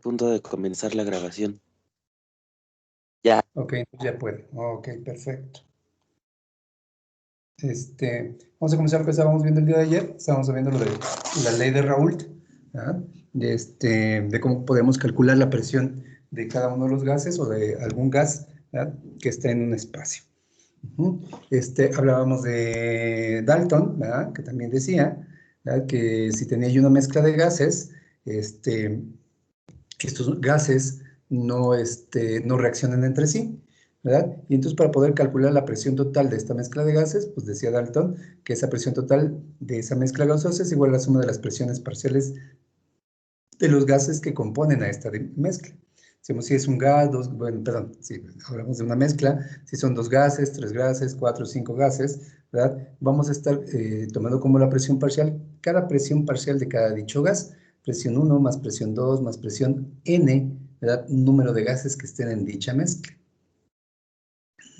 Punto de comenzar la grabación. Ya. Ok, ya puede. Ok, perfecto. Vamos a comenzar lo que estábamos viendo el día de ayer. Estábamos viendo lo de la ley de Raoult, ¿verdad? De cómo podemos calcular la presión de cada uno de los gases o de algún gas, ¿verdad?, que está en un espacio. Hablábamos de Dalton, ¿verdad?, que también decía, ¿verdad?, que si tenía yo una mezcla de gases, estos gases no reaccionan entre sí, ¿verdad? Y entonces para poder calcular la presión total de esta mezcla de gases, pues decía Dalton que esa presión total de esa mezcla gaseosa es igual a la suma de las presiones parciales de los gases que componen a esta mezcla. Si es un gas, si hablamos de una mezcla, si son 2 gases, 3 gases, 4 o 5 gases, ¿verdad? Vamos a estar tomando como la presión parcial, cada presión parcial de cada dicho gas, presión 1 más presión 2 más presión N, ¿verdad?, número de gases que estén en dicha mezcla.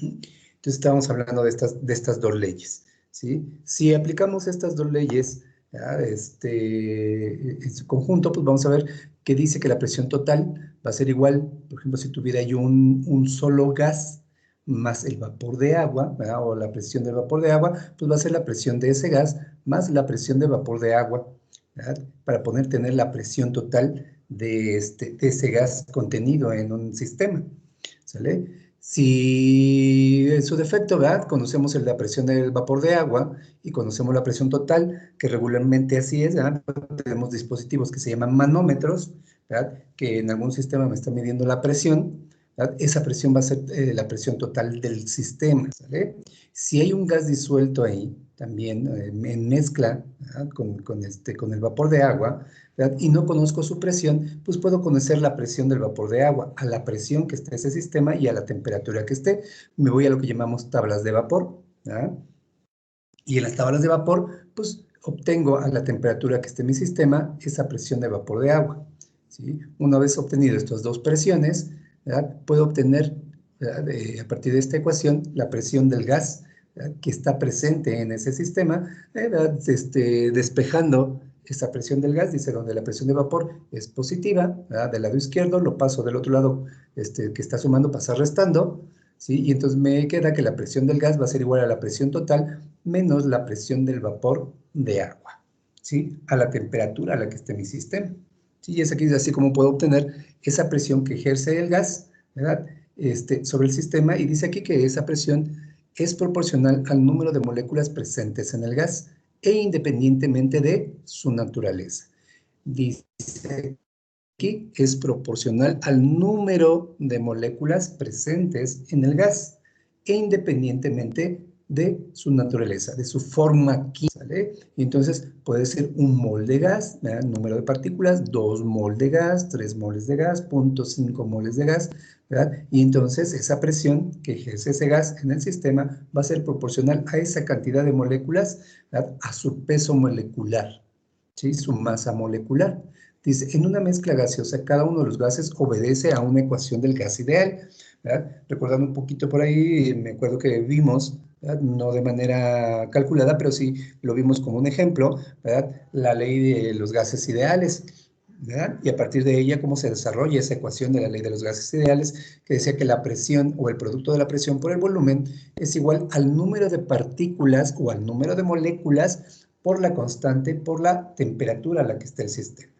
Entonces estamos hablando de estas dos leyes, ¿sí? Si aplicamos estas dos leyes, ¿ya?, en su conjunto, pues vamos a ver que dice que la presión total va a ser igual, por ejemplo, si tuviera yo un solo gas más el vapor de agua, ¿verdad?, o la presión del vapor de agua, pues va a ser la presión de ese gas más la presión de vapor de agua, ¿verdad?, para poder tener la presión total de ese gas contenido en un sistema, ¿sale? Si en su defecto, ¿verdad?, conocemos la presión del vapor de agua y conocemos la presión total, que regularmente así es, ¿verdad?, tenemos dispositivos que se llaman manómetros, ¿verdad?, que en algún sistema me está midiendo la presión, ¿verdad?, esa presión va a ser la presión total del sistema, ¿sale? Si hay un gas disuelto ahí, también en mezcla, ¿verdad?, con el vapor de agua, ¿verdad?, y no conozco su presión, pues puedo conocer la presión del vapor de agua, a la presión que esté ese sistema y a la temperatura que esté. Me voy a lo que llamamos tablas de vapor, ¿verdad? Y en las tablas de vapor, pues obtengo a la temperatura que esté en mi sistema esa presión de vapor de agua, ¿sí? Una vez obtenido estas dos presiones, ¿verdad?, puedo obtener, a partir de esta ecuación, la presión del gas, ¿verdad?, que está presente en ese sistema, ¿verdad?, despejando esta presión del gas, dice, donde la presión de vapor es positiva, ¿verdad?, del lado izquierdo, lo paso del otro lado, que está sumando, pasa restando, ¿sí? Y entonces me queda que la presión del gas va a ser igual a la presión total menos la presión del vapor de agua, ¿sí?, a la temperatura a la que esté mi sistema. ¿Sí? Y es aquí así como puedo obtener esa presión que ejerce el gas, ¿verdad?, sobre el sistema, y dice aquí que esa presión es proporcional al número de moléculas presentes en el gas e independientemente de su naturaleza. Dice aquí es proporcional al número de moléculas presentes en el gas e independientemente de su naturaleza, de su forma química, ¿sale? Y entonces puede ser 1 mol de gas, ¿verdad?, número de partículas, 2 mol de gas, 3 moles de gas, 0.5 moles de gas, ¿verdad? Y entonces esa presión que ejerce ese gas en el sistema va a ser proporcional a esa cantidad de moléculas, ¿verdad?, a su peso molecular, ¿sí?, su masa molecular. Dice, en una mezcla gaseosa, cada uno de los gases obedece a una ecuación del gas ideal, ¿verdad? Recordando un poquito por ahí, me acuerdo que vimos, ¿verdad?, no de manera calculada, pero sí lo vimos como un ejemplo, ¿verdad?, la ley de los gases ideales, ¿verdad? Y a partir de ella, cómo se desarrolla esa ecuación de la ley de los gases ideales, que decía que la presión o el producto de la presión por el volumen es igual al número de partículas o al número de moléculas por la constante, por la temperatura a la que está el sistema,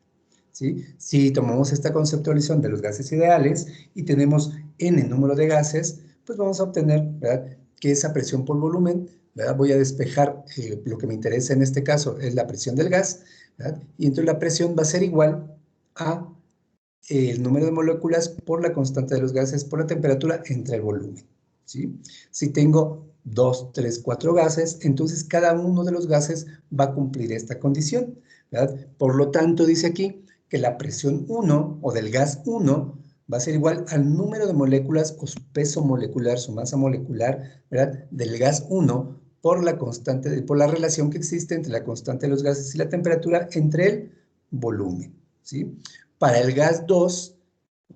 ¿sí? Si tomamos esta conceptualización de los gases ideales y tenemos n número de gases, pues vamos a obtener, ¿verdad?, que esa presión por volumen, ¿verdad?, voy a despejar, lo que me interesa en este caso es la presión del gas, ¿verdad?, y entonces la presión va a ser igual a el número de moléculas por la constante de los gases por la temperatura entre el volumen, ¿sí? Si tengo 2, 3, 4 gases, entonces cada uno de los gases va a cumplir esta condición, ¿verdad? Por lo tanto, dice aquí que la presión 1 o del gas 1 va a ser igual al número de moléculas o su peso molecular, su masa molecular, ¿verdad?, del gas 1 por la constante, por la relación que existe entre la constante de los gases y la temperatura entre el volumen, ¿sí? Para el gas 2,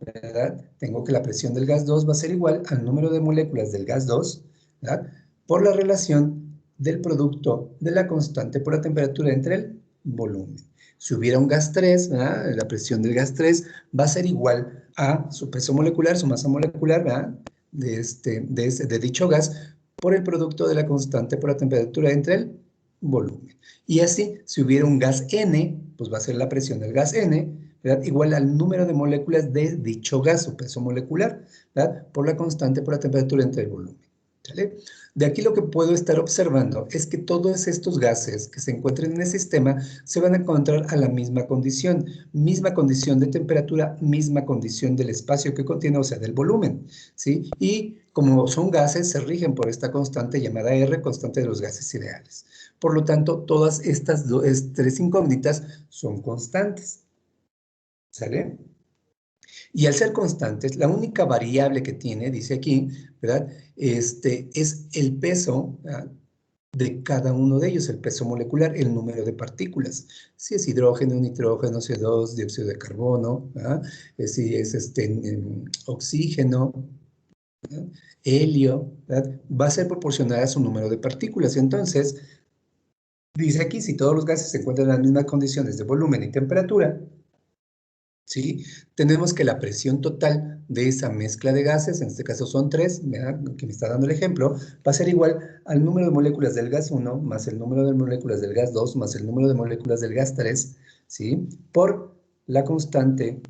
¿verdad?, tengo que la presión del gas 2 va a ser igual al número de moléculas del gas 2, ¿verdad?, por la relación del producto de la constante por la temperatura entre el volumen. Si hubiera un gas 3, ¿verdad? La presión del gas 3 va a ser igual a su peso molecular, su masa molecular, ¿verdad? De dicho gas, por el producto de la constante por la temperatura entre el volumen. Y así, si hubiera un gas N, pues va a ser la presión del gas N, ¿verdad? Igual al número de moléculas de dicho gas, su peso molecular, ¿verdad? Por la constante por la temperatura entre el volumen. ¿Sale? De aquí lo que puedo estar observando es que todos estos gases que se encuentran en el sistema se van a encontrar a la misma condición de temperatura, misma condición del espacio que contiene, o sea, del volumen, ¿sí? Y como son gases, se rigen por esta constante llamada R, constante de los gases ideales. Por lo tanto, todas estas tres incógnitas son constantes, ¿sale? Y al ser constantes, la única variable que tiene, dice aquí, ¿verdad? Es el peso, ¿verdad? De cada uno de ellos, el peso molecular, el número de partículas. Si es hidrógeno, nitrógeno, CO2, dióxido de carbono, ¿verdad? Si es oxígeno, ¿verdad? Helio, ¿verdad? Va a ser proporcional a su número de partículas. Entonces, dice aquí, si todos los gases se encuentran en las mismas condiciones de volumen y temperatura, ¿sí? Tenemos que la presión total de esa mezcla de gases, en este caso son 3, que me está dando el ejemplo, va a ser igual al número de moléculas del gas 1 más el número de moléculas del gas 2 más el número de moléculas del gas 3, ¿sí? Por la constante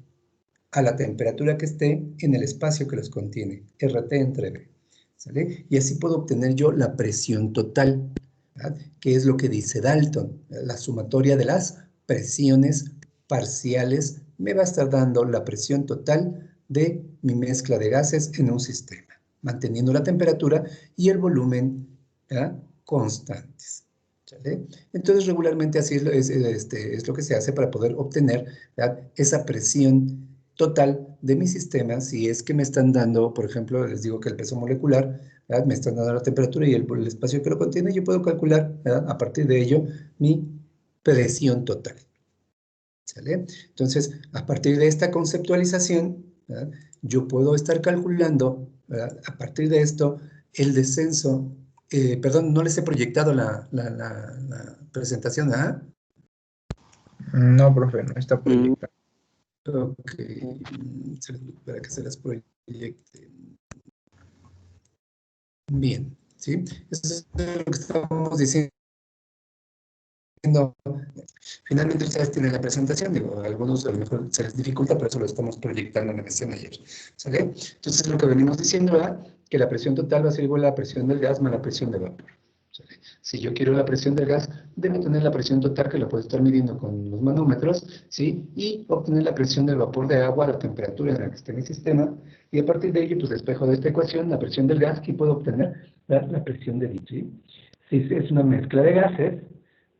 a la temperatura que esté en el espacio que los contiene, RT entre V, ¿sale? Y así puedo obtener yo la presión total, ¿verdad? Que es lo que dice Dalton, la sumatoria de las presiones parciales me va a estar dando la presión total de mi mezcla de gases en un sistema, manteniendo la temperatura y el volumen, ¿verdad? Constantes. ¿Sale? Entonces, regularmente así es lo que se hace para poder obtener, ¿verdad? Esa presión total de mi sistema, si es que me están dando, por ejemplo, les digo que el peso molecular, ¿verdad? Me están dando la temperatura y el espacio que lo contiene, yo puedo calcular, ¿verdad? A partir de ello mi presión total. ¿Sale? Entonces, a partir de esta conceptualización, ¿verdad? Yo puedo estar calculando, ¿verdad? A partir de esto, el descenso, perdón, no les he proyectado la presentación, ¿verdad? No, profe, no está proyectado. Ok, para que se las proyecte. Bien, ¿sí? Eso es lo que estamos diciendo. Finalmente ustedes tienen la presentación, digo, a algunos a lo mejor se les dificulta, por eso lo estamos proyectando en la versión ayer, ¿sale? Entonces lo que venimos diciendo era que la presión total va a ser igual a la presión del gas más la presión de vapor, ¿sale? Si yo quiero la presión del gas, debo tener la presión total, que la puedo estar midiendo con los manómetros, ¿sí? Y obtener la presión del vapor de agua a la temperatura en la que esté mi sistema, y a partir de ello, pues despejo de esta ecuación la presión del gas y puedo obtener la presión de dicho, ¿sí? Si es una mezcla de gases,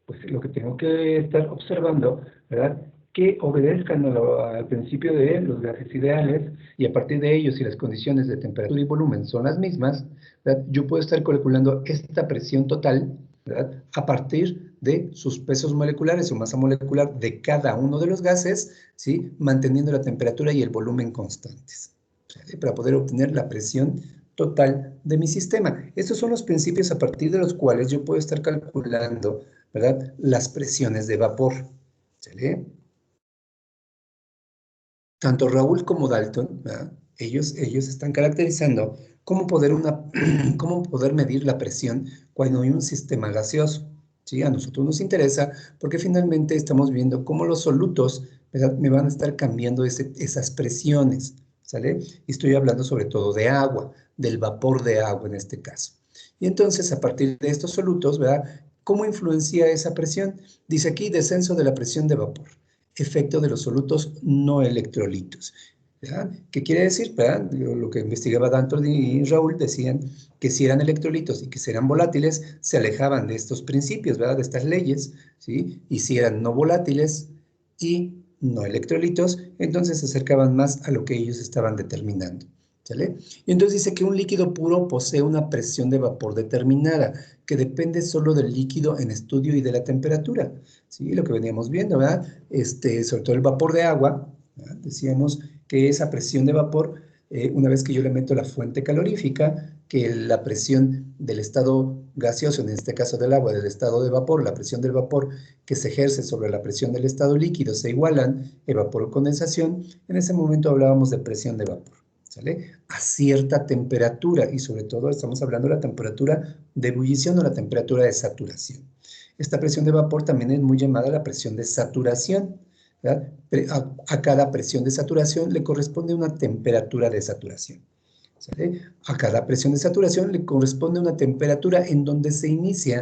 pues lo que tengo que estar observando, ¿verdad? Que obedezcan al principio de los gases ideales, y a partir de ellos, si las condiciones de temperatura y volumen son las mismas, ¿verdad? Yo puedo estar calculando esta presión total, ¿verdad? A partir de sus pesos moleculares, su masa molecular de cada uno de los gases, ¿sí? Manteniendo la temperatura y el volumen constantes, ¿sale? Para poder obtener la presión total de mi sistema. Estos son los principios a partir de los cuales yo puedo estar calculando, ¿verdad? Las presiones de vapor, ¿sale? Tanto Raúl como Dalton, ¿verdad? Ellos están caracterizando cómo poder medir la presión cuando hay un sistema gaseoso, ¿sí? A nosotros nos interesa porque finalmente estamos viendo cómo los solutos, ¿verdad? Me van a estar cambiando esas presiones, ¿sale? Y estoy hablando sobre todo de agua, del vapor de agua en este caso. Y entonces, a partir de estos solutos, ¿verdad? ¿Cómo influencia esa presión? Dice aquí, descenso de la presión de vapor, efecto de los solutos no electrolitos. ¿Verdad? ¿Qué quiere decir? ¿Verdad? Lo que investigaba Danton y Raúl decían que si eran electrolitos y que si eran volátiles, se alejaban de estos principios, ¿verdad? De estas leyes, ¿sí? Y si eran no volátiles y no electrolitos, entonces se acercaban más a lo que ellos estaban determinando. ¿Sale? Y entonces dice que un líquido puro posee una presión de vapor determinada, que depende solo del líquido en estudio y de la temperatura. ¿Sí? Lo que veníamos viendo, ¿verdad? Sobre todo el vapor de agua, ¿verdad? Decíamos que esa presión de vapor, una vez que yo le meto la fuente calorífica, que la presión del estado gaseoso, en este caso del agua, del estado de vapor, la presión del vapor que se ejerce sobre la presión del estado líquido se igualan, evapor o condensación, en ese momento hablábamos de presión de vapor, ¿sale? A cierta temperatura, y sobre todo estamos hablando de la temperatura de ebullición o la temperatura de saturación. Esta presión de vapor también es muy llamada la presión de saturación, ¿verdad? A cada presión de saturación le corresponde una temperatura de saturación, ¿sale? A cada presión de saturación le corresponde una temperatura en donde se inicia,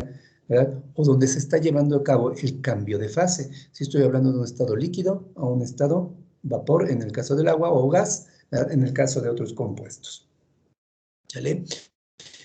¿verdad? O donde se está llevando a cabo el cambio de fase. Si estoy hablando de un estado líquido a un estado vapor, en el caso del agua, o gas, ¿verdad? En el caso de otros compuestos, ¿sale?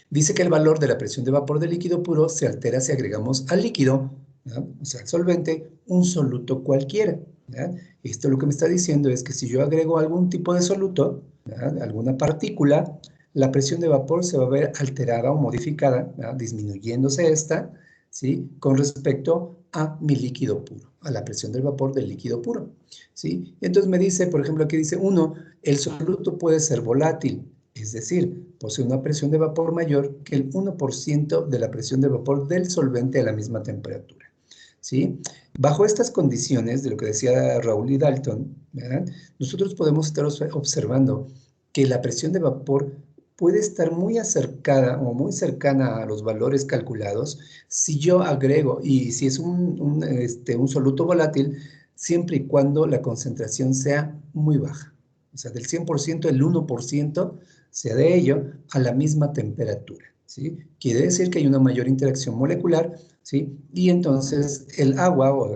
Dice que el valor de la presión de vapor del líquido puro se altera si agregamos al líquido, ¿verdad? O sea, al solvente, un soluto cualquiera, ¿verdad? Esto lo que me está diciendo es que si yo agrego algún tipo de soluto, ¿verdad? Alguna partícula, la presión de vapor se va a ver alterada o modificada, ¿verdad? Disminuyéndose esta, ¿sí? Con respecto a mi líquido puro, a la presión del vapor del líquido puro, ¿sí? Entonces me dice, por ejemplo, aquí dice 1, el soluto puede ser volátil, es decir, posee una presión de vapor mayor que el 1% de la presión de vapor del solvente a la misma temperatura, ¿sí? Bajo estas condiciones, de lo que decía Raúl y Dalton, ¿verdad? Nosotros podemos estar observando que la presión de vapor puede estar muy acercada o muy cercana a los valores calculados si yo agrego, y si es un soluto volátil, siempre y cuando la concentración sea muy baja. O sea, del 100%, el 1% sea de ello a la misma temperatura, ¿sí? Quiere decir que hay una mayor interacción molecular, ¿sí? Y entonces el agua, o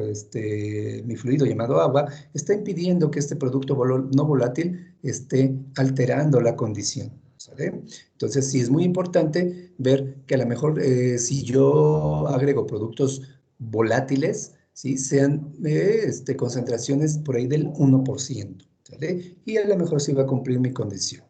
mi fluido llamado agua, está impidiendo que este producto no volátil esté alterando la condición, ¿sale? Entonces sí es muy importante ver que a lo mejor si yo agrego productos volátiles, ¿sí? Sean concentraciones por ahí del 1%, ¿sale? Y a lo mejor sí va a cumplir mi condición.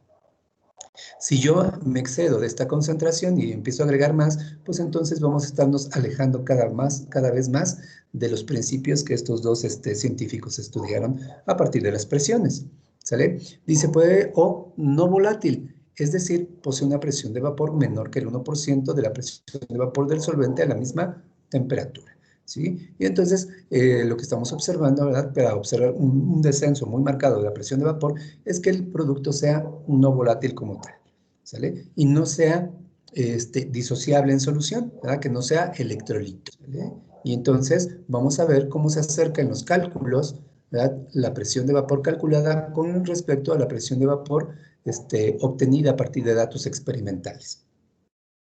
Si yo me excedo de esta concentración y empiezo a agregar más, pues entonces vamos a estarnos alejando cada vez más de los principios que estos dos científicos estudiaron a partir de las presiones, ¿sale? Dice, puede o no volátil, es decir, posee una presión de vapor menor que el 1% de la presión de vapor del solvente a la misma temperatura, ¿sí? Y entonces, lo que estamos observando, ¿verdad? Para observar un descenso muy marcado de la presión de vapor es que el producto sea no volátil como tal, ¿sale? Y no sea disociable en solución, ¿verdad? Que no sea electrolito, ¿sale? Y entonces vamos a ver cómo se acerca en los cálculos, ¿verdad? La presión de vapor calculada con respecto a la presión de vapor obtenida a partir de datos experimentales,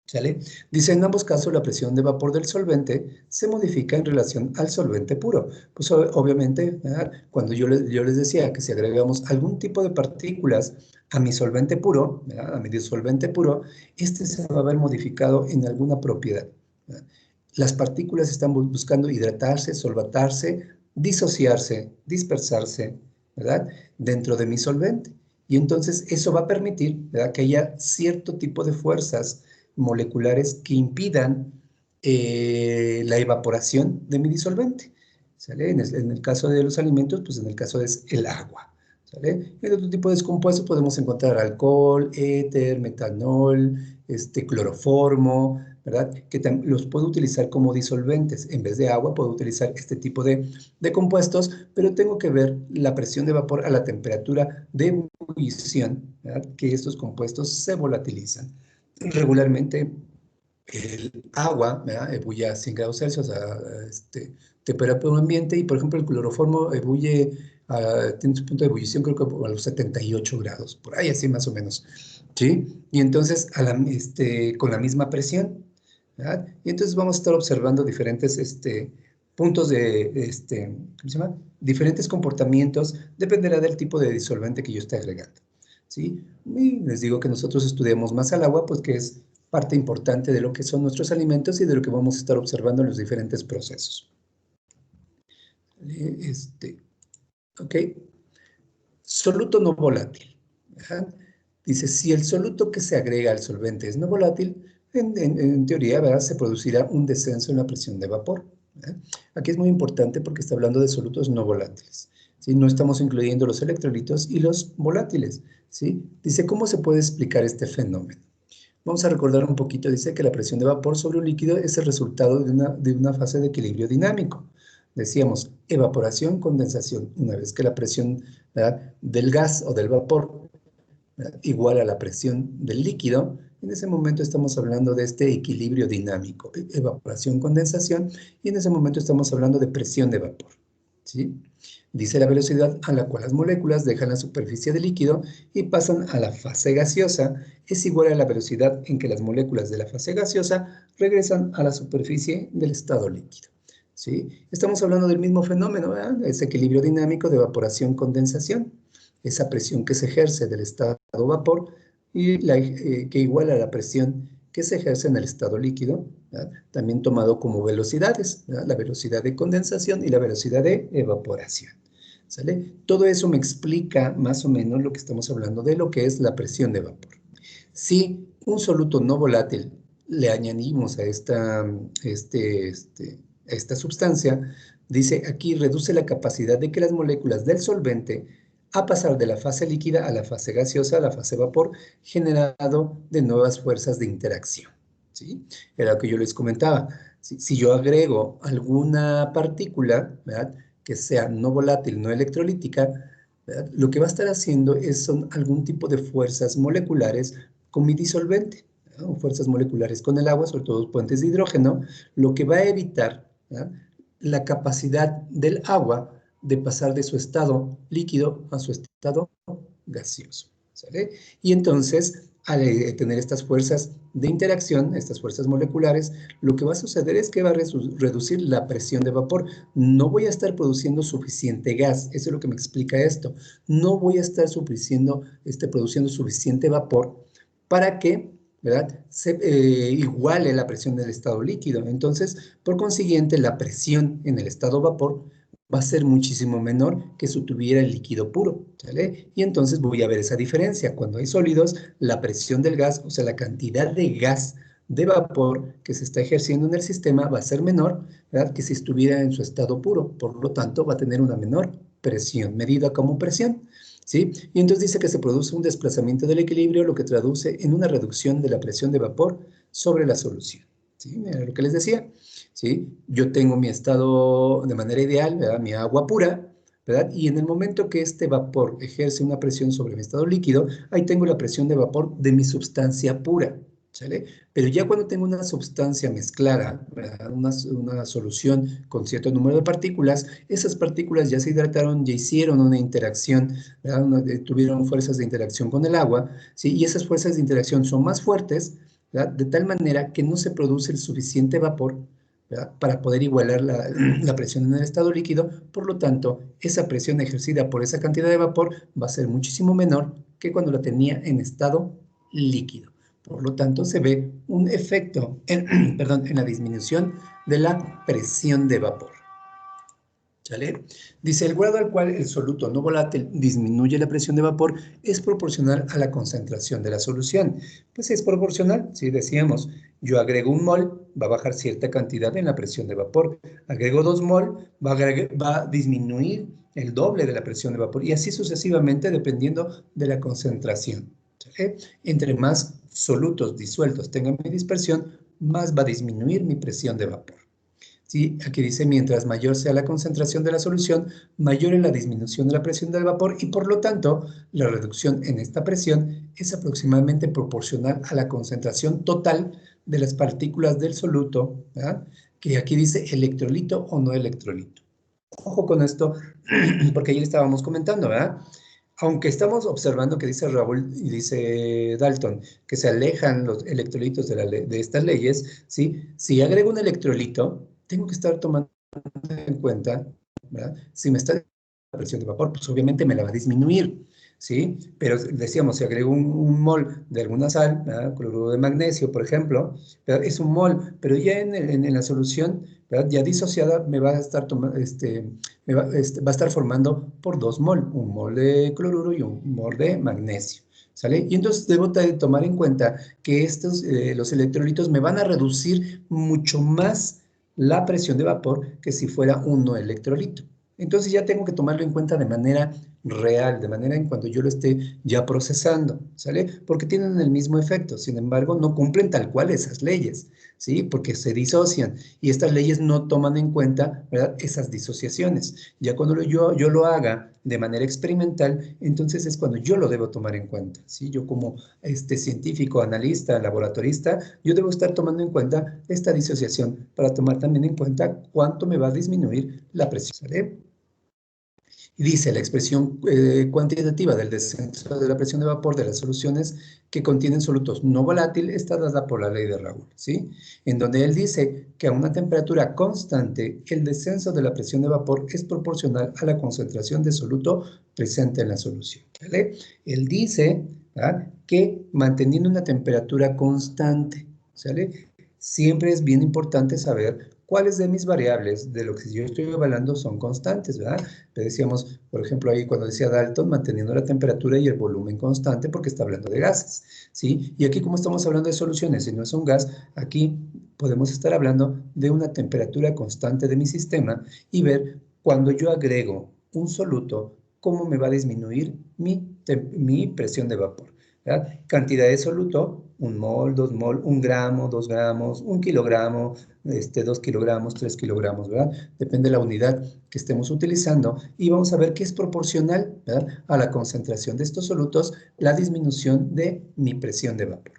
¿sale? Dice, en ambos casos la presión de vapor del solvente se modifica en relación al solvente puro. Pues obviamente, ¿verdad? Cuando yo les decía que si agregamos algún tipo de partículas a mi solvente puro, ¿verdad? A mi disolvente puro, se va a ver modificado en alguna propiedad, ¿verdad? Las partículas están buscando hidratarse, solvatarse, disociarse, dispersarse, ¿verdad? Dentro de mi solvente. Y entonces eso va a permitir, ¿verdad? Que haya cierto tipo de fuerzas moleculares que impidan la evaporación de mi disolvente, ¿sale? En el caso de los alimentos, pues en el caso es el agua, ¿sale? En otro tipo de descompuestos podemos encontrar alcohol, éter, metanol, cloroformo, ¿verdad? Que los puedo utilizar como disolventes. En vez de agua puedo utilizar este tipo de compuestos, pero tengo que ver la presión de vapor a la temperatura de ebullición, ¿verdad? Que estos compuestos se volatilizan. Regularmente el agua, ¿verdad? Ebulle a 100 grados Celsius a temperatura ambiente, y por ejemplo el cloroformo ebulle, tiene su punto de ebullición creo que a los 78 grados, por ahí así más o menos, ¿sí? Y entonces con la misma presión, ¿verdad? Y entonces vamos a estar observando diferentes puntos de, ¿cómo se llama? Diferentes comportamientos, dependerá del tipo de disolvente que yo esté agregando, ¿sí? Y les digo que nosotros estudiamos más al agua, pues que es parte importante de lo que son nuestros alimentos y de lo que vamos a estar observando en los diferentes procesos. Ok. Soluto no volátil. Ajá. Dice, si el soluto que se agrega al solvente es no volátil, en teoría, ¿verdad? Se producirá un descenso en la presión de vapor, ¿verdad? Aquí es muy importante porque está hablando de solutos no volátiles, ¿sí? No estamos incluyendo los electrolitos y los volátiles, ¿sí? Dice, ¿cómo se puede explicar este fenómeno? Vamos a recordar un poquito, dice que la presión de vapor sobre un líquido es el resultado de una fase de equilibrio dinámico. Decíamos, evaporación, condensación. Una vez que la presión, ¿verdad?, del gas o del vapor, ¿verdad?, igual a la presión del líquido, en ese momento estamos hablando de este equilibrio dinámico, evaporación, condensación, y en ese momento estamos hablando de presión de vapor, ¿sí? Dice la velocidad a la cual las moléculas dejan la superficie del líquido y pasan a la fase gaseosa es igual a la velocidad en que las moléculas de la fase gaseosa regresan a la superficie del estado líquido, ¿sí? Estamos hablando del mismo fenómeno, ¿verdad? Ese equilibrio dinámico de evaporación-condensación, esa presión que se ejerce del estado vapor y que iguala a la presión que se ejerce en el estado líquido, ¿verdad?, también tomado como velocidades, ¿verdad?, la velocidad de condensación y la velocidad de evaporación, ¿sale? Todo eso me explica más o menos lo que estamos hablando de lo que es la presión de vapor. Si un soluto no volátil le añadimos a esta sustancia, dice aquí, reduce la capacidad de que las moléculas del solvente a pasar de la fase líquida a la fase gaseosa, a la fase vapor, generado de nuevas fuerzas de interacción, ¿sí? Era lo que yo les comentaba. Si yo agrego alguna partícula, ¿verdad?, que sea no volátil, no electrolítica, ¿verdad?, lo que va a estar haciendo son algún tipo de fuerzas moleculares con mi disolvente, ¿verdad?, o fuerzas moleculares con el agua, sobre todo puentes de hidrógeno, lo que va a evitar, ¿verdad?, la capacidad del agua de pasar de su estado líquido a su estado gaseoso, ¿sale? Y entonces, al tener estas fuerzas de interacción, estas fuerzas moleculares, lo que va a suceder es que va a reducir la presión de vapor. No voy a estar produciendo suficiente gas, eso es lo que me explica esto. No voy a estar produciendo suficiente vapor para que, ¿verdad?, se iguale la presión del estado líquido. Entonces, por consiguiente, la presión en el estado vapor va a ser muchísimo menor que si tuviera el líquido puro, ¿sale? Y entonces voy a ver esa diferencia. Cuando hay sólidos, la presión del gas, o sea, la cantidad de gas de vapor que se está ejerciendo en el sistema va a ser menor, ¿verdad?, que si estuviera en su estado puro. Por lo tanto, va a tener una menor presión, medida como presión, ¿sí? Y entonces dice que se produce un desplazamiento del equilibrio, lo que traduce en una reducción de la presión de vapor sobre la solución, ¿sí? Era lo que les decía, ¿sí? Yo tengo mi estado de manera ideal, ¿verdad?, mi agua pura, ¿verdad? Y en el momento que este vapor ejerce una presión sobre mi estado líquido, ahí tengo la presión de vapor de mi sustancia pura, ¿sale? Pero ya cuando tengo una sustancia mezclada, ¿verdad?, una solución con cierto número de partículas, esas partículas ya se hidrataron, ya hicieron una interacción, ¿verdad?, tuvieron fuerzas de interacción con el agua, ¿sí? Y esas fuerzas de interacción son más fuertes, ¿verdad?, de tal manera que no se produce el suficiente vapor, ¿verdad?, para poder igualar la presión en el estado líquido. Por lo tanto, esa presión ejercida por esa cantidad de vapor va a ser muchísimo menor que cuando la tenía en estado líquido. Por lo tanto, se ve un efecto en la disminución de la presión de vapor, ¿sale? Dice, el grado al cual el soluto no volátil disminuye la presión de vapor es proporcional a la concentración de la solución. Pues es proporcional, si decíamos, yo agrego 1 mol, va a bajar cierta cantidad en la presión de vapor. Agrego 2 mol, va a disminuir el doble de la presión de vapor, y así sucesivamente dependiendo de la concentración, ¿sale? Entre más solutos disueltos tengan mi dispersión, más va a disminuir mi presión de vapor. ¿Sí? Aquí dice, mientras mayor sea la concentración de la solución, mayor es la disminución de la presión del vapor y por lo tanto la reducción en esta presión es aproximadamente proporcional a la concentración total de las partículas del soluto, ¿verdad?, que aquí dice electrolito o no electrolito. Ojo con esto, porque ayer estábamos comentando, ¿verdad? Aunque estamos observando que dice Raúl y dice Dalton que se alejan los electrolitos de estas leyes, ¿sí? Si agrego un electrolito, tengo que estar tomando en cuenta, ¿verdad?, si me está la presión de vapor, pues obviamente me la va a disminuir, ¿sí? Pero decíamos, si agrego un mol de alguna sal, ¿verdad?, cloruro de magnesio, por ejemplo, ¿verdad?, es un mol, pero ya en la solución, ¿verdad?, ya disociada, me va a estar va a estar formando por 2 mol, un mol de cloruro y un mol de magnesio, ¿sale? Y entonces debo tomar en cuenta que los electrolitos me van a reducir mucho más la presión de vapor que si fuera un no electrolito. Entonces ya tengo que tomarlo en cuenta de manera real, de manera en cuando yo lo esté ya procesando, ¿sale? Porque tienen el mismo efecto, sin embargo, no cumplen tal cual esas leyes, ¿sí? Porque se disocian y estas leyes no toman en cuenta, ¿verdad?, esas disociaciones. Ya cuando yo lo haga de manera experimental, entonces es cuando yo lo debo tomar en cuenta, ¿sí? Yo como científico, analista, laboratorista, yo debo estar tomando en cuenta esta disociación para tomar también en cuenta cuánto me va a disminuir la presión, ¿sale? Y dice, la expresión cuantitativa del descenso de la presión de vapor de las soluciones que contienen solutos no volátiles está dada por la ley de Raoult, ¿sí? En donde él dice que a una temperatura constante, el descenso de la presión de vapor es proporcional a la concentración de soluto presente en la solución, ¿vale? Él dice, ¿verdad?, que manteniendo una temperatura constante, ¿sale?, siempre es bien importante saber cuáles de mis variables de lo que yo estoy evaluando son constantes, ¿verdad? Le decíamos, por ejemplo, ahí cuando decía Dalton, manteniendo la temperatura y el volumen constante porque está hablando de gases, ¿sí? Y aquí como estamos hablando de soluciones y no es un gas, aquí podemos estar hablando de una temperatura constante de mi sistema y ver cuando yo agrego un soluto, cómo me va a disminuir mi presión de vapor, ¿verdad? Cantidad de soluto, 1 mol, 2 mol, 1 gramo, 2 gramos, 1 kilogramo, 2 kilogramos, 3 kilogramos, ¿verdad? Depende de la unidad que estemos utilizando y vamos a ver que es proporcional, ¿verdad?, a la concentración de estos solutos, la disminución de mi presión de vapor.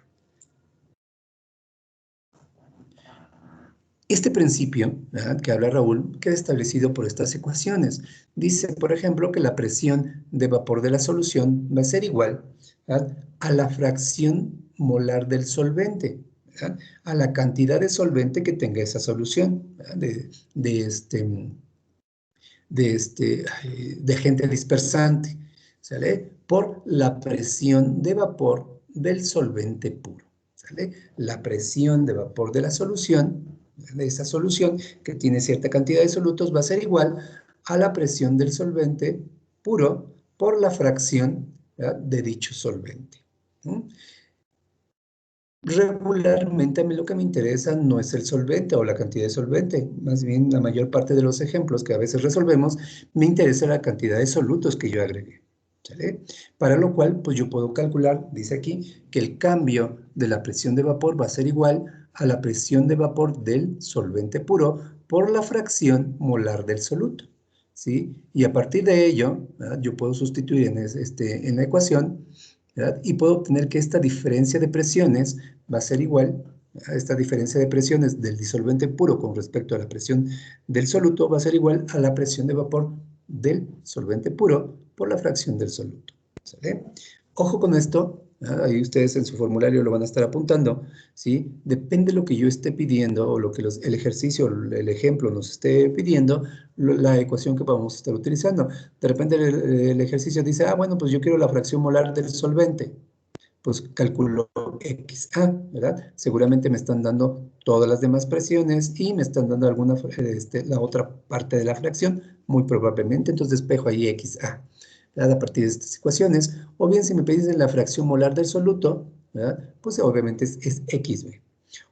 Este principio, ¿verdad?, que habla Raoult, queda establecido por estas ecuaciones. Dice, por ejemplo, que la presión de vapor de la solución va a ser igual, ¿verdad?, a la fracción molar del solvente, ¿verdad?, a la cantidad de solvente que tenga esa solución, ¿verdad?, de agente dispersante, ¿sale?, por la presión de vapor del solvente puro, ¿sale? La presión de vapor de la solución, de esa solución que tiene cierta cantidad de solutos, va a ser igual a la presión del solvente puro por la fracción, ¿verdad?, de dicho solvente. Regularmente a mí lo que me interesa no es el solvente o la cantidad de solvente, más bien la mayor parte de los ejemplos que a veces resolvemos, me interesa la cantidad de solutos que yo agregué, ¿sale? Para lo cual, pues yo puedo calcular, dice aquí, que el cambio de la presión de vapor va a ser igual a la presión de vapor del solvente puro por la fracción molar del soluto, ¿sí? Y a partir de ello, ¿verdad?, yo puedo sustituir en la ecuación, ¿verdad?, y puedo obtener que esta diferencia de presiones va a ser igual a esta diferencia de presiones del disolvente puro con respecto a la presión del soluto, va a ser igual a la presión de vapor del solvente puro por la fracción del soluto, ¿sale? Ojo con esto, ahí ustedes en su formulario lo van a estar apuntando, ¿sí? Depende de lo que yo esté pidiendo o lo que el ejercicio, el ejemplo nos esté pidiendo, la ecuación que vamos a estar utilizando. De repente el ejercicio dice, bueno, pues yo quiero la fracción molar del solvente. Pues calculo XA, ¿verdad? Seguramente me están dando todas las demás presiones y me están dando la otra parte de la fracción, muy probablemente, entonces despejo ahí XA, ¿verdad?, a partir de estas ecuaciones. O bien si me piden la fracción molar del soluto, ¿verdad?, pues obviamente es XB.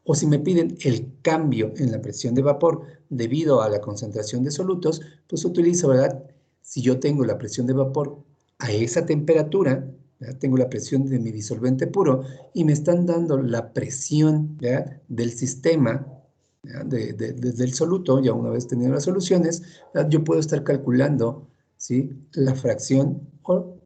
O si me piden el cambio en la presión de vapor debido a la concentración de solutos, pues utilizo, ¿verdad?, si yo tengo la presión de vapor a esa temperatura, ¿verdad?, tengo la presión de mi disolvente puro y me están dando la presión, ¿verdad?, del sistema, del soluto, ya una vez teniendo las soluciones, ¿verdad?, yo puedo estar calculando, ¿sí?, la fracción o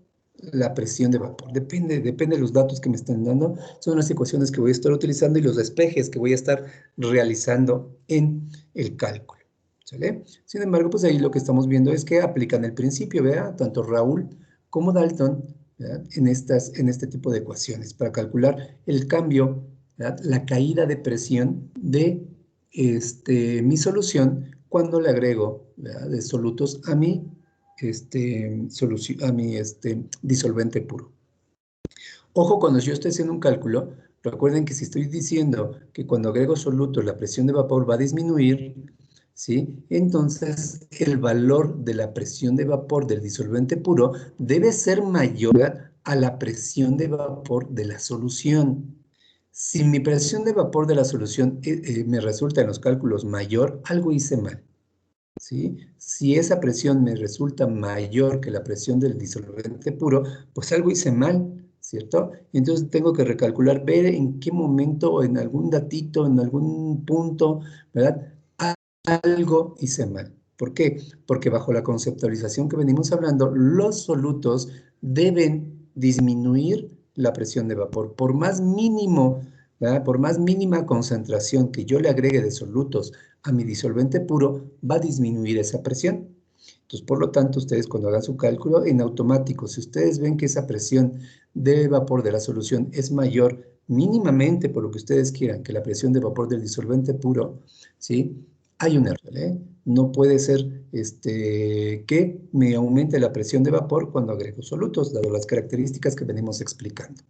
la presión de vapor. Depende de los datos que me están dando. Son las ecuaciones que voy a estar utilizando y los despejes que voy a estar realizando en el cálculo, ¿sale? Sin embargo, pues ahí lo que estamos viendo es que aplican el principio, ¿verdad?, tanto Raoult como Dalton, ¿verdad?, en este tipo de ecuaciones para calcular el cambio, ¿verdad?, la caída de presión de mi solución cuando le agrego, ¿verdad?, de solutos a mi disolvente puro. Ojo, cuando yo estoy haciendo un cálculo, recuerden que si estoy diciendo que cuando agrego solutos la presión de vapor va a disminuir, ¿sí?, entonces el valor de la presión de vapor del disolvente puro debe ser mayor a la presión de vapor de la solución. Si mi presión de vapor de la solución me resulta en los cálculos mayor, algo hice mal, ¿sí? Si esa presión me resulta mayor que la presión del disolvente puro, pues algo hice mal, ¿cierto? Y entonces tengo que recalcular, ver en qué momento, en algún datito, en algún punto, ¿verdad? Algo hice mal. ¿Por qué? Porque bajo la conceptualización que venimos hablando, los solutos deben disminuir la presión de vapor. Por más mínimo, ¿verdad? Por más mínima concentración que yo le agregue de solutos a mi disolvente puro, va a disminuir esa presión. Entonces, por lo tanto, ustedes cuando hagan su cálculo, en automático, si ustedes ven que esa presión de vapor de la solución es mayor mínimamente, por lo que ustedes quieran, que la presión de vapor del disolvente puro, ¿sí? Hay un error, ¿eh? No puede ser que me aumente la presión de vapor cuando agrego solutos, dado las características que venimos explicando.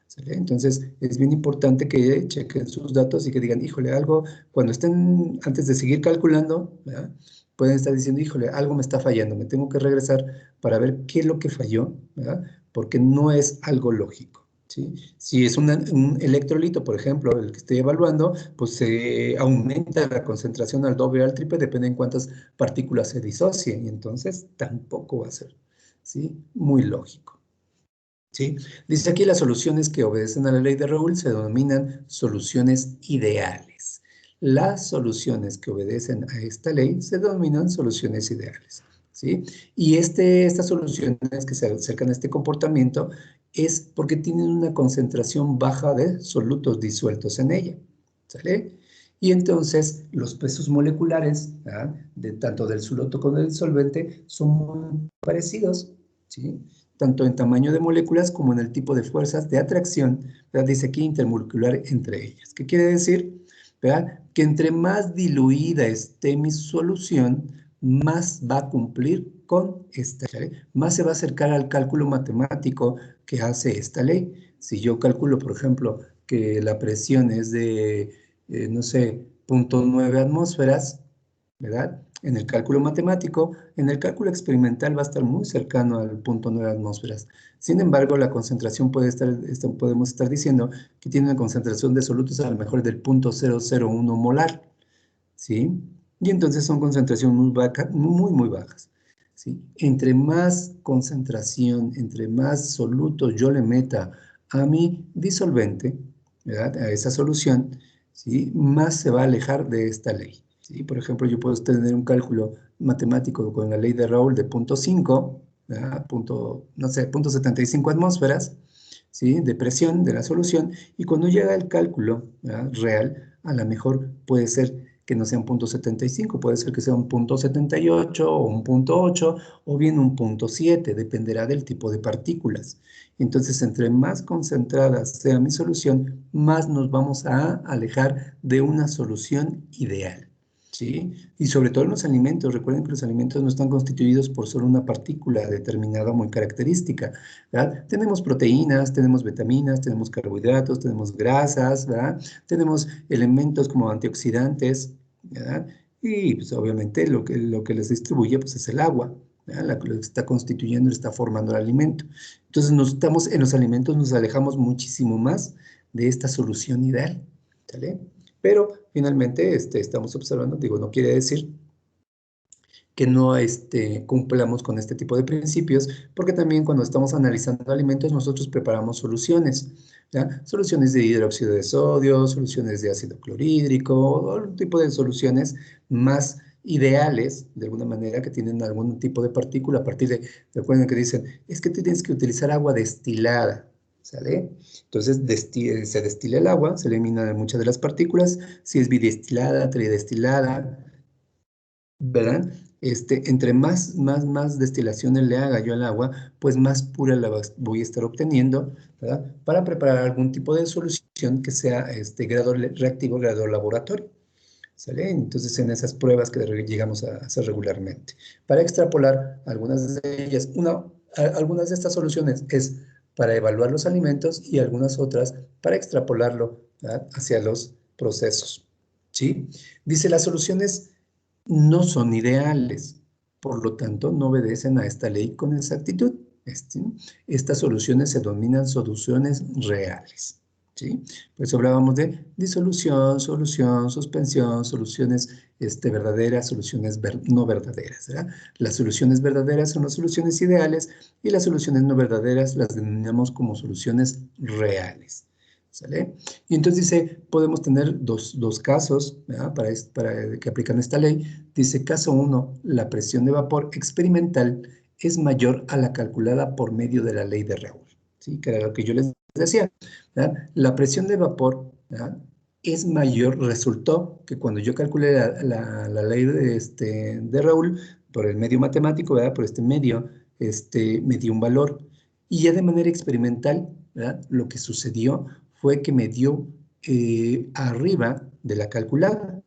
¿Sale? Entonces, es bien importante que chequen sus datos y que digan, híjole, algo, cuando estén, antes de seguir calculando, ¿verdad? Pueden estar diciendo, híjole, algo me está fallando, me tengo que regresar para ver qué es lo que falló, ¿verdad? Porque no es algo lógico, ¿sí? Si es un electrolito, por ejemplo, el que estoy evaluando, pues se aumenta la concentración al doble o al triple, depende en cuántas partículas se disocien, y entonces tampoco va a ser, ¿sí? Muy lógico. ¿Sí? Dice aquí las soluciones que obedecen a la ley de Raoul se denominan soluciones ideales. Las soluciones que obedecen a esta ley se denominan soluciones ideales. ¿Sí? Y estas soluciones que se acercan a este comportamiento es porque tienen una concentración baja de solutos disueltos en ella. ¿Sale? Y entonces los pesos moleculares, ¿ah? Tanto del soluto como del disolvente son muy parecidos. ¿Sí? Tanto en tamaño de moléculas como en el tipo de fuerzas de atracción, ¿verdad? Dice aquí intermolecular entre ellas. ¿Qué quiere decir? ¿Verdad? Que entre más diluida esté mi solución, más va a cumplir con esta ley, más se va a acercar al cálculo matemático que hace esta ley. Si yo calculo, por ejemplo, que la presión es de, no sé, 0.9 atmósferas, ¿verdad? En el cálculo matemático, en el cálculo experimental va a estar muy cercano al 0.9 atmósferas. Sin embargo, la concentración podemos estar diciendo que tiene una concentración de solutos a lo mejor del 0.001 molar, ¿sí? Y entonces son concentraciones muy bajas, ¿sí? Entre más concentración, entre más solutos yo le meta a mi disolvente, ¿verdad? A esa solución, ¿sí? Más se va a alejar de esta ley. ¿Sí? Por ejemplo, yo puedo tener un cálculo matemático con la ley de Raoul de 0.5, no sé, 0.75 atmósferas, ¿sí? De presión de la solución, y cuando llega el cálculo, ¿verdad? Real, a lo mejor puede ser que no sea un 0.75, puede ser que sea un 0.78 o un 0.8 o bien un 0.7, dependerá del tipo de partículas. Entonces, entre más concentrada sea mi solución, más nos vamos a alejar de una solución ideal. ¿Sí? Y sobre todo en los alimentos, recuerden que los alimentos no están constituidos por solo una partícula determinada muy característica, ¿verdad? Tenemos proteínas, tenemos vitaminas, tenemos carbohidratos, tenemos grasas, ¿verdad? Tenemos elementos como antioxidantes, ¿verdad? Y pues obviamente lo que les distribuye pues es el agua, ¿verdad? La que lo está constituyendo, está formando el alimento. Entonces en los alimentos nos alejamos muchísimo más de esta solución ideal, ¿sale? Pero finalmente estamos observando, digo, no quiere decir que no cumplamos con este tipo de principios, porque también cuando estamos analizando alimentos nosotros preparamos soluciones, ¿ya? Soluciones de hidróxido de sodio, soluciones de ácido clorhídrico, o algún tipo de soluciones más ideales, de alguna manera, que tienen algún tipo de partícula, a partir de, recuerden que dicen, es que tienes que utilizar agua destilada, ¿sale? Entonces se destila el agua, se eliminan muchas de las partículas, si es bidestilada, tridestilada, ¿verdad? Entre más destilaciones le haga yo al agua, pues más pura la voy a estar obteniendo, ¿verdad? Para preparar algún tipo de solución que sea grado reactivo, grado laboratorio, ¿sale? Entonces, en esas pruebas que llegamos a hacer regularmente. Para extrapolar algunas de ellas, algunas de estas soluciones es para evaluar los alimentos y algunas otras para extrapolarlo, ¿verdad? Hacia los procesos, ¿sí? Dice, las soluciones no son ideales, por lo tanto no obedecen a esta ley con exactitud. Estas soluciones se denominan soluciones reales, ¿sí? Por eso hablábamos de disolución, solución, suspensión, soluciones verdaderas, soluciones no verdaderas, ¿verdad? Las soluciones verdaderas son las soluciones ideales y las soluciones no verdaderas las denominamos como soluciones reales, ¿sale? Y entonces dice, podemos tener dos casos, ¿verdad? Para que aplican esta ley. Dice, caso 1, la presión de vapor experimental es mayor a la calculada por medio de la ley de Raoul, ¿sí? Que era lo que yo les decía, ¿verdad? La presión de vapor, ¿verdad?, es mayor. Resultó que cuando yo calculé la ley de Raoul por el medio matemático, ¿verdad?, por este medio, me dio un valor. Y ya de manera experimental, ¿verdad?, lo que sucedió fue que me dio arriba de la calculada.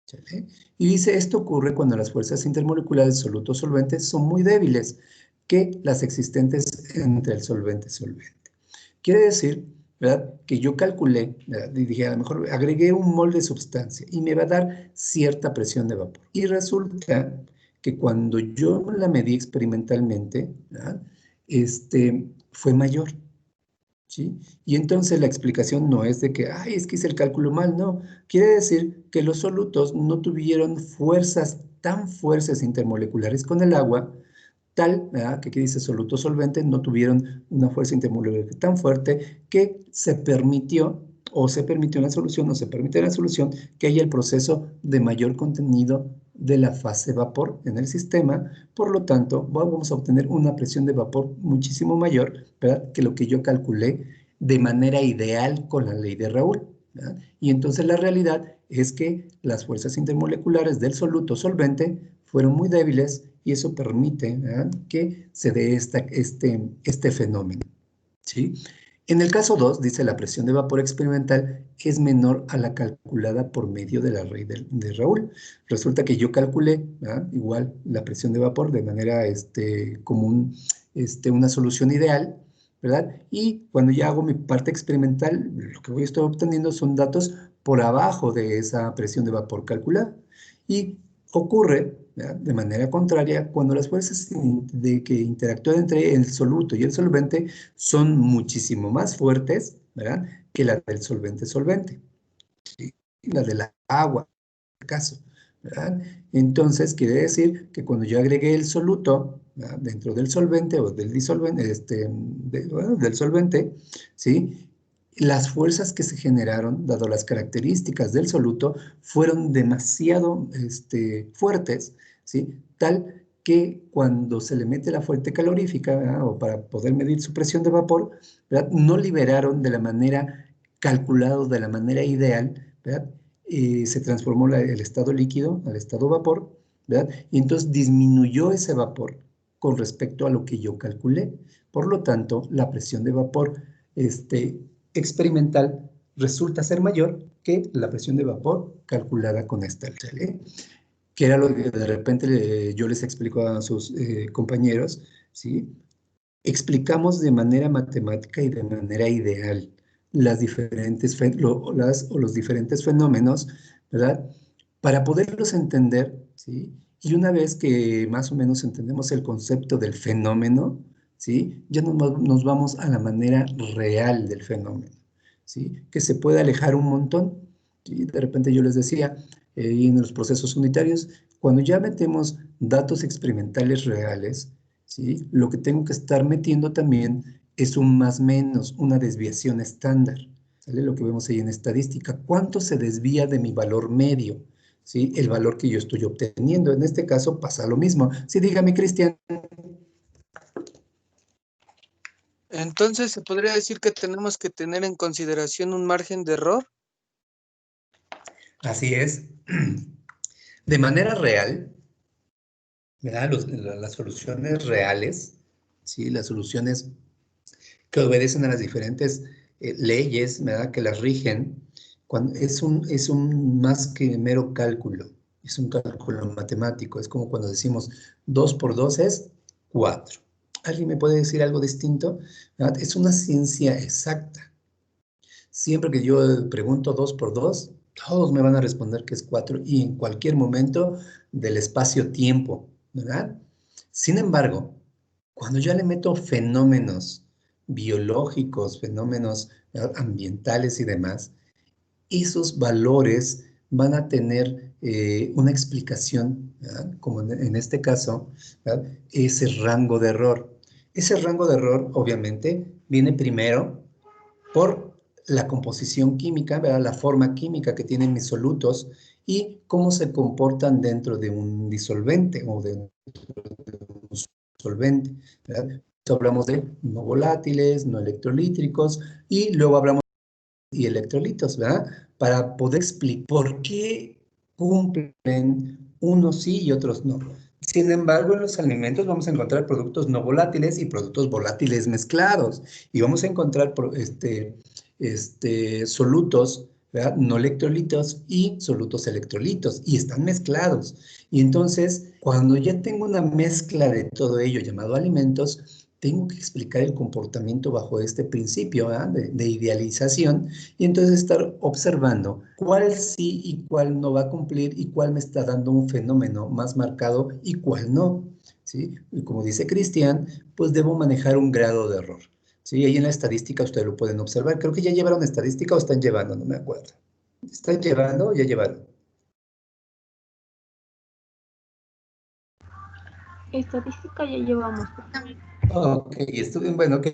¿Sale? Y dice, esto ocurre cuando las fuerzas intermoleculares soluto-solvente son muy débiles que las existentes entre el solvente y solvente. Quiere decir, ¿verdad?, que yo calculé, ¿verdad?, y dije, a lo mejor agregué un mol de sustancia y me va a dar cierta presión de vapor. Y resulta que cuando yo la medí experimentalmente, ¿verdad?, fue mayor. ¿Sí? Y entonces la explicación no es de que, ay, es que hice el cálculo mal, no. Quiere decir que los solutos no tuvieron fuerzas intermoleculares con el agua, tal, ¿verdad?, que aquí dice soluto solvente, no tuvieron una fuerza intermolecular tan fuerte que se permitió en la solución, o se permite en la solución que haya el proceso de mayor contenido de la fase vapor en el sistema. Por lo tanto, vamos a obtener una presión de vapor muchísimo mayor, ¿verdad?, que lo que yo calculé de manera ideal con la ley de Raoul, ¿verdad? Y entonces la realidad es que las fuerzas intermoleculares del soluto solvente fueron muy débiles y eso permite, ¿verdad?, que se dé este fenómeno, ¿sí? En el caso 2, dice, la presión de vapor experimental es menor a la calculada por medio de la ley de Raoul. Resulta que yo calculé, ¿verdad?, igual la presión de vapor de manera común, una solución ideal, ¿verdad? Y cuando ya hago mi parte experimental, lo que voy a estar obteniendo son datos por abajo de esa presión de vapor calculada. Y ocurre, ¿verdad?, de manera contraria cuando las fuerzas que interactúan entre el soluto y el solvente son muchísimo más fuertes, ¿verdad?, que la del solvente-solvente, ¿sí? La del agua, en este caso, ¿verdad? Entonces, quiere decir que cuando yo agregué el soluto, ¿verdad?, dentro del solvente o del disolvente, del solvente, ¿sí?, las fuerzas que se generaron, dado las características del soluto, fueron demasiado fuertes, ¿sí?, tal que cuando se le mete la fuente calorífica, ¿verdad?, o para poder medir su presión de vapor, ¿verdad?, no liberaron de la manera calculada, de la manera ideal, ¿verdad?, se transformó el estado líquido al estado vapor, ¿verdad?, y entonces disminuyó ese vapor con respecto a lo que yo calculé. Por lo tanto, la presión de vapor experimental resulta ser mayor que la presión de vapor calculada con esta ley, que era lo que de repente yo les explico a sus compañeros, ¿sí? Explicamos de manera matemática y de manera ideal los diferentes fenómenos, ¿verdad?, para poderlos entender, ¿sí? Y una vez que más o menos entendemos el concepto del fenómeno, ¿sí?, ya nos vamos a la manera real del fenómeno, ¿sí?, que se puede alejar un montón, ¿sí? De repente yo les decía, y en los procesos unitarios, cuando ya metemos datos experimentales reales, ¿sí?, lo que tengo que estar metiendo también es un más menos, una desviación estándar, ¿sale? Lo que vemos ahí en estadística, ¿cuánto se desvía de mi valor medio? ¿Sí? El valor que yo estoy obteniendo. En este caso pasa lo mismo. Sí, dígame, Cristian. Entonces, ¿se podría decir que tenemos que tener en consideración un margen de error? Así es. De manera real, ¿verdad?, las soluciones reales, ¿sí?, las soluciones que obedecen a las diferentes leyes, ¿verdad?, que las rigen, es un más que mero cálculo, es un cálculo matemático. Es como cuando decimos 2 por 2 es 4. ¿Alguien me puede decir algo distinto? ¿Verdad? Es una ciencia exacta. Siempre que yo pregunto 2 por 2, todos me van a responder que es 4 y en cualquier momento del espacio-tiempo, ¿verdad? Sin embargo, cuando ya le meto fenómenos, biológicos, fenómenos ambientales y demás, esos valores van a tener una explicación, ¿verdad? Como en este caso, ¿verdad? Ese rango de error. Ese rango de error, obviamente, viene primero por la composición química, ¿verdad? La forma química que tienen mis solutos y cómo se comportan dentro de un disolvente o de un solvente, ¿verdad? Entonces hablamos de no volátiles, no electrolíticos y luego hablamos y electrolitos, ¿verdad? Para poder explicar por qué cumplen unos sí y otros no. Sin embargo, en los alimentos vamos a encontrar productos no volátiles y productos volátiles mezclados. Y vamos a encontrar solutos, ¿verdad? No electrolitos y solutos electrolitos. Y están mezclados. Y entonces, cuando ya tengo una mezcla de todo ello llamado alimentos, tengo que explicar el comportamiento bajo este principio de idealización y entonces estar observando cuál sí y cuál no va a cumplir y cuál me está dando un fenómeno más marcado y cuál no, ¿sí? Y como dice Cristian, pues debo manejar un grado de error, ¿sí? Ahí en la estadística ustedes lo pueden observar. Creo que ya llevaron estadística o están llevando, no me acuerdo. ¿Están llevando o ya llevaron? Estadística ya llevamos. Ok, bueno, ok,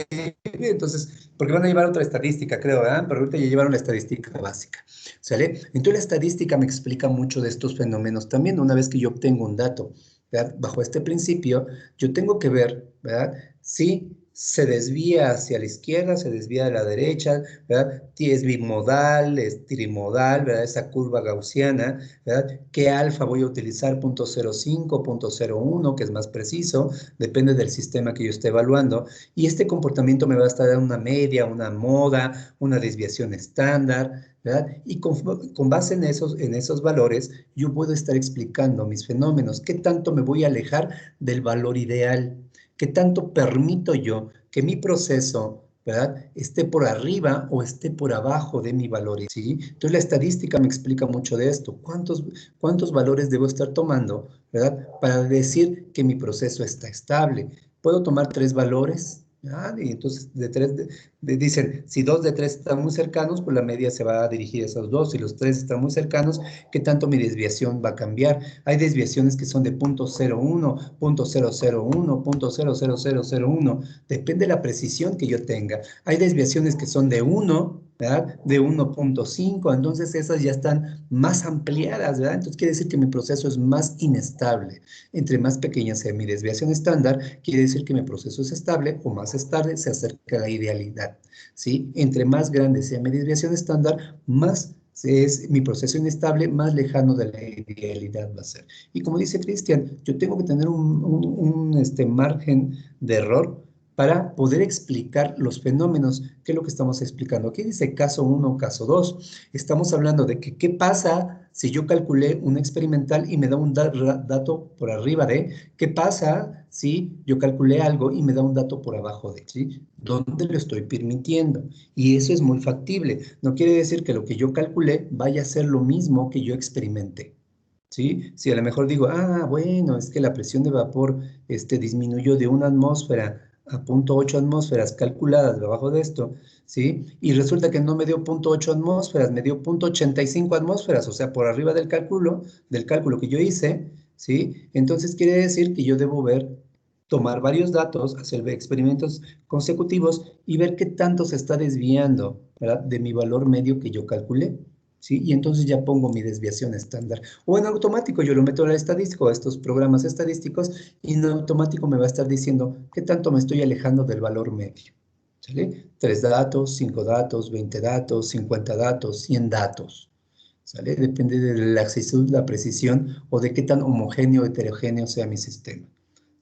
entonces, porque van a llevar otra estadística, creo, ¿verdad? Pero ahorita ya llevaron la estadística básica, ¿sale? Entonces la estadística me explica mucho de estos fenómenos también. Una vez que yo obtengo un dato, ¿verdad? Bajo este principio, yo tengo que ver, ¿verdad? Si se desvía hacia la izquierda, se desvía a la derecha, ¿verdad? Si es bimodal, es trimodal, ¿verdad? Esa curva gaussiana, ¿verdad? ¿Qué alfa voy a utilizar? .05, .01, que es más preciso, depende del sistema que yo esté evaluando, y este comportamiento me va a estar dando una media, una moda, una desviación estándar, ¿verdad? Y con base en esos valores, yo puedo estar explicando mis fenómenos, qué tanto me voy a alejar del valor ideal, qué tanto permito yo que mi proceso, ¿verdad? Esté por arriba o esté por abajo de mi valor, ¿sí? Entonces la estadística me explica mucho de esto. ¿Cuántos valores debo estar tomando, ¿verdad? Para decir que mi proceso está estable. Puedo tomar 3 valores, ¿verdad? Y entonces dicen, si 2 de 3 están muy cercanos, pues la media se va a dirigir a esos 2. Si los 3 están muy cercanos, ¿qué tanto mi desviación va a cambiar? Hay desviaciones que son de .01, .001, .00001. Depende de la precisión que yo tenga. Hay desviaciones que son de 1, ¿verdad? De 1.5, entonces esas ya están más ampliadas, ¿verdad? Entonces quiere decir que mi proceso es más inestable. Entre más pequeña sea mi desviación estándar, quiere decir que mi proceso es estable o más estable se acerca a la idealidad, ¿sí? Entre más grande sea mi desviación estándar, más es mi proceso inestable, más lejano de la idealidad va a ser. Y como dice Cristian, yo tengo que tener un margen de error para poder explicar los fenómenos, que es lo que estamos explicando. Aquí dice caso 1, caso 2. Estamos hablando de que qué pasa si yo calculé un experimental y me da un dato por arriba de, qué pasa si yo calculé algo y me da un dato por abajo de, ¿sí? ¿Dónde lo estoy permitiendo? Y eso es muy factible. No quiere decir que lo que yo calculé vaya a ser lo mismo que yo experimenté. ¿Sí? Si a lo mejor digo, bueno, es que la presión de vapor disminuyó de 1 atmósfera a 0.8 atmósferas calculadas debajo de esto, ¿sí? Y resulta que no me dio 0.8 atmósferas, me dio 0.85 atmósferas, o sea, por arriba del cálculo que yo hice, ¿sí? Entonces quiere decir que yo debo tomar varios datos, hacer experimentos consecutivos y ver qué tanto se está desviando, ¿verdad? De mi valor medio que yo calculé. ¿Sí? Y entonces ya pongo mi desviación estándar. O en automático yo lo meto al estadístico, a estos programas estadísticos, y en automático me va a estar diciendo qué tanto me estoy alejando del valor medio. ¿Sale? 3 datos, 5 datos, 20 datos, 50 datos, 100 datos. ¿Sale? Depende de la exactitud, la precisión o de qué tan homogéneo o heterogéneo sea mi sistema.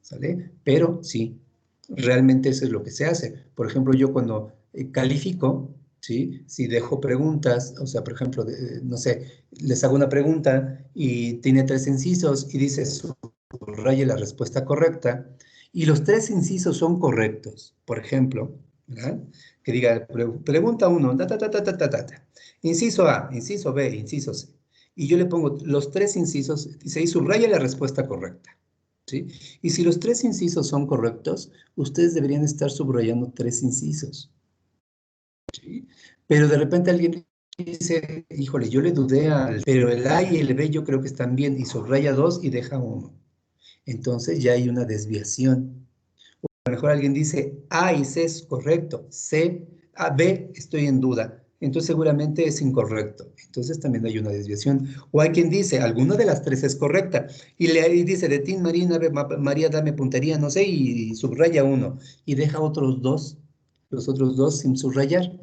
¿Sale? Pero sí, realmente eso es lo que se hace. Por ejemplo, yo cuando califico, ¿sí? Si dejo preguntas, o sea, por ejemplo, no sé, les hago una pregunta y tiene 3 incisos y dice subraye la respuesta correcta y los 3 incisos son correctos, por ejemplo, ¿verdad? Que diga, pregunta 1, inciso A, inciso B, inciso C. Y yo le pongo los 3 incisos, dice, y subraya la respuesta correcta. ¿sí? Y si los 3 incisos son correctos, ustedes deberían estar subrayando 3 incisos, ¿sí? Pero de repente alguien dice, híjole, yo le dudé pero el A y el B yo creo que están bien, y subraya 2 y deja 1. Entonces ya hay una desviación. A lo mejor alguien dice, A y C es correcto, B estoy en duda, entonces seguramente es incorrecto, entonces también hay una desviación. O hay quien dice, alguna de las 3 es correcta, y dice, de Tin María, dame puntería, no sé, y subraya 1, y deja otros 2, los otros 2 sin subrayar.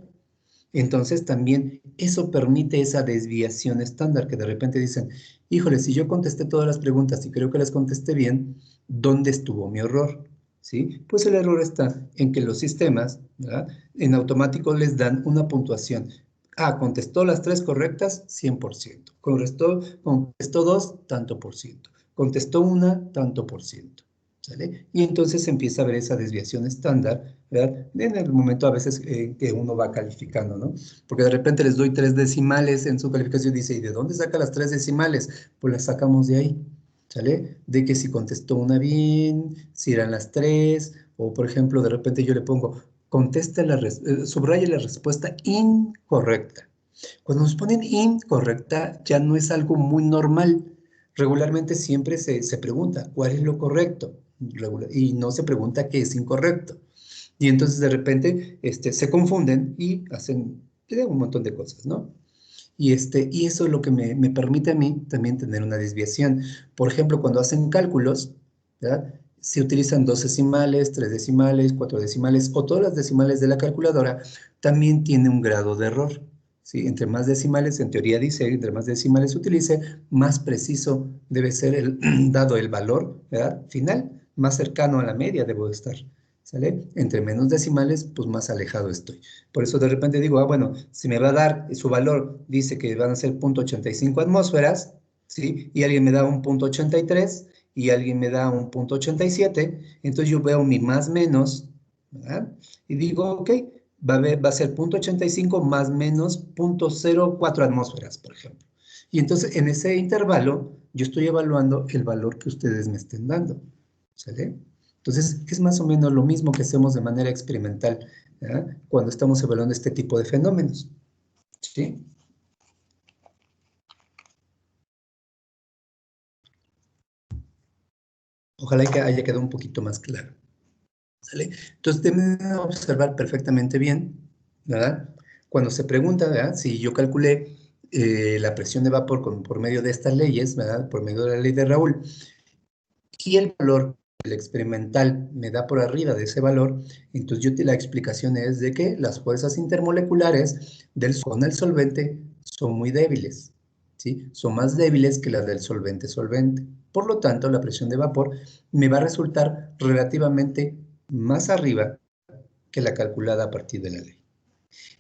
Entonces también eso permite esa desviación estándar, que de repente dicen, híjole, si yo contesté todas las preguntas y creo que las contesté bien, ¿dónde estuvo mi error? ¿Sí? Pues el error está en que los sistemas, ¿verdad?, en automático les dan una puntuación. Ah, contestó las 3 correctas, 100%. Contestó 2, tanto por ciento. Contestó 1, tanto por ciento. ¿Sale? Y entonces se empieza a ver esa desviación estándar, ¿verdad? En el momento a veces que uno va calificando, ¿no? Porque de repente les doy 3 decimales en su calificación y dice, ¿y de dónde saca las 3 decimales? Pues las sacamos de ahí, ¿sale? De que si contestó una bien, si eran las 3, o por ejemplo, de repente yo le pongo, subraye la respuesta incorrecta. Cuando nos ponen incorrecta, ya no es algo muy normal. Regularmente siempre se pregunta, ¿cuál es lo correcto? Y no se pregunta qué es incorrecto. Y entonces de repente se confunden y hacen un montón de cosas, ¿no? Y eso es lo que me permite a mí también tener una desviación. Por ejemplo, cuando hacen cálculos, ¿verdad?, se utilizan 2 decimales, 3 decimales, 4 decimales, o todas las decimales de la calculadora, también tiene un grado de error. ¿Sí? Entre más decimales, en teoría dice, entre más decimales se utilice, más preciso debe ser dado el valor, ¿verdad?, final, más cercano a la media debo estar, ¿sale? Entre menos decimales, pues más alejado estoy. Por eso de repente digo, bueno, si me va a dar su valor, dice que van a ser 0.85 atmósferas, ¿sí? Y alguien me da un 0.83 y alguien me da un 0.87, entonces yo veo mi más menos, ¿verdad? Y digo, ok, va a ser 0.85 más menos 0.04 atmósferas, por ejemplo. Y entonces en ese intervalo yo estoy evaluando el valor que ustedes me estén dando, ¿sale? Entonces es más o menos lo mismo que hacemos de manera experimental, ¿verdad?, cuando estamos evaluando este tipo de fenómenos, ¿sí? Ojalá que haya quedado un poquito más claro, ¿sale? Entonces deben observar perfectamente bien, ¿verdad? Cuando se pregunta, ¿verdad?, si yo calculé la presión de vapor por medio de estas leyes, ¿verdad?, por medio de la ley de Raoult, y el valor el experimental me da por arriba de ese valor, entonces la explicación es de que las fuerzas intermoleculares con el solvente son muy débiles, ¿sí? Son más débiles que las del solvente-solvente. Por lo tanto, la presión de vapor me va a resultar relativamente más arriba que la calculada a partir de la ley.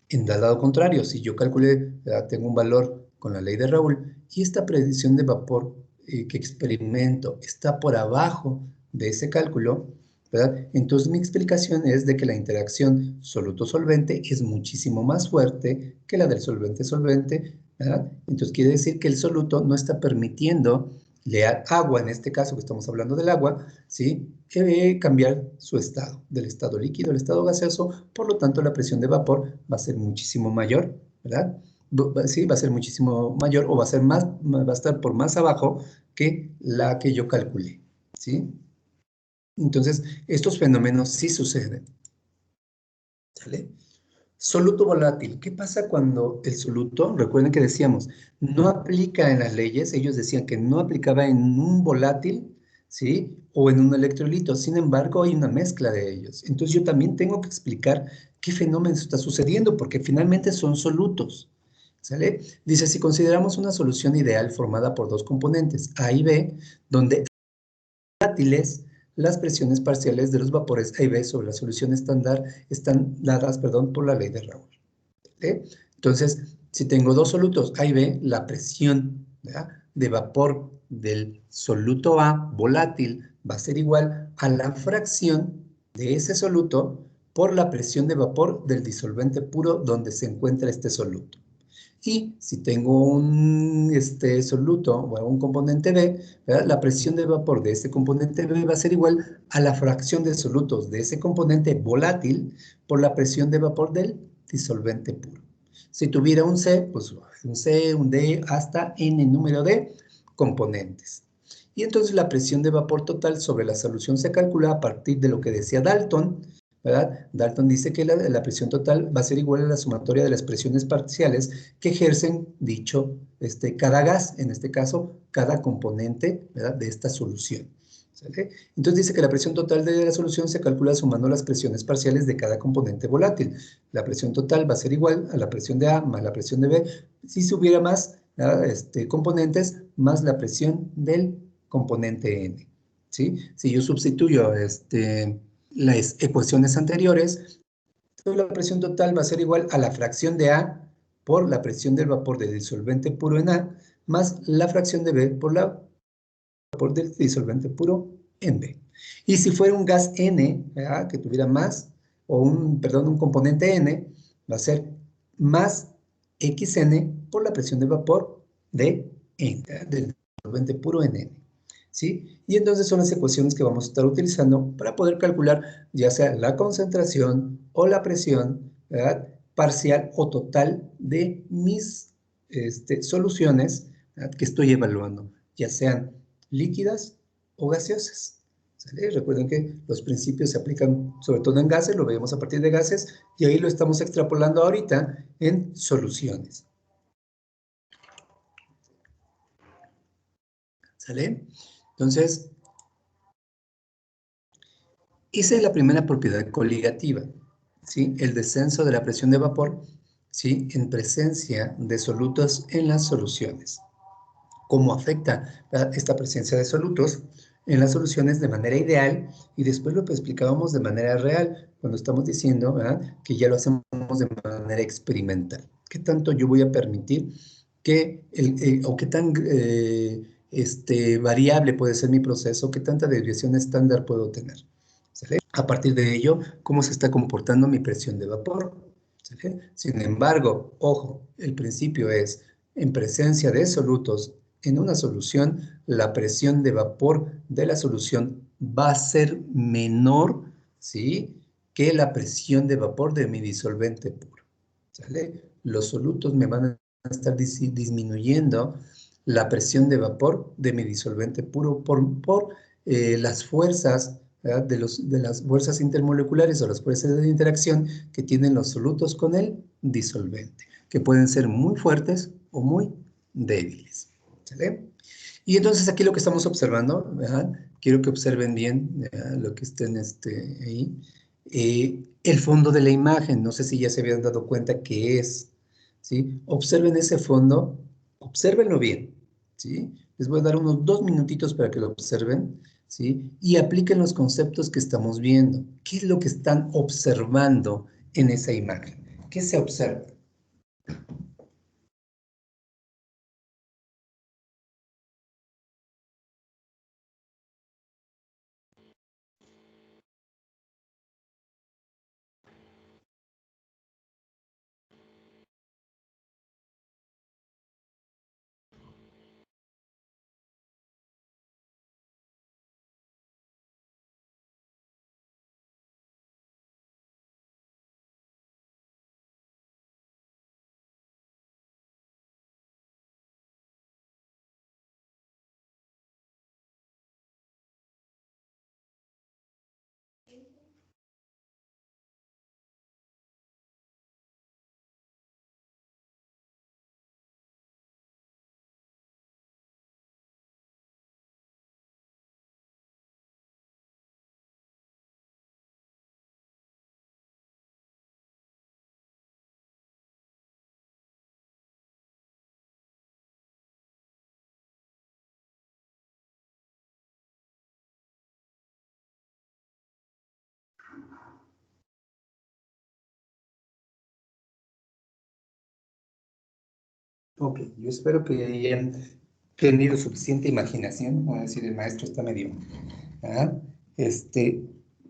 En dado contrario, si yo calculé, tengo un valor con la ley de Raoult y esta predicción de vapor que experimento está por abajo de ese cálculo, ¿verdad?, entonces mi explicación es de que la interacción soluto-solvente es muchísimo más fuerte que la del solvente-solvente, ¿verdad? Entonces quiere decir que el soluto no está permitiendo agua, en este caso que estamos hablando del agua, ¿sí?, cambiar su estado, del estado líquido al estado gaseoso, por lo tanto la presión de vapor va a ser muchísimo mayor, ¿verdad? Sí, va a ser muchísimo mayor o va a estar por más abajo que la que yo calculé, ¿sí? Entonces, estos fenómenos sí suceden, ¿sale? Soluto volátil. ¿Qué pasa cuando el soluto, recuerden que decíamos, no aplica en las leyes? Ellos decían que no aplicaba en un volátil, ¿sí?, o en un electrolito. Sin embargo, hay una mezcla de ellos. Entonces, yo también tengo que explicar qué fenómeno está sucediendo, porque finalmente son solutos, ¿sale? Dice, si consideramos una solución ideal formada por 2 componentes, A y B, donde volátiles, las presiones parciales de los vapores A y B sobre la solución estándar están dadas, por la ley de Raoult. ¿Sí? Entonces, si tengo 2 solutos A y B, la presión, ¿verdad?, de vapor del soluto A volátil va a ser igual a la fracción de ese soluto por la presión de vapor del disolvente puro donde se encuentra este soluto. Y si tengo un soluto o un componente B, ¿verdad? La presión de vapor de ese componente B va a ser igual a la fracción de solutos de ese componente volátil por la presión de vapor del disolvente puro. Si tuviera un C, pues un C, un D, hasta n número de componentes. Y entonces la presión de vapor total sobre la solución se calcula a partir de lo que decía Dalton, ¿verdad? Dalton dice que la presión total va a ser igual a la sumatoria de las presiones parciales que ejercen dicho, cada gas, en este caso, cada componente, ¿verdad? De esta solución. ¿Sale? Entonces dice que la presión total de la solución se calcula sumando las presiones parciales de cada componente volátil. La presión total va a ser igual a la presión de A más la presión de B. Si se hubiera más componentes, más la presión del componente N. ¿Sí? Si yo sustituyo las ecuaciones anteriores, la presión total va a ser igual a la fracción de A por la presión del vapor del disolvente puro en A, más la fracción de B por la vapor del disolvente puro en B. Y si fuera un gas N, ¿verdad? Que tuviera más, o un componente N, va a ser más XN por la presión de vapor de N, del disolvente puro en N. ¿Sí? Y entonces son las ecuaciones que vamos a estar utilizando para poder calcular ya sea la concentración o la presión, ¿verdad? Parcial o total de mis soluciones, ¿verdad? Que estoy evaluando, ya sean líquidas o gaseosas. ¿Sale? Recuerden que los principios se aplican sobre todo en gases, lo vemos a partir de gases, y ahí lo estamos extrapolando ahorita en soluciones. ¿Sale? Entonces, esa es la primera propiedad coligativa, ¿sí? El descenso de la presión de vapor, ¿sí? En presencia de solutos en las soluciones. ¿Cómo afecta esta presencia de solutos en las soluciones de manera ideal? Y después lo que explicábamos de manera real, cuando estamos diciendo, ¿verdad?, que ya lo hacemos de manera experimental. ¿Qué tanto yo voy a permitir que, o qué tan variable puede ser mi proceso, qué tanta desviación estándar puedo tener? ¿Sale? A partir de ello, ¿cómo se está comportando mi presión de vapor? ¿Sale? Sin embargo, ojo, el principio es, en presencia de solutos en una solución, la presión de vapor de la solución va a ser menor, ¿sí?, que la presión de vapor de mi disolvente puro. ¿Sale? Los solutos me van a estar disminuyendo la presión de vapor de mi disolvente puro por las fuerzas, ¿verdad?, de las fuerzas intermoleculares o las fuerzas de interacción que tienen los solutos con el disolvente, que pueden ser muy fuertes o muy débiles. ¿Sale? Y entonces aquí lo que estamos observando, ¿verdad?, quiero que observen bien, ¿verdad?, lo que estén ahí. El fondo de la imagen, no sé si ya se habían dado cuenta qué es, ¿sí? Observen ese fondo, obsérvenlo bien, ¿sí? Les voy a dar unos 2 minutitos para que lo observen, ¿sí? Y apliquen los conceptos que estamos viendo. ¿Qué es lo que están observando en esa imagen? ¿Qué se observa? Ok, yo espero que hayan tenido suficiente imaginación. Voy a decir, el maestro está medio. ¿Ah?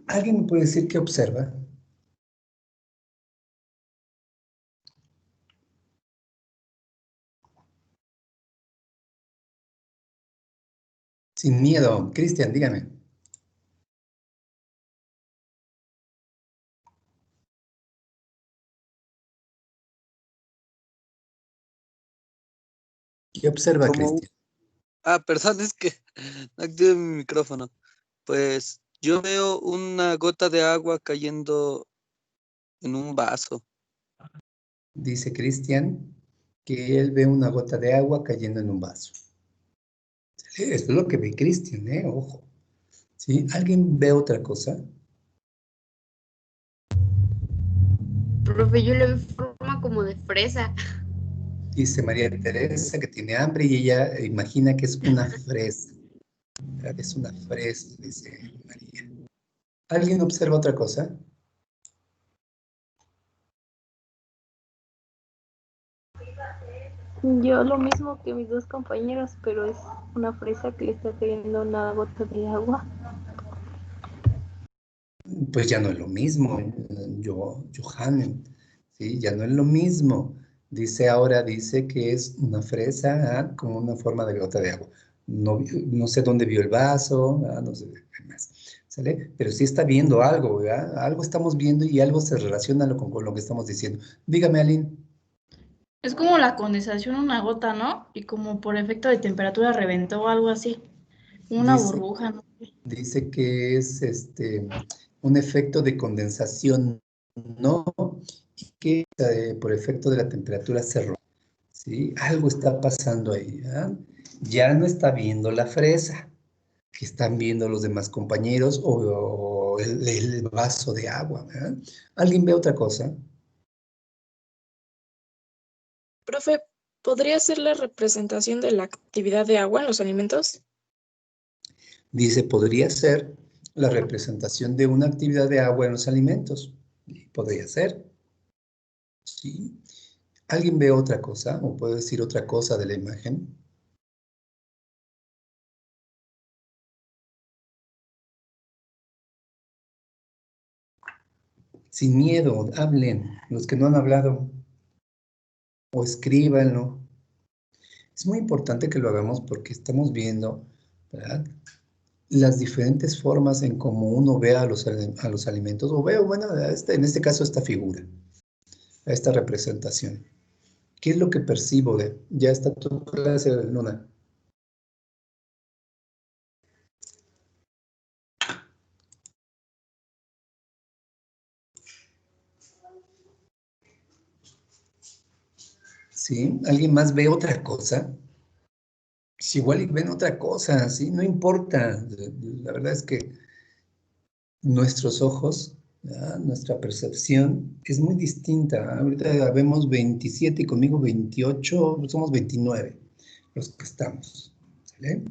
¿Alguien me puede decir qué observa? Sin miedo. Cristian, dígame. ¿Qué observa, Cristian? Perdón, es que no activé mi micrófono. Pues yo veo una gota de agua cayendo en un vaso. Dice Cristian que él ve una gota de agua cayendo en un vaso. Sí, esto es lo que ve Cristian, ojo. ¿Sí? ¿Alguien ve otra cosa? Profe, yo le veo forma como de fresa. Dice María Teresa que tiene hambre y ella imagina que es una fresa. Es una fresa, dice María. ¿Alguien observa otra cosa? Yo lo mismo que mis dos compañeros, pero es una fresa que le está cayendo una gota de agua. Pues ya no es lo mismo, Johannen, ¿sí? Ya no es lo mismo. Dice que es una fresa, como una forma de gota de agua. No sé dónde vio el vaso, no sé qué más, ¿sale? Pero sí está viendo algo, ¿verdad? Algo estamos viendo y algo se relaciona con lo que estamos diciendo. Dígame, Aline. Es como la condensación, una gota, ¿no? Y como por efecto de temperatura reventó o algo así. Una Dice, burbuja, ¿no? dice que es un efecto de condensación, ¿no? Y que por efecto de la temperatura se rompe. ¿Sí? Algo está pasando ahí. Ya no está viendo la fresa que están viendo los demás compañeros o el vaso de agua. ¿Verdad? ¿Alguien ve otra cosa? Profe, ¿podría ser la representación de la actividad de agua en los alimentos? Dice, podría ser la representación de una actividad de agua en los alimentos. Podría ser. ¿Sí? ¿Alguien ve otra cosa o puede decir otra cosa de la imagen? Sin miedo, hablen, los que no han hablado, o escríbanlo. Es muy importante que lo hagamos porque estamos viendo, ¿verdad?, las diferentes formas en cómo uno ve a los alimentos, o veo, bueno, en este caso esta figura, esta representación. ¿Qué es lo que percibo de? Ya está tu clase, Luna. ¿Sí? ¿Alguien más ve otra cosa? Si igual y ven otra cosa, ¿sí? No importa. La verdad es que nuestros ojos, ¿verdad?, nuestra percepción es muy distinta. Ahorita vemos 27 y conmigo 28, somos 29 los que estamos. ¿Sale?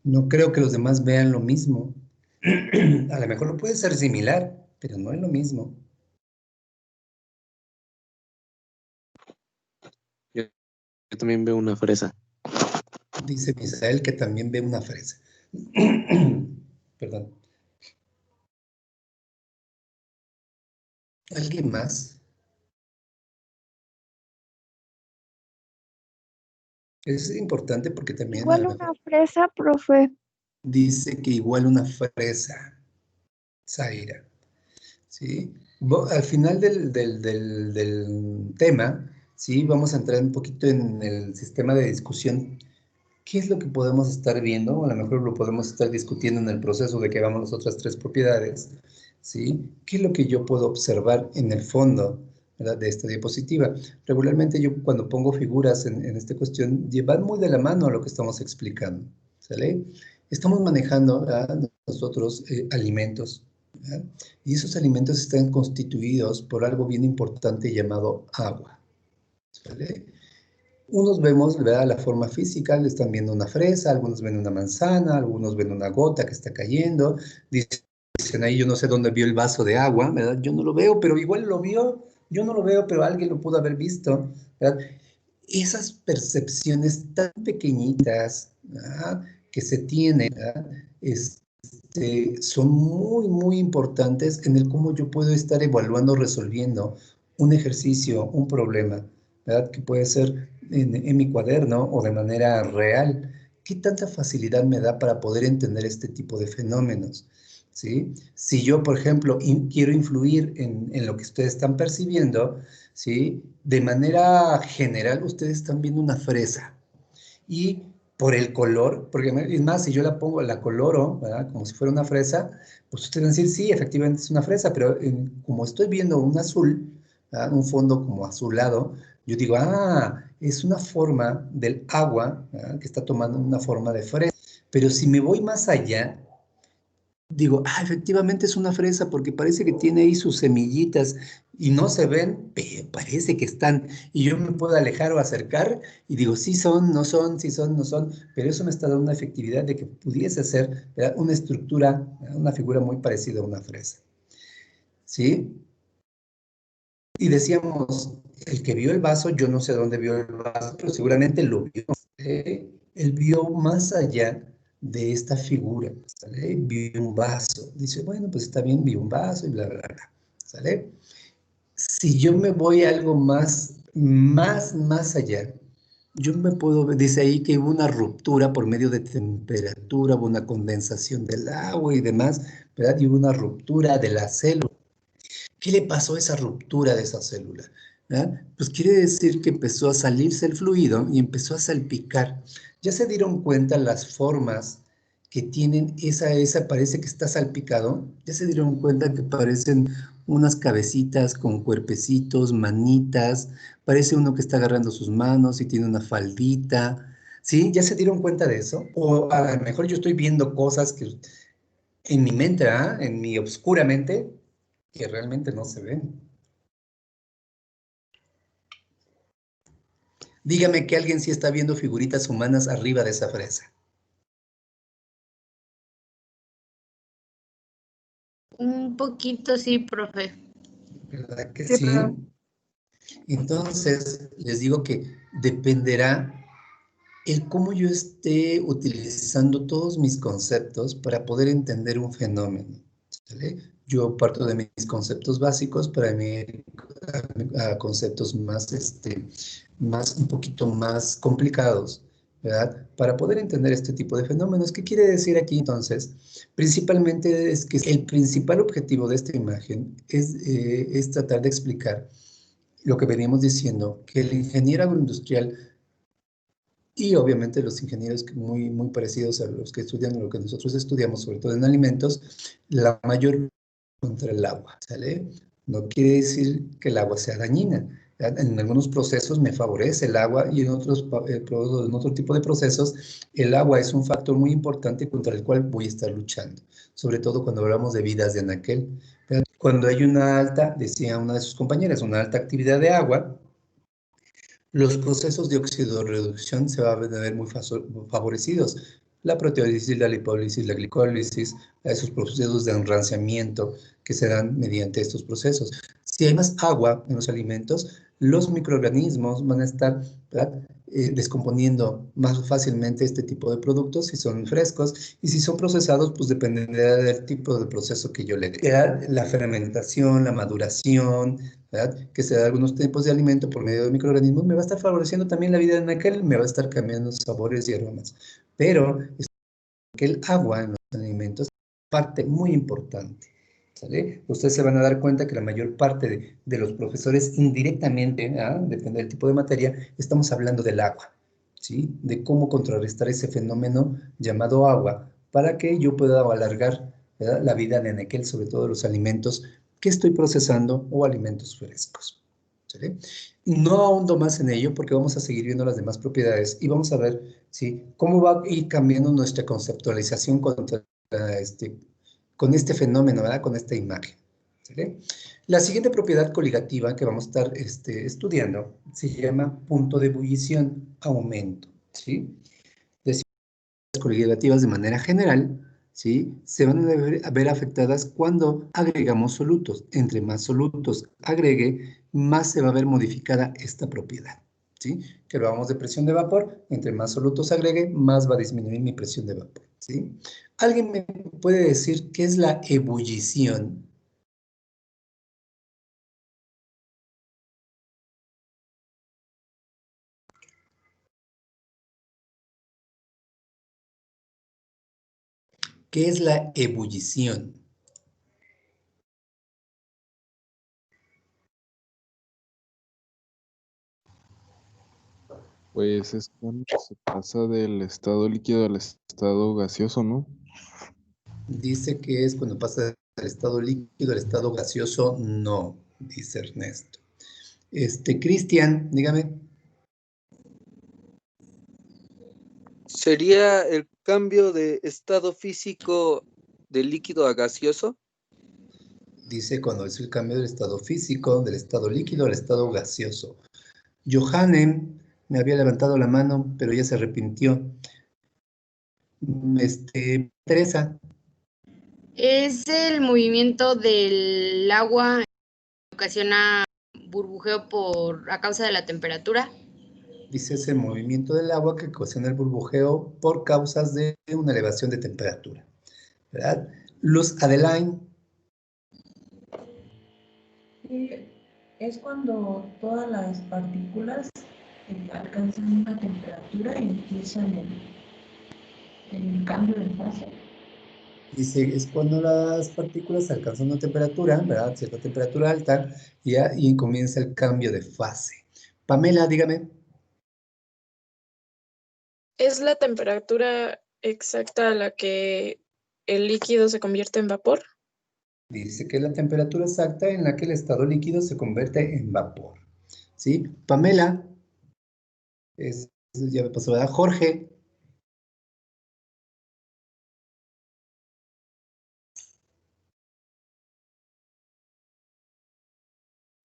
No creo que los demás vean lo mismo. A lo mejor lo puede ser similar, pero no es lo mismo. Yo también veo una fresa. Dice Misael que también ve una fresa. Perdón. ¿Alguien más? Es importante porque también a Igual lo una mejor fresa, profe. dice que igual una fresa, Zaira. ¿Sí? Al final del tema, ¿sí?, vamos a entrar un poquito en el sistema de discusión. ¿Qué es lo que podemos estar viendo? A lo mejor lo podemos estar discutiendo en el proceso de que hagamos las otras tres propiedades. ¿Sí? ¿Qué es lo que yo puedo observar en el fondo, ¿verdad?, de esta diapositiva? Regularmente yo cuando pongo figuras en esta cuestión, van muy de la mano a lo que estamos explicando. ¿Sale? Estamos manejando, ¿verdad?, nosotros alimentos. ¿Verdad? Y esos alimentos están constituidos por algo bien importante llamado agua. ¿Sale? Unos vemos, ¿verdad?, la forma física, le están viendo una fresa, algunos ven una manzana, algunos ven una gota que está cayendo. Dicen ahí, yo no sé dónde vio el vaso de agua, ¿verdad? Yo no lo veo, pero igual lo vio. Yo no lo veo, pero alguien lo pudo haber visto, ¿verdad? Esas percepciones tan pequeñitas, ¿verdad?, que se tienen, ¿verdad?, son muy, muy importantes en el cómo yo puedo estar evaluando, resolviendo un ejercicio, un problema, ¿verdad?, que puede ser en mi cuaderno o de manera real. ¿qué tanta facilidad me da para poder entender este tipo de fenómenos? ¿Sí? Si yo, por ejemplo, quiero influir en lo que ustedes están percibiendo, ¿sí? De manera general, ustedes están viendo una fresa. Y por el color, porque es más, si yo la pongo, la coloro, ¿verdad? Como si fuera una fresa, pues ustedes van a decir, sí, efectivamente es una fresa, pero como estoy viendo un azul, ¿verdad? Un fondo como azulado, yo digo, ah, es una forma del agua, ¿verdad? Que está tomando una forma de fresa. Pero si me voy más allá, digo, ah, efectivamente es una fresa porque parece que tiene ahí sus semillitas y no se ven, pero parece que están. Y yo me puedo alejar o acercar y digo, sí son, no son, sí son, no son, pero eso me está dando una efectividad de que pudiese ser, ¿verdad? Una estructura, ¿verdad? Una figura muy parecida a una fresa. ¿Sí? Y decíamos, el que vio el vaso, yo no sé dónde vio el vaso, pero seguramente lo vio. Él vio más allá de esta figura, ¿sale? Vio un vaso. Dice, bueno, pues está bien, vi un vaso y bla, bla, bla, ¿sale? Si yo me voy a algo más allá, yo me puedo ver, dice ahí que hubo una ruptura por medio de temperatura, hubo una condensación del agua y demás, ¿verdad? Y hubo una ruptura de la célula. ¿Qué le pasó a esa ruptura de esa célula? ¿Verdad? Pues quiere decir que empezó a salirse el fluido y empezó a salpicar. Ya se dieron cuenta las formas que tienen parece que está salpicado. Ya se dieron cuenta que parecen unas cabecitas con cuerpecitos, manitas. Parece uno que está agarrando sus manos y tiene una faldita. ¿Sí? ¿Ya se dieron cuenta de eso? O a lo mejor yo estoy viendo cosas que en mi mente, ¿ah? En mi obscura mente, que realmente no se ven. Dígame que alguien sí está viendo figuritas humanas arriba de esa fresa. Un poquito sí, profe. ¿Verdad que Sí, sí? profe. Entonces, les digo que dependerá el cómo yo esté utilizando todos mis conceptos para poder entender un fenómeno. ¿Sale? Yo parto de mis conceptos básicos para mí a conceptos más, un poquito más complicados, ¿verdad? Para poder entender este tipo de fenómenos. ¿Qué quiere decir aquí entonces? Principalmente es que el principal objetivo de esta imagen es tratar de explicar lo que veníamos diciendo, que el ingeniero agroindustrial y obviamente los ingenieros muy parecidos a los que estudian lo que nosotros estudiamos, sobre todo en alimentos, la mayor contra el agua, ¿sale? No quiere decir que el agua sea dañina. En algunos procesos me favorece el agua y en en otro tipo de procesos el agua es un factor muy importante contra el cual voy a estar luchando, sobre todo cuando hablamos de vidas de anaquel. Cuando hay una alta, decía una de sus compañeras, una alta actividad de agua, los procesos de oxidorreducción se van a ver muy favorecidos. La proteólisis, la lipólisis, la glicólisis, esos procesos de enranciamiento que se dan mediante estos procesos. Si hay más agua en los alimentos, los microorganismos van a estar descomponiendo más fácilmente este tipo de productos si son frescos y si son procesados, pues dependerá del tipo de proceso que yo le dé. La fermentación, la maduración, ¿verdad? Que se da algunos tipos de alimento por medio de microorganismos, me va a estar favoreciendo también la vida en aquel, me va a estar cambiando sabores y aromas. Pero que el agua en los alimentos es parte muy importante. ¿Sale? Ustedes se van a dar cuenta que la mayor parte de los profesores indirectamente, ¿ah? Depende del tipo de materia, estamos hablando del agua, ¿sí? De cómo contrarrestar ese fenómeno llamado agua para que yo pueda alargar, ¿verdad? La vida en aquel, sobre todo los alimentos que estoy procesando o alimentos frescos. ¿Sí? No ahondo más en ello porque vamos a seguir viendo las demás propiedades y vamos a ver, ¿sí? Cómo va a ir cambiando nuestra conceptualización con este fenómeno, ¿verdad? Con esta imagen. ¿Sí? La siguiente propiedad coligativa que vamos a estar estudiando se llama punto de ebullición, aumento. ¿Sí? Las coligativas de manera general, ¿sí? Se van a ver afectadas cuando agregamos solutos. Entre más solutos agregue, más se va a ver modificada esta propiedad. ¿Sí? Que hablábamos de presión de vapor, entre más solutos agregue, más va a disminuir mi presión de vapor. ¿Sí? ¿Alguien me puede decir qué es la ebullición? ¿Qué es la ebullición? Pues es cuando se pasa del estado líquido al estado gaseoso, ¿no? Dice que es cuando pasa del estado líquido al estado gaseoso. No, dice Ernesto. Cristian, dígame. ¿Sería el cambio de estado físico de líquido a gaseoso? Dice cuando es el cambio del estado físico, del estado líquido al estado gaseoso. Johannen me había levantado la mano, pero ya se arrepintió. Teresa. Es el movimiento del agua que ocasiona burbujeo a causa de la temperatura. Dice ese movimiento del agua que ocasiona el burbujeo por causas de una elevación de temperatura, ¿verdad? Luz Adeline. Es cuando todas las partículas alcanzan una temperatura y empiezan el cambio de fase. Dice, es cuando las partículas alcanzan una temperatura, ¿verdad? Cierta temperatura alta, y comienza el cambio de fase. Pamela, dígame. ¿Es la temperatura exacta a la que el líquido se convierte en vapor? Dice que es la temperatura exacta en la que el estado líquido se convierte en vapor. ¿Sí? Pamela. Ya me pasó, ¿verdad? Jorge.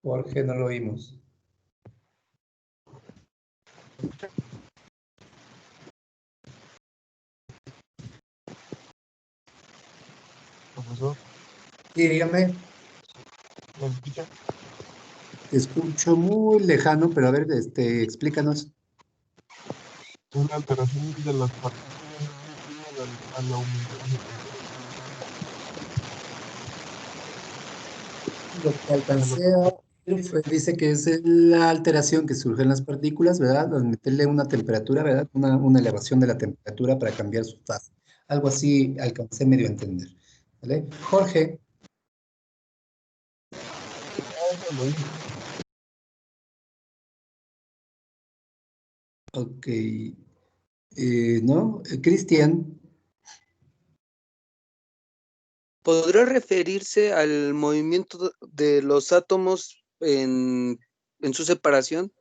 Jorge, no lo oímos. Profesor. Sí, dígame. ¿Me escucha? Te escucho muy lejano, pero a ver, explícanos. Es la alteración de las partículas al aumentar la temperatura. Lo que alcancé a ver dice que es la alteración que surge en las partículas, ¿verdad? Al meterle una temperatura, ¿verdad? Una elevación de la temperatura para cambiar su fase. Algo así alcancé medio a entender. ¿Vale? Jorge. Ok. ¿No? Cristian. ¿Podría referirse al movimiento de los átomos en su separación?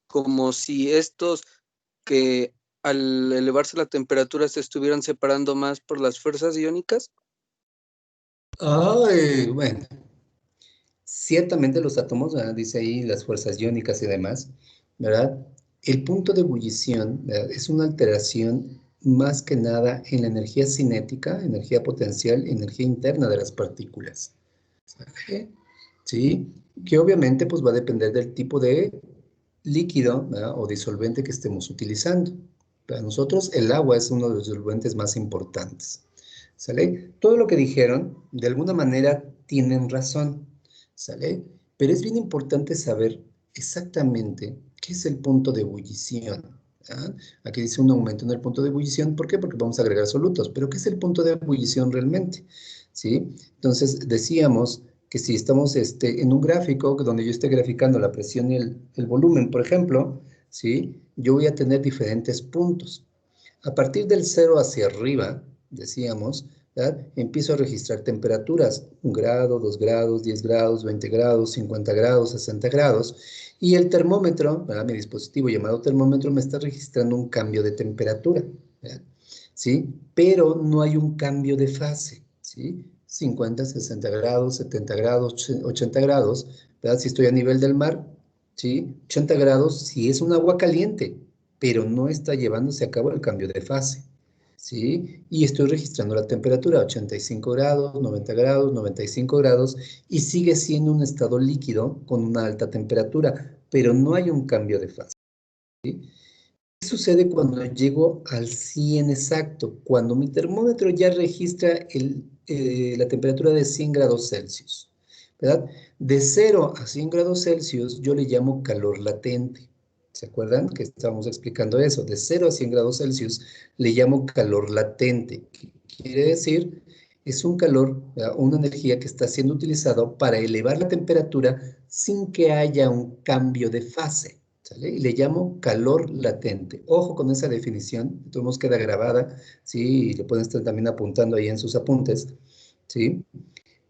Como si estos que al elevarse la temperatura se estuvieran separando más por las fuerzas iónicas. Bueno. Ciertamente los átomos, ¿verdad? Dice ahí las fuerzas iónicas y demás, ¿verdad? El punto de ebullición, ¿verdad? Es una alteración más que nada en la energía cinética, energía potencial, energía interna de las partículas. ¿Sale? ¿Sí? Que obviamente pues va a depender del tipo de líquido, ¿verdad? O disolvente que estemos utilizando. Para nosotros el agua es uno de los disolventes más importantes. ¿Sale? Todo lo que dijeron, de alguna manera, tienen razón. ¿Sale? Pero es bien importante saber exactamente qué es el punto de ebullición. ¿Ah? Aquí dice un aumento en el punto de ebullición. ¿Por qué? Porque vamos a agregar solutos. ¿Pero qué es el punto de ebullición realmente? ¿Sí? Entonces, decíamos que si estamos en un gráfico donde yo esté graficando la presión y el volumen, por ejemplo, ¿sí? Yo voy a tener diferentes puntos. A partir del 0 hacia arriba, decíamos, ¿verdad? Empiezo a registrar temperaturas, 1 grado, 2 grados, 10 grados, 20 grados, 50 grados, 60 grados, y el termómetro, ¿verdad? Mi dispositivo llamado termómetro me está registrando un cambio de temperatura, ¿verdad? ¿Sí? Pero no hay un cambio de fase, ¿sí? 50, 60 grados, 70 grados, 80 grados, ¿verdad? Si estoy a nivel del mar, ¿sí? 80 grados, si es un agua caliente, pero no está llevándose a cabo el cambio de fase, ¿sí? Y estoy registrando la temperatura, 85 grados, 90 grados, 95 grados, y sigue siendo un estado líquido con una alta temperatura, pero no hay un cambio de fase, ¿sí? ¿Qué sucede cuando llego al 100 exacto? Cuando mi termómetro ya registra la temperatura de 100 grados Celsius, ¿verdad? De 0 a 100 grados Celsius yo le llamo calor latente. ¿Se acuerdan que estábamos explicando eso? De 0 a 100 grados Celsius le llamo calor latente. quiere decir, es un calor, ¿verdad? Una energía que está siendo utilizado para elevar la temperatura sin que haya un cambio de fase, ¿sale? Y le llamo calor latente. Ojo con esa definición, de todos modos queda grabada, ¿sí? Y lo pueden estar también apuntando ahí en sus apuntes, ¿sí?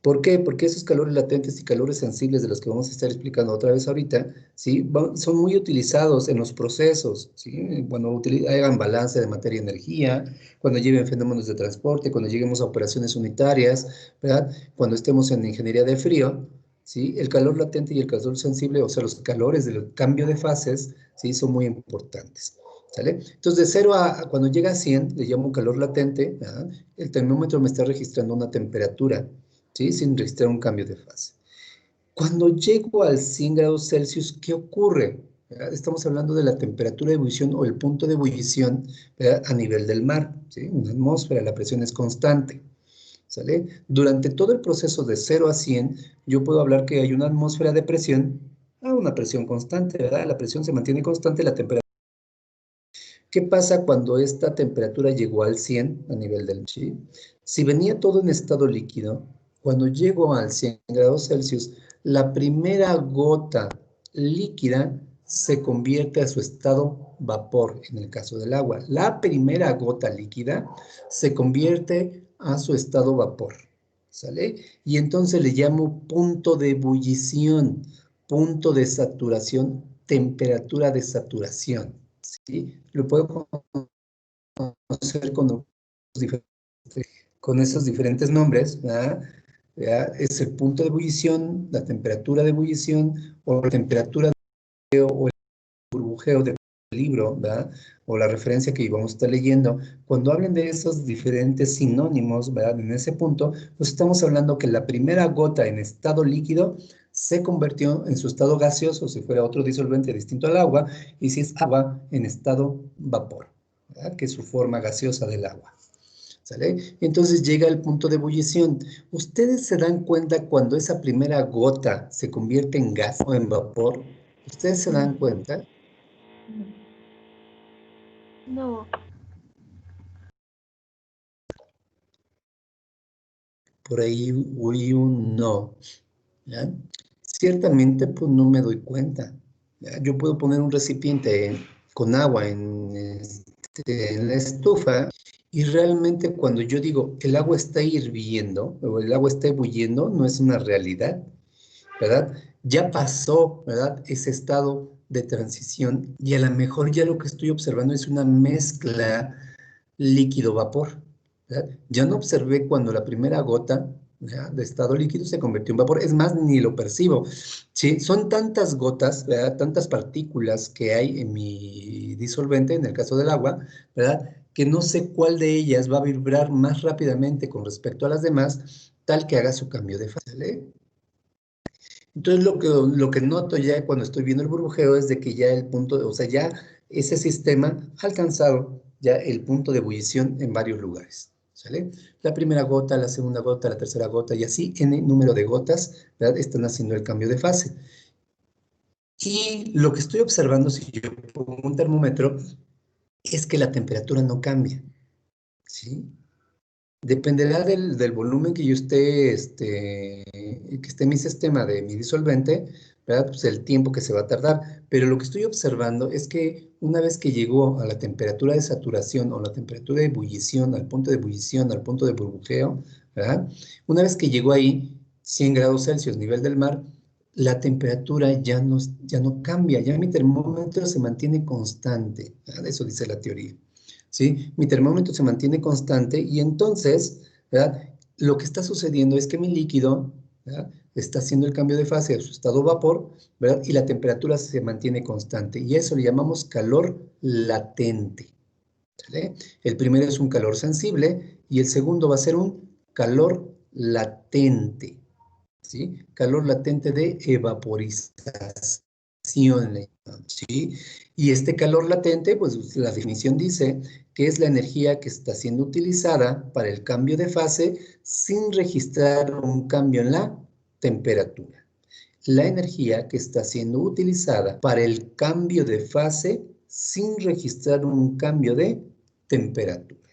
¿Por qué? Porque esos calores latentes y calores sensibles de los que vamos a estar explicando otra vez ahorita, ¿sí? Son muy utilizados en los procesos, ¿sí? Cuando hagan balance de materia y energía, cuando lleven fenómenos de transporte, cuando lleguemos a operaciones unitarias, ¿verdad? Cuando estemos en ingeniería de frío, ¿sí? El calor latente y el calor sensible, o sea, los calores del cambio de fases, ¿sí? Son muy importantes, ¿sale? Entonces, de 0 a cuando llega a 100, le llamo calor latente, ¿verdad? El termómetro me está registrando una temperatura, ¿sí? Sin registrar un cambio de fase. Cuando llego al 100 grados Celsius, ¿qué ocurre? ¿Verdad? Estamos hablando de la temperatura de ebullición o el punto de ebullición, ¿verdad? A nivel del mar, ¿sí? Una atmósfera, la presión es constante, ¿sale? Durante todo el proceso de 0 a 100, yo puedo hablar que hay una atmósfera de presión, una presión constante, ¿verdad? La presión se mantiene constante, la temperatura. ¿Qué pasa cuando esta temperatura llegó al 100 a nivel del chi? Si venía todo en estado líquido, cuando llego al 100 grados Celsius, la primera gota líquida se convierte a su estado vapor, en el caso del agua. La primera gota líquida se convierte a su estado vapor, ¿sale? Y entonces le llamo punto de ebullición, punto de saturación, temperatura de saturación, ¿sí? Lo puedo conocer con esos diferentes nombres, ¿verdad? ¿Verdad? Es el punto de ebullición, la temperatura de ebullición, o la temperatura de o el burbujeo del libro, ¿verdad? O la referencia que íbamos a estar leyendo. Cuando hablen de esos diferentes sinónimos, ¿verdad? En ese punto, pues estamos hablando que la primera gota en estado líquido se convirtió en su estado gaseoso, si fuera otro disolvente distinto al agua, y si es agua en estado vapor, ¿verdad? Que es su forma gaseosa del agua, ¿sale? Entonces llega el punto de ebullición. ¿Ustedes se dan cuenta cuando esa primera gota se convierte en gas o en vapor? ¿Ustedes se dan cuenta? No. Por ahí oí un no, ¿ya? Ciertamente, pues no me doy cuenta, ¿ya? Yo puedo poner un recipiente con agua en la estufa y realmente cuando yo digo el agua está hirviendo o el agua está ebulliendo, no es una realidad, ¿verdad? Ya pasó, ¿verdad? Ese estado de transición y a lo mejor ya lo que estoy observando es una mezcla líquido-vapor, ¿verdad? Ya no observé cuando la primera gota, ¿verdad? De estado líquido se convirtió en vapor, es más, ni lo percibo, ¿sí? Son tantas gotas, ¿verdad? Tantas partículas que hay en mi disolvente, en el caso del agua, ¿verdad? Que no sé cuál de ellas va a vibrar más rápidamente con respecto a las demás, tal que haga su cambio de fase, ¿vale? Entonces lo que noto ya cuando estoy viendo el burbujeo es de que ya el punto, o sea, ya ese sistema ha alcanzado ya el punto de ebullición en varios lugares, ¿sale? La primera gota, la segunda gota, la tercera gota y así n número de gotas, ¿verdad? Están haciendo el cambio de fase. Y lo que estoy observando, si yo pongo un termómetro, es que la temperatura no cambia, ¿sí? Dependerá del volumen que yo esté, que esté en mi sistema de mi disolvente, ¿verdad? Pues el tiempo que se va a tardar. Pero lo que estoy observando es que una vez que llegó a la temperatura de saturación o la temperatura de ebullición, al punto de ebullición, al punto de burbujeo, ¿verdad? Una vez que llegó ahí, 100 grados Celsius, nivel del mar, la temperatura ya no cambia, ya mi termómetro se mantiene constante, ¿verdad? Eso dice la teoría. ¿Sí? Mi termómetro se mantiene constante y entonces, ¿verdad? Lo que está sucediendo es que mi líquido, ¿verdad? Está haciendo el cambio de fase a su estado vapor, ¿verdad? Y la temperatura se mantiene constante. Y eso le llamamos calor latente, ¿sale? El primero es un calor sensible y el segundo va a ser un calor latente, ¿sí? Calor latente de evaporización, ¿sí? Y este calor latente, pues la definición dice que es la energía que está siendo utilizada para el cambio de fase sin registrar un cambio en la temperatura. La energía que está siendo utilizada para el cambio de fase sin registrar un cambio de temperatura,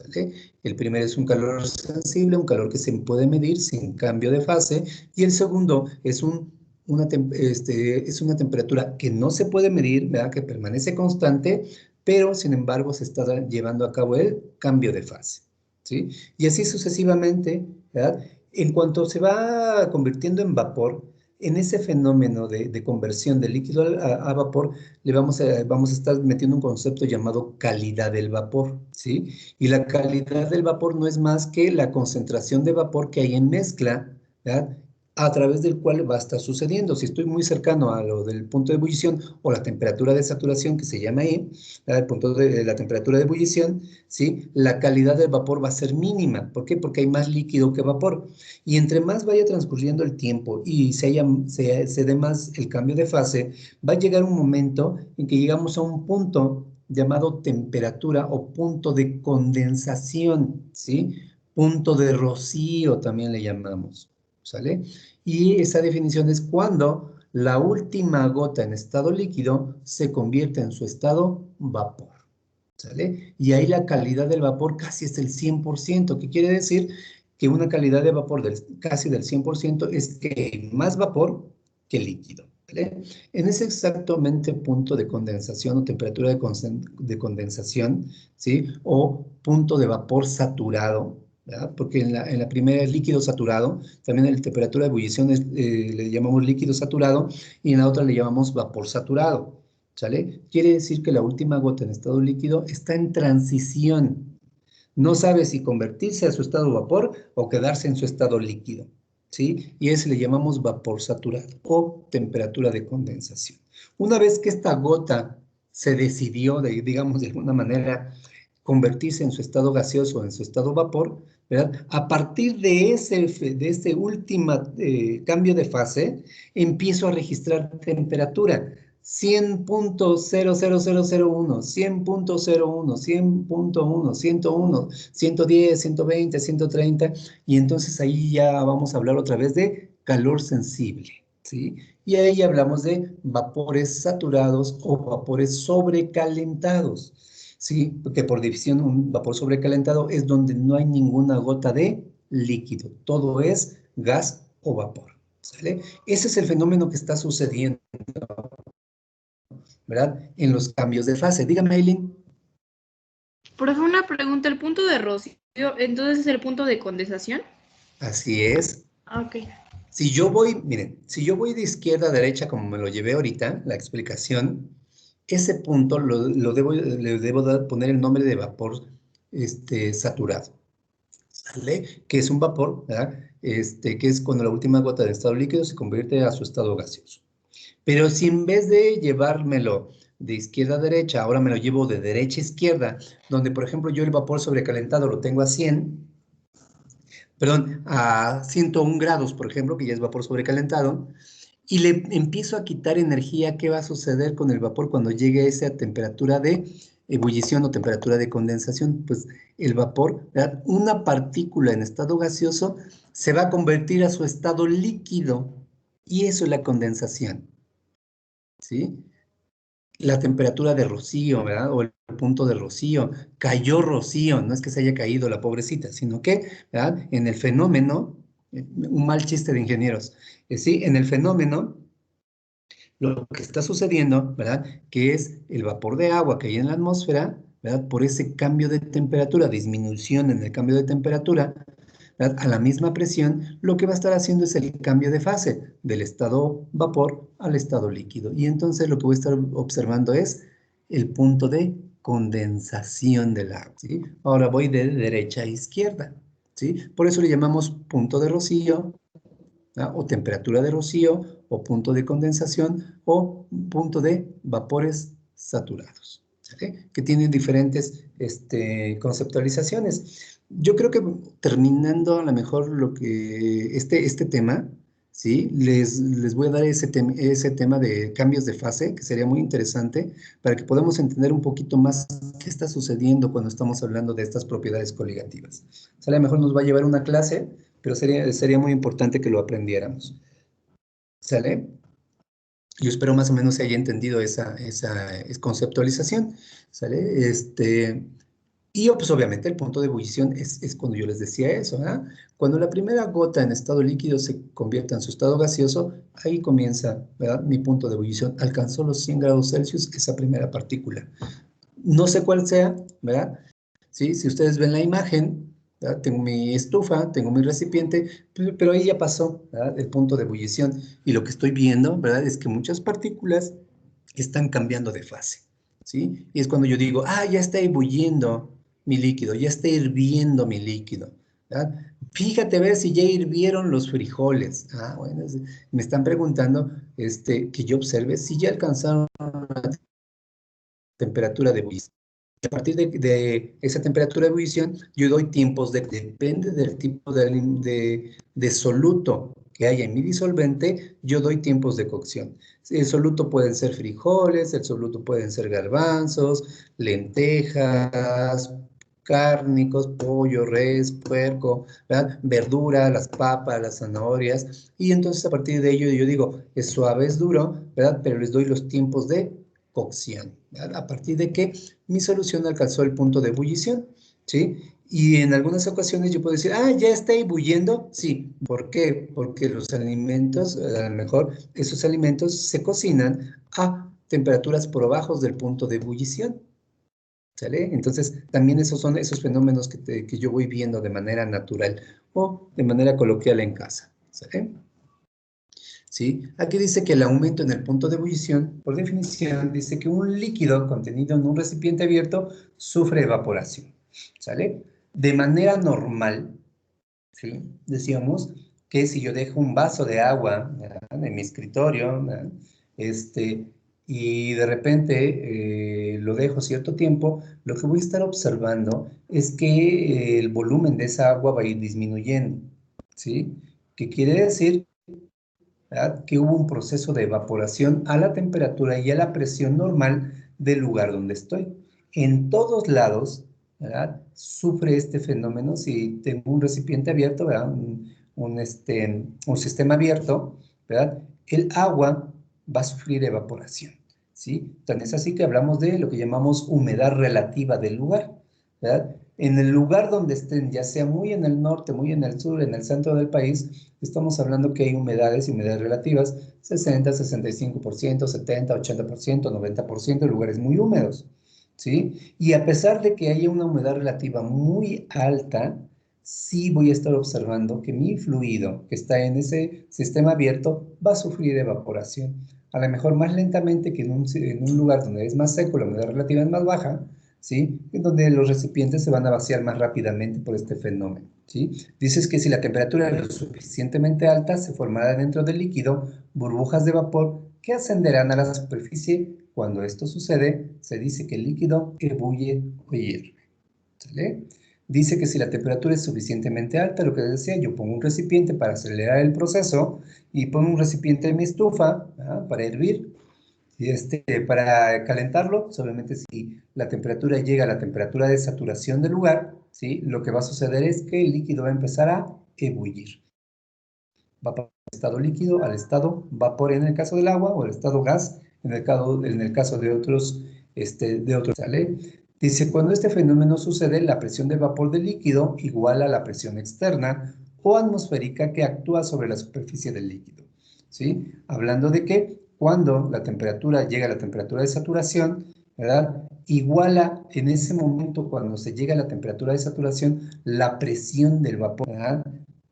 ¿sale? El primero es un calor sensible, un calor que se puede medir sin cambio de fase, y el segundo es una temperatura que no se puede medir, ¿verdad? Que permanece constante, pero sin embargo se está llevando a cabo el cambio de fase, ¿sí? Y así sucesivamente, ¿verdad? En cuanto se va convirtiendo en vapor, en ese fenómeno de conversión de líquido a vapor, vamos a estar metiendo un concepto llamado calidad del vapor, ¿sí? Y la calidad del vapor no es más que la concentración de vapor que hay en mezcla, ¿verdad? A través del cual va a estar sucediendo. Si estoy muy cercano a lo del punto de ebullición o la temperatura de saturación que se llama ahí, el punto de la temperatura de ebullición, ¿sí? La calidad del vapor va a ser mínima. ¿Por qué? Porque hay más líquido que vapor. Y entre más vaya transcurriendo el tiempo y se dé más el cambio de fase, va a llegar un momento en que llegamos a un punto llamado temperatura o punto de condensación, ¿sí? Punto de rocío también le llamamos, ¿sale? Y esa definición es cuando la última gota en estado líquido se convierte en su estado vapor, ¿sale? Y ahí la calidad del vapor casi es del 100%, que quiere decir que una calidad de vapor casi del 100% es que hay más vapor que líquido, ¿vale? En ese exactamente punto de condensación o temperatura de condensación, ¿sí? O punto de vapor saturado, ¿verdad? Porque en la primera es líquido saturado, también en la temperatura de ebullición le llamamos líquido saturado y en la otra le llamamos vapor saturado, ¿sale? Quiere decir que la última gota en estado líquido está en transición. No sabe si convertirse a su estado vapor o quedarse en su estado líquido, ¿sí? Y a ese le llamamos vapor saturado o temperatura de condensación. Una vez que esta gota se decidió, digamos de alguna manera, convertirse en su estado gaseoso o en su estado vapor, ¿verdad? A partir de ese último cambio de fase, empiezo a registrar temperatura. 100.00001, 100.01, 100.1, 101, 110, 120, 130, y entonces ahí ya vamos a hablar otra vez de calor sensible, ¿sí? Y ahí hablamos de vapores saturados o vapores sobrecalentados, ¿sí? Porque por definición un vapor sobrecalentado es donde no hay ninguna gota de líquido, todo es gas o vapor, ¿sale? Ese es el fenómeno que está sucediendo, ¿verdad? En los cambios de fase. Dígame, Aileen. Profe, una pregunta, ¿el punto de rocío entonces es el punto de condensación? Así es. Ah, ok. Si yo voy, miren, si yo voy de izquierda a derecha, como me lo llevé ahorita, la explicación, ese punto le debo poner el nombre de vapor saturado, ¿sale? Que es un vapor, ¿verdad? Que es cuando la última gota de estado líquido se convierte a su estado gaseoso. Pero si en vez de llevármelo de izquierda a derecha, ahora me lo llevo de derecha a izquierda, donde por ejemplo yo el vapor sobrecalentado lo tengo a 101 grados, por ejemplo, que ya es vapor sobrecalentado, y le empiezo a quitar energía, ¿qué va a suceder con el vapor cuando llegue a esa temperatura de ebullición o temperatura de condensación? Pues el vapor, ¿verdad? Una partícula en estado gaseoso se va a convertir a su estado líquido, y eso es la condensación, ¿sí? La temperatura de rocío, ¿verdad? O el punto de rocío. Cayó rocío, no es que se haya caído la pobrecita, sino que, ¿verdad? En el fenómeno, un mal chiste de ingenieros, sí, en el fenómeno, lo que está sucediendo, ¿verdad? Que es el vapor de agua que hay en la atmósfera, ¿verdad? Por ese cambio de temperatura, disminución en el cambio de temperatura, ¿verdad? A la misma presión, lo que va a estar haciendo es el cambio de fase del estado vapor al estado líquido. Y entonces lo que voy a estar observando es el punto de condensación del agua, ¿sí? Ahora voy de derecha a izquierda, ¿sí? Por eso le llamamos punto de rocío, ¿verdad? O temperatura de rocío, o punto de condensación, o punto de vapores saturados, ¿sí? Que tienen diferentes conceptualizaciones. Yo creo que terminando a lo mejor lo que este tema, ¿sí? Les voy a dar ese tema de cambios de fase, que sería muy interesante, para que podamos entender un poquito más qué está sucediendo cuando estamos hablando de estas propiedades coligativas. O sea, a lo mejor nos va a llevar una clase, pero sería muy importante que lo aprendiéramos. ¿Sale? Yo espero más o menos se haya entendido esa conceptualización. ¿Sale? Y pues obviamente el punto de ebullición es cuando yo les decía eso, ¿verdad? Cuando la primera gota en estado líquido se convierte en su estado gaseoso, ahí comienza, ¿verdad? Mi punto de ebullición. Alcanzó los 100 grados Celsius esa primera partícula. No sé cuál sea, ¿verdad? ¿Sí? Si ustedes ven la imagen, ¿verdad? Tengo mi estufa, tengo mi recipiente, pero ahí ya pasó, ¿verdad? El punto de ebullición. Y lo que estoy viendo, ¿verdad? Es que muchas partículas están cambiando de fase, ¿sí? Y es cuando yo digo, ya está ebulliendo mi líquido, ya está hirviendo mi líquido, ¿verdad? Fíjate a ver si ya hirvieron los frijoles. Bueno, me están preguntando que yo observe si ya alcanzaron una temperatura de ebullición. A partir de esa temperatura de ebullición, yo doy tiempos depende del tipo de soluto que haya en mi disolvente, yo doy tiempos de cocción. El soluto pueden ser frijoles, el soluto pueden ser garbanzos, lentejas, cárnicos, pollo, res, puerco, ¿verdad? Verdura, las papas, las zanahorias, y entonces a partir de ello yo digo, es suave, es duro, ¿verdad? Pero les doy los tiempos de cocción, ¿verdad? A partir de que mi solución alcanzó el punto de ebullición, ¿sí? Y en algunas ocasiones yo puedo decir, ya está ebulliendo, sí. ¿Por qué? Porque los alimentos, a lo mejor esos alimentos se cocinan a temperaturas por abajo del punto de ebullición, ¿sale? Entonces, también esos son esos fenómenos que yo voy viendo de manera natural o de manera coloquial en casa, ¿sale? ¿Sí? Aquí dice que el aumento en el punto de ebullición, por definición, dice que un líquido contenido en un recipiente abierto sufre evaporación, ¿sale? De manera normal, ¿sí? Decíamos que si yo dejo un vaso de agua, ¿verdad?, en mi escritorio, ¿verdad?, y de repente lo dejo cierto tiempo, lo que voy a estar observando es que el volumen de esa agua va a ir disminuyendo, ¿sí? ¿Qué quiere decir? ¿Verdad? Que hubo un proceso de evaporación a la temperatura y a la presión normal del lugar donde estoy. En todos lados, ¿verdad?, sufre este fenómeno si tengo un recipiente abierto, ¿verdad?, un sistema abierto, ¿verdad?, el agua va a sufrir evaporación, ¿sí? Tan es así que hablamos de lo que llamamos humedad relativa del lugar, ¿verdad? En el lugar donde estén, ya sea muy en el norte, muy en el sur, en el centro del país, estamos hablando que hay humedades y humedades relativas, 60, 65%, 70, 80%, 90%, en lugares muy húmedos, ¿sí? Y a pesar de que haya una humedad relativa muy alta, sí voy a estar observando que mi fluido que está en ese sistema abierto va a sufrir evaporación. A lo mejor más lentamente que en un lugar donde es más seco, la humedad relativa es más baja, ¿sí? En donde los recipientes se van a vaciar más rápidamente por este fenómeno, ¿sí? Dices que si la temperatura es lo suficientemente alta, se formará dentro del líquido burbujas de vapor que ascenderán a la superficie. Cuando esto sucede, se dice que el líquido ebulle o hierve, ¿sale? Dice que si la temperatura es suficientemente alta, lo que decía, yo pongo un recipiente para acelerar el proceso y pongo un recipiente en mi estufa, ¿verdad?, para hervir. Y para calentarlo, pues obviamente si la temperatura llega a la temperatura de saturación del lugar, ¿sí?, lo que va a suceder es que el líquido va a empezar a ebullir. Va a pasar del estado líquido al estado vapor en el caso del agua, o el estado gas en el caso de otros, ¿sale? Dice, cuando este fenómeno sucede, la presión del vapor del líquido iguala a la presión externa o atmosférica que actúa sobre la superficie del líquido, ¿sí? Hablando de que cuando la temperatura llega a la temperatura de saturación, ¿verdad?, iguala en ese momento, cuando se llega a la temperatura de saturación, la presión del vapor, ¿verdad?,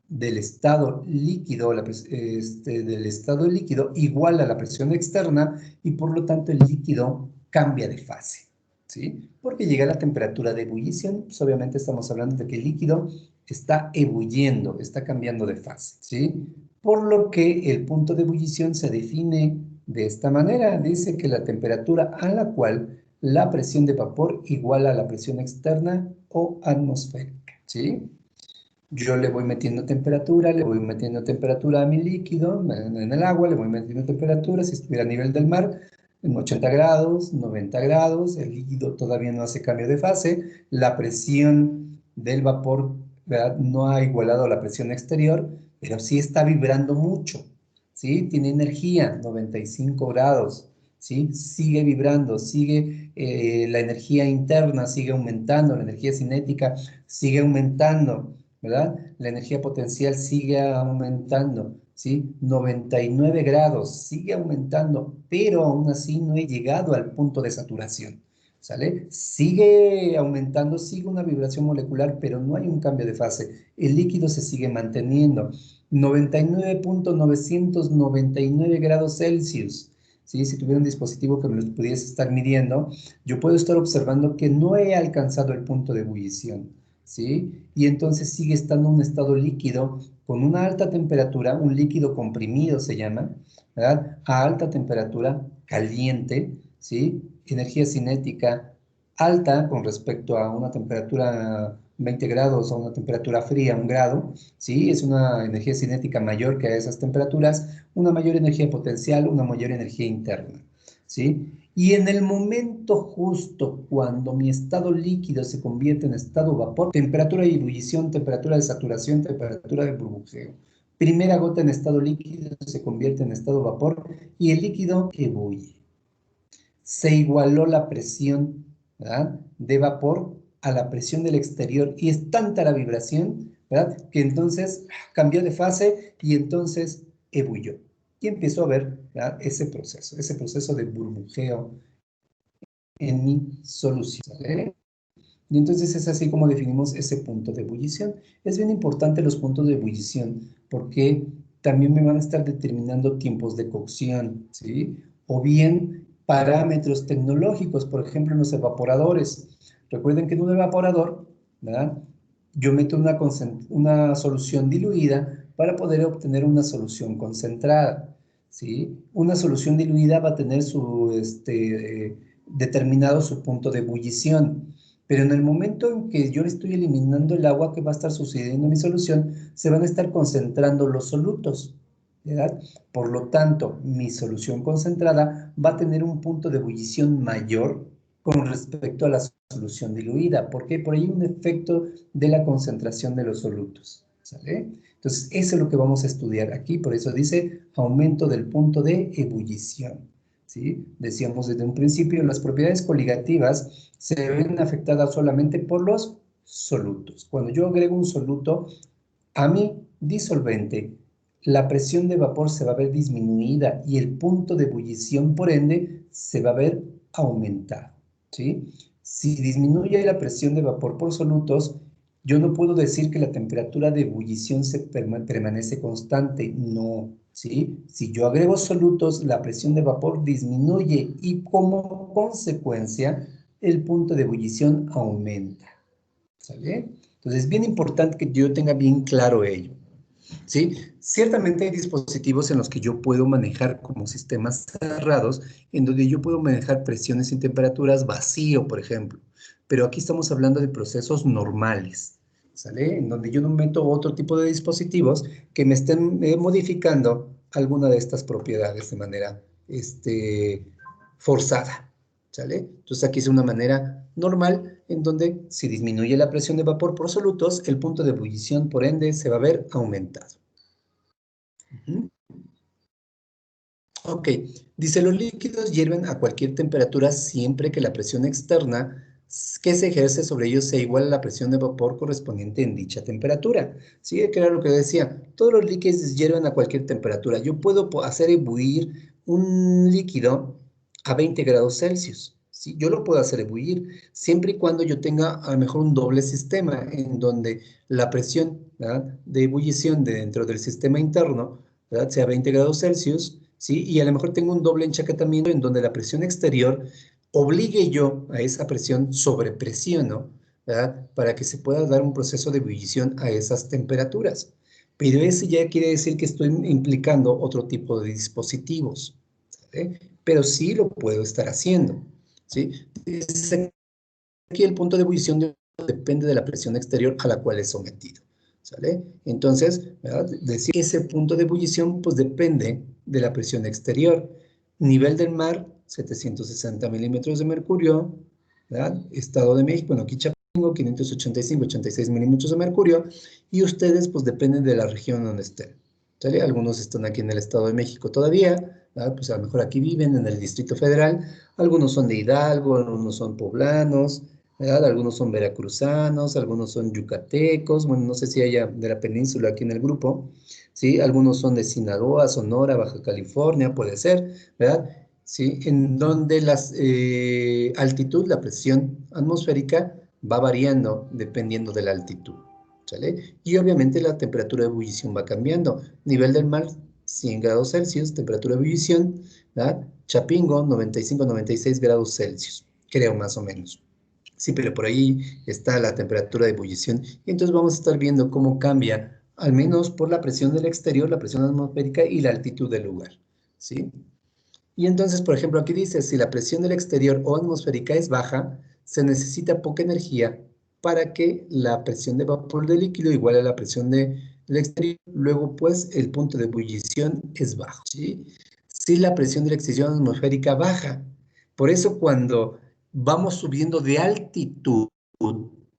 del estado líquido, del estado líquido iguala a la presión externa y por lo tanto el líquido cambia de fase, ¿sí? Porque llega a la temperatura de ebullición, pues obviamente estamos hablando de que el líquido está ebulliendo, está cambiando de fase, ¿sí? Por lo que el punto de ebullición se define de esta manera. Dice que la temperatura a la cual la presión de vapor iguala a la presión externa o atmosférica, ¿sí? Yo le voy metiendo temperatura a mi líquido, en el agua, le voy metiendo temperatura, si estuviera a nivel del mar, en 80 grados, 90 grados, el líquido todavía no hace cambio de fase, la presión del vapor, ¿verdad?, no ha igualado a la presión exterior, pero sí está vibrando mucho, ¿sí? Tiene energía, 95 grados, ¿sí? Sigue vibrando, sigue la energía interna, sigue aumentando, la energía cinética sigue aumentando, ¿verdad? La energía potencial sigue aumentando, ¿sí? 99 grados, sigue aumentando, pero aún así no he llegado al punto de saturación, ¿sale? Sigue aumentando, sigue una vibración molecular, pero no hay un cambio de fase. El líquido se sigue manteniendo. 99.999 grados Celsius. ¿Sí? Si tuviera un dispositivo que me lo pudiese estar midiendo, yo puedo estar observando que no he alcanzado el punto de ebullición, ¿sí? Y entonces sigue estando en un estado líquido con una alta temperatura, un líquido comprimido se llama, ¿verdad? A alta temperatura, caliente, ¿sí? Energía cinética alta con respecto a una temperatura 20 grados, a una temperatura fría, 1 grado, ¿sí? Es una energía cinética mayor que a esas temperaturas, una mayor energía potencial, una mayor energía interna, ¿sí? Y en el momento justo cuando mi estado líquido se convierte en estado vapor, temperatura de ebullición, temperatura de saturación, temperatura de burbujeo. Primera gota en estado líquido se convierte en estado vapor y el líquido ebulle. Se igualó la presión, ¿verdad?, de vapor a la presión del exterior y es tanta la vibración, ¿verdad?, que entonces cambió de fase y entonces ebulló. Y empezó a ver, ¿verdad?, ese proceso de burbujeo en mi solución, ¿vale? Y entonces es así como definimos ese punto de ebullición. Es bien importante los puntos de ebullición porque también me van a estar determinando tiempos de cocción, ¿sí? O bien parámetros tecnológicos, por ejemplo, en los evaporadores. Recuerden que en un evaporador, ¿verdad?, yo meto una solución diluida para poder obtener una solución concentrada, ¿sí? Una solución diluida va a tener determinado su punto de ebullición. Pero en el momento en que yo le estoy eliminando el agua que va a estar sucediendo en mi solución, se van a estar concentrando los solutos, ¿verdad? Por lo tanto, mi solución concentrada va a tener un punto de ebullición mayor con respecto a la solución diluida. ¿Por qué? Por ahí hay un efecto de la concentración de los solutos, ¿sale? Entonces, eso es lo que vamos a estudiar aquí. Por eso dice aumento del punto de ebullición, ¿sí? Decíamos desde un principio, las propiedades coligativas se ven afectadas solamente por los solutos. Cuando yo agrego un soluto a mi disolvente, la presión de vapor se va a ver disminuida y el punto de ebullición, por ende, se va a ver aumentado, ¿sí? Si disminuye la presión de vapor por solutos, yo no puedo decir que la temperatura de ebullición permanece constante, no, ¿sí? Si yo agrego solutos, la presión de vapor disminuye y como consecuencia, el punto de ebullición aumenta, ¿sale? Entonces, es bien importante que yo tenga bien claro ello, ¿sí? Ciertamente hay dispositivos en los que yo puedo manejar como sistemas cerrados, en donde yo puedo manejar presiones y temperaturas vacío, por ejemplo. Pero aquí estamos hablando de procesos normales, ¿sale? En donde yo no meto otro tipo de dispositivos que me estén modificando alguna de estas propiedades de manera forzada, ¿sale? Entonces aquí es una manera normal en donde si disminuye la presión de vapor por solutos, el punto de ebullición, por ende, se va a ver aumentado. Ok, dice, los líquidos hierven a cualquier temperatura siempre que la presión externa que se ejerce sobre ellos sea igual a la presión de vapor correspondiente en dicha temperatura. Sí, que era lo que decía, todos los líquidos hierven a cualquier temperatura. Yo puedo hacer ebullir un líquido a 20 grados Celsius. ¿Sí? Yo lo puedo hacer ebullir siempre y cuando yo tenga a lo mejor un doble sistema en donde la presión, ¿verdad?, de ebullición dentro del sistema interno, ¿verdad?, sea 20 grados Celsius, ¿sí? Y a lo mejor tengo un doble enchaquetamiento en donde la presión exterior obligue yo a esa presión sobrepresiono, ¿verdad?, para que se pueda dar un proceso de ebullición a esas temperaturas. Pero eso ya quiere decir que estoy implicando otro tipo de dispositivos, ¿sí? Pero sí lo puedo estar haciendo, ¿sí? Aquí el punto de ebullición depende de la presión exterior a la cual es sometido, ¿sale? Entonces, ¿verdad?, decir que ese punto de ebullición pues depende de la presión exterior. Nivel del mar, 760 milímetros de mercurio, ¿verdad? Estado de México, bueno, aquí Chapingo, 585, 86 milímetros de mercurio, y ustedes pues dependen de la región donde estén, ¿sale? Algunos están aquí en el Estado de México todavía, ¿verdad? Pues a lo mejor aquí viven en el Distrito Federal, algunos son de Hidalgo, algunos son poblanos, ¿verdad? Algunos son veracruzanos, algunos son yucatecos, bueno, no sé si haya de la península aquí en el grupo, ¿sí? Algunos son de Sinaloa, Sonora, Baja California, puede ser, ¿verdad? ¿Sí? En donde la altitud, la presión atmosférica va variando dependiendo de la altitud, ¿sale? Y obviamente la temperatura de ebullición va cambiando. Nivel del mar, 100 grados Celsius, temperatura de ebullición, ¿verdad? Chapingo, 95, 96 grados Celsius, creo más o menos. Sí, pero por ahí está la temperatura de ebullición. Y entonces vamos a estar viendo cómo cambia, al menos por la presión del exterior, la presión atmosférica y la altitud del lugar, ¿sí? Y entonces, por ejemplo, aquí dice, si la presión del exterior o atmosférica es baja, se necesita poca energía para que la presión de vapor del líquido iguale a la presión del exterior. Luego, pues, el punto de ebullición es bajo, ¿sí? Si la presión de la extensión atmosférica baja. Por eso, cuando vamos subiendo de altitud,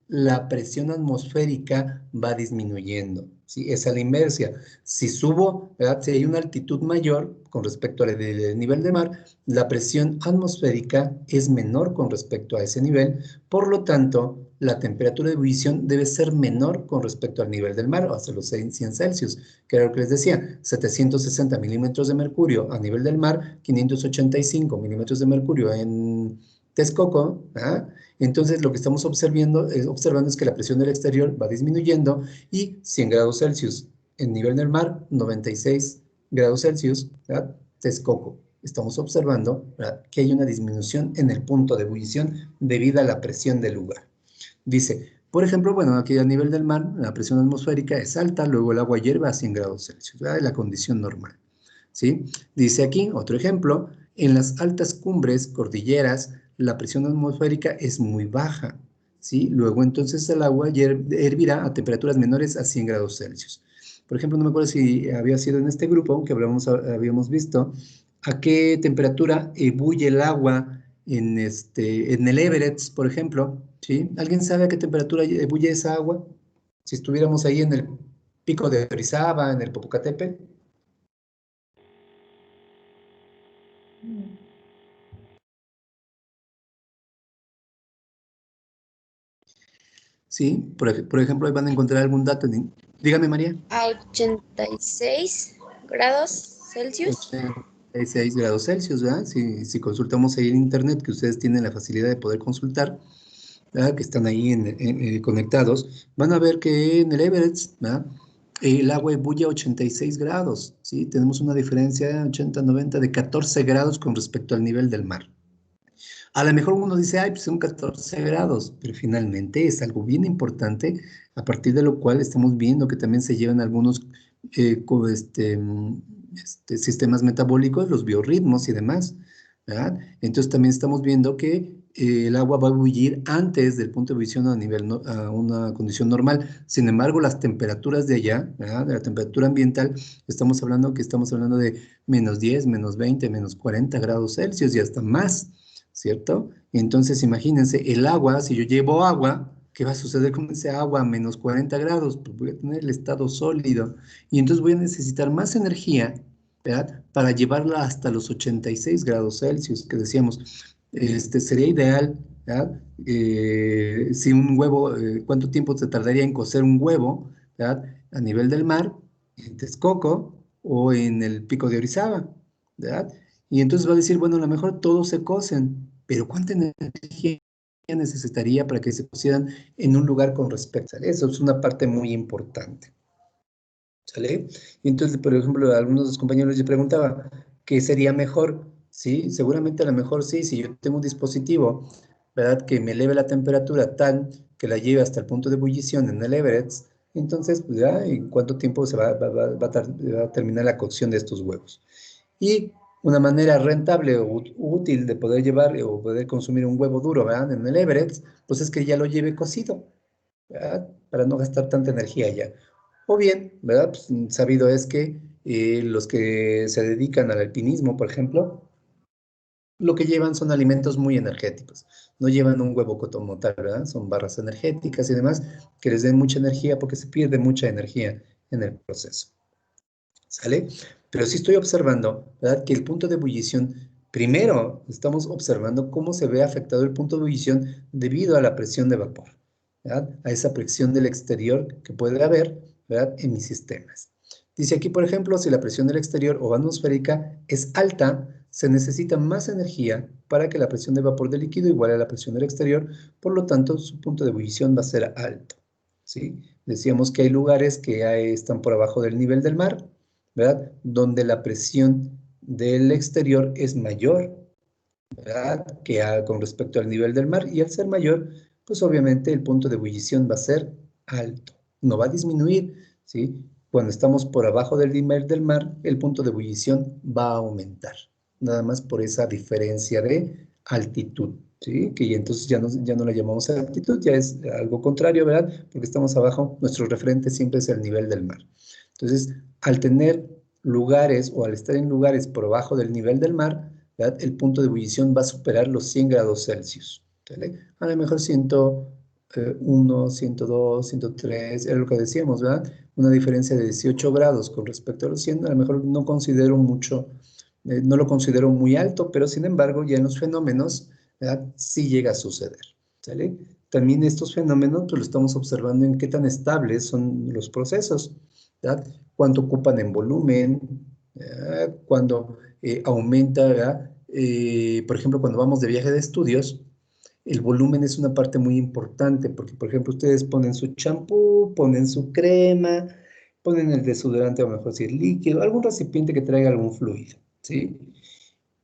la presión atmosférica va disminuyendo, ¿sí? Esa es la inversa. Si subo, ¿verdad? Si hay una altitud mayor con respecto al nivel de mar, la presión atmosférica es menor con respecto a ese nivel, por lo tanto, la temperatura de ebullición debe ser menor con respecto al nivel del mar, hasta los 100 Celsius, que era lo que les decía, 760 milímetros de mercurio a nivel del mar, 585 milímetros de mercurio en Texcoco, ¿ah? Entonces lo que estamos observando es que la presión del exterior va disminuyendo y 100 grados Celsius en nivel del mar, 96 grados Celsius, ¿verdad? Texcoco. Estamos observando, ¿verdad?, que hay una disminución en el punto de ebullición debido a la presión del lugar. Dice, por ejemplo, bueno, aquí a nivel del mar, la presión atmosférica es alta, luego el agua hierve a 100 grados Celsius, ¿verdad? Es la condición normal, ¿sí? Dice aquí, otro ejemplo, en las altas cumbres cordilleras, la presión atmosférica es muy baja, ¿sí? Luego entonces el agua hervirá a temperaturas menores a 100 grados Celsius. Por ejemplo, no me acuerdo si había sido en este grupo que habíamos visto a qué temperatura ebulle el agua en el Everest, por ejemplo, ¿sí? ¿Alguien sabe a qué temperatura ebulle esa agua? Si estuviéramos ahí en el pico de Orizaba, en el Popocatépetl. Sí, por ejemplo, ahí van a encontrar algún dato. Dígame, María. A 86 grados Celsius. 86 grados Celsius, ¿verdad? Si consultamos ahí en internet, que ustedes tienen la facilidad de poder consultar, ¿verdad?, que están ahí conectados, van a ver que en el Everest, ¿verdad?, el agua ebulle a 86 grados, ¿sí? Tenemos una diferencia de 80, 90, de 14 grados con respecto al nivel del mar. A lo mejor uno dice, ay, pues son 14 grados, pero finalmente es algo bien importante, a partir de lo cual estamos viendo que también se llevan algunos sistemas metabólicos, los biorritmos y demás, ¿verdad? Entonces también estamos viendo que el agua va a ebullir antes del punto de ebullición a una condición normal. Sin embargo, las temperaturas de allá, ¿verdad?, de la temperatura ambiental, estamos hablando de menos 10, menos 20, menos 40 grados Celsius y hasta más, ¿cierto? Entonces, imagínense, el agua, si yo llevo agua, ¿qué va a suceder con ese agua a menos 40 grados? Pues voy a tener el estado sólido y entonces voy a necesitar más energía, ¿verdad?, para llevarla hasta los 86 grados Celsius, que decíamos, sería ideal, ¿verdad? Si un huevo, ¿cuánto tiempo se tardaría en cocer un huevo, ¿verdad?, a nivel del mar, en Texcoco o en el Pico de Orizaba, ¿verdad? Y entonces va a decir, bueno, a lo mejor todos se cocen, pero ¿cuánta energía necesitaría para que se cocieran en un lugar con respecto? ¿Sale? Eso es una parte muy importante, ¿sale? Y entonces, por ejemplo, a algunos de los compañeros les preguntaba, ¿qué sería mejor? Sí, seguramente a lo mejor sí, si yo tengo un dispositivo, ¿verdad?, que me eleve la temperatura tal que la lleve hasta el punto de ebullición en el Everest, entonces, pues ya, ¿en cuánto tiempo se va a terminar la cocción de estos huevos? Y una manera rentable o útil de poder llevar o poder consumir un huevo duro, ¿verdad?, en el Everest, pues es que ya lo lleve cocido, ¿verdad?, para no gastar tanta energía ya. O bien, ¿verdad?, pues sabido es que los que se dedican al alpinismo, por ejemplo, lo que llevan son alimentos muy energéticos. No llevan un huevo como tal, ¿verdad? Son barras energéticas y demás que les den mucha energía porque se pierde mucha energía en el proceso. ¿Sale? Pero sí estoy observando, ¿verdad?, que el punto de ebullición, primero estamos observando cómo se ve afectado el punto de ebullición debido a la presión de vapor, ¿verdad?, a esa presión del exterior que puede haber, ¿verdad?, en mis sistemas. Dice aquí, por ejemplo, si la presión del exterior o atmosférica es alta, se necesita más energía para que la presión de vapor del líquido iguale a la presión del exterior, por lo tanto, su punto de ebullición va a ser alto, ¿sí? Decíamos que hay lugares que están por abajo del nivel del mar, ¿verdad?, donde la presión del exterior es mayor, ¿verdad?, con respecto al nivel del mar, y al ser mayor, pues obviamente el punto de ebullición va a ser alto, no va a disminuir, ¿sí? Cuando estamos por abajo del nivel del mar, el punto de ebullición va a aumentar, nada más por esa diferencia de altitud, ¿sí? Que entonces ya no la llamamos altitud, ya es algo contrario, ¿verdad? Porque estamos abajo, nuestro referente siempre es el nivel del mar. Entonces, al tener lugares o al estar en lugares por abajo del nivel del mar, ¿verdad?, el punto de ebullición va a superar los 100 grados Celsius, ¿vale? A lo mejor 101, 102, 103, era lo que decíamos, ¿verdad? Una diferencia de 18 grados con respecto a los 100, a lo mejor no considero mucho, no lo considero muy alto, pero sin embargo ya en los fenómenos, ¿verdad?, sí llega a suceder, ¿sale? También estos fenómenos pues lo estamos observando en qué tan estables son los procesos, ¿verdad? Cuánto ocupan en volumen, cuando aumenta, ¿verdad? Por ejemplo, cuando vamos de viaje de estudios, el volumen es una parte muy importante, porque, por ejemplo, ustedes ponen su champú, ponen su crema, ponen el desodorante, a lo mejor si es líquido, algún recipiente que traiga algún fluido, ¿sí?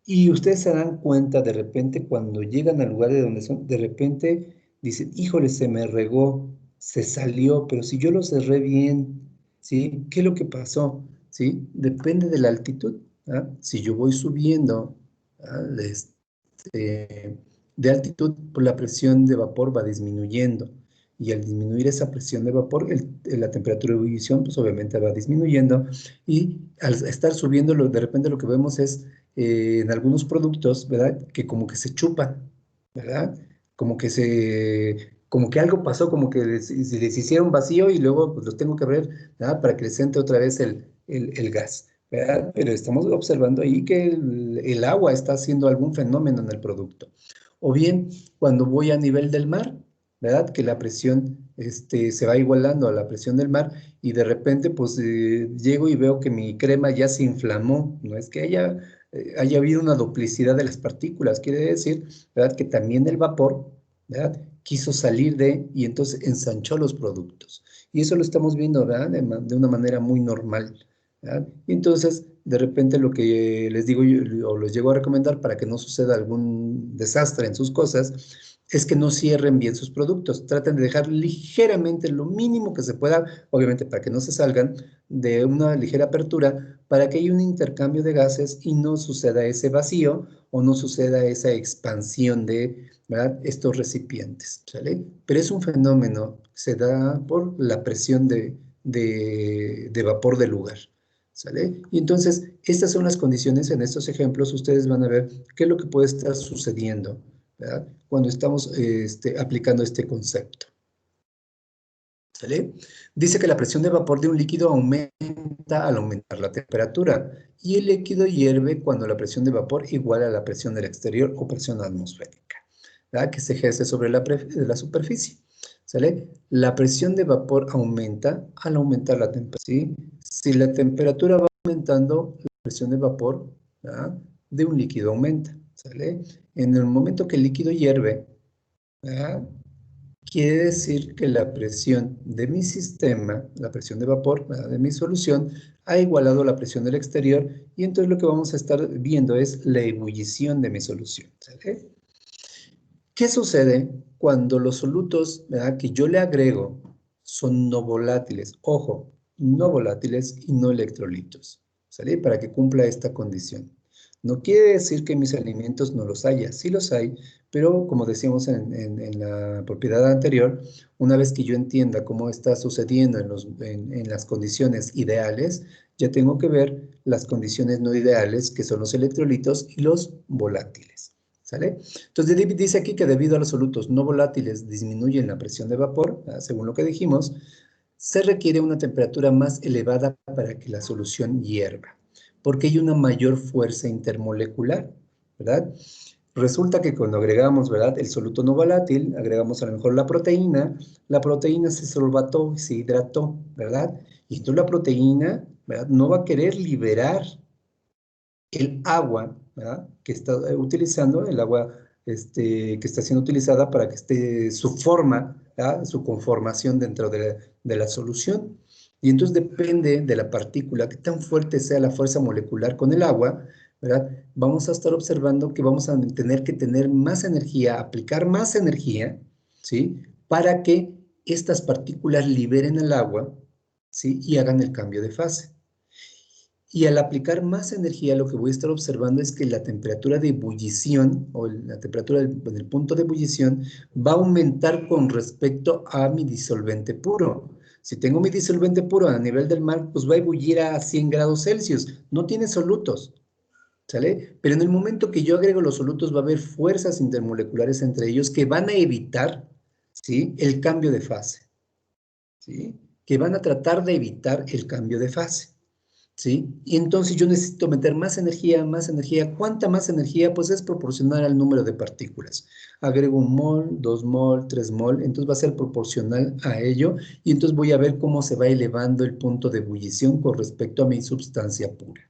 Y ustedes se dan cuenta de repente cuando llegan al lugar de donde son, de repente dicen, híjole, se me regó, se salió, pero si yo lo cerré bien, ¿sí? ¿Qué es lo que pasó? ¿Sí? Depende de la altitud, ¿ah? Si yo voy subiendo, ¿ah?, de altitud, pues la presión de vapor va disminuyendo. Y al disminuir esa presión de vapor, la temperatura de ebullición, pues obviamente va disminuyendo. Y al estar subiendo, de repente lo que vemos es, en algunos productos, ¿verdad?, que como que se chupan, ¿verdad? Como que algo pasó, como que les hicieron vacío y luego pues los tengo que abrir, ¿verdad?, para que les entre otra vez el gas, ¿verdad? Pero estamos observando ahí que el agua está haciendo algún fenómeno en el producto. O bien, cuando voy a nivel del mar, ¿verdad?, que la presión se va igualando a la presión del mar y de repente pues llego y veo que mi crema ya se inflamó. No es que haya habido una duplicidad de las partículas, quiere decir, ¿verdad?, que también el vapor, ¿verdad?, quiso salir y entonces ensanchó los productos. Y eso lo estamos viendo, ¿verdad?, de una manera muy normal, ¿verdad? Y entonces, de repente lo que les digo o les llego a recomendar para que no suceda algún desastre en sus cosas, es que no cierren bien sus productos. Traten de dejar ligeramente lo mínimo que se pueda, obviamente para que no se salgan, de una ligera apertura, para que haya un intercambio de gases y no suceda ese vacío o no suceda esa expansión de, ¿verdad?, estos recipientes, ¿sale? Pero es un fenómeno que se da por la presión de vapor del lugar, ¿sale? Y entonces, estas son las condiciones. En estos ejemplos ustedes van a ver qué es lo que puede estar sucediendo, ¿verdad?, cuando estamos aplicando este concepto, ¿sale? Dice que la presión de vapor de un líquido aumenta al aumentar la temperatura y el líquido hierve cuando la presión de vapor iguala a la presión del exterior o presión atmosférica, ¿verdad?, que se ejerce sobre la superficie, ¿sale? La presión de vapor aumenta al aumentar la temperatura, ¿sí? Si la temperatura va aumentando, la presión de vapor, ¿verdad?, de un líquido aumenta, ¿sale? En el momento que el líquido hierve, ¿verdad?, quiere decir que la presión de mi sistema, la presión de vapor, ¿verdad?, de mi solución, ha igualado la presión del exterior y entonces lo que vamos a estar viendo es la ebullición de mi solución, ¿sale? ¿Qué sucede cuando los solutos, ¿verdad?, que yo le agrego son no volátiles? Ojo, no volátiles y no electrolitos, ¿sale? Para que cumpla esta condición. No quiere decir que mis alimentos no los haya, sí los hay, pero como decíamos en la propiedad anterior, una vez que yo entienda cómo está sucediendo en las condiciones ideales, ya tengo que ver las condiciones no ideales, que son los electrolitos y los volátiles, ¿sale? Entonces dice aquí que debido a los solutos no volátiles disminuyen la presión de vapor, ¿verdad?, según lo que dijimos, se requiere una temperatura más elevada para que la solución hierva. Porque hay una mayor fuerza intermolecular, ¿verdad? Resulta que cuando agregamos, ¿verdad?, el soluto no volátil, agregamos a lo mejor la proteína se solvató, se hidrató, ¿verdad? Y entonces la proteína, ¿verdad?, no va a querer liberar el agua, ¿verdad?, que está utilizando, el agua que está siendo utilizada para que esté su forma, ¿verdad?, su conformación dentro de la solución. Y entonces depende de la partícula, que tan fuerte sea la fuerza molecular con el agua, ¿verdad? Vamos a estar observando que vamos a tener que tener más energía, aplicar más energía, ¿sí?, para que estas partículas liberen el agua, ¿sí?, y hagan el cambio de fase. Y al aplicar más energía, lo que voy a estar observando es que la temperatura de ebullición, o la temperatura del punto de ebullición, va a aumentar con respecto a mi disolvente puro. Si tengo mi disolvente puro a nivel del mar, pues va a ebullir a 100 grados Celsius. No tiene solutos, ¿sale? Pero en el momento que yo agrego los solutos, va a haber fuerzas intermoleculares entre ellos que van a evitar, ¿sí?, el cambio de fase, ¿sí?, que van a tratar de evitar el cambio de fase, ¿sí? Y entonces yo necesito meter más energía, más energía. ¿Cuánta más energía? Pues es proporcional al número de partículas. Agrego 1 mol, 2 mol, 3 mol, entonces va a ser proporcional a ello, y entonces voy a ver cómo se va elevando el punto de ebullición con respecto a mi sustancia pura,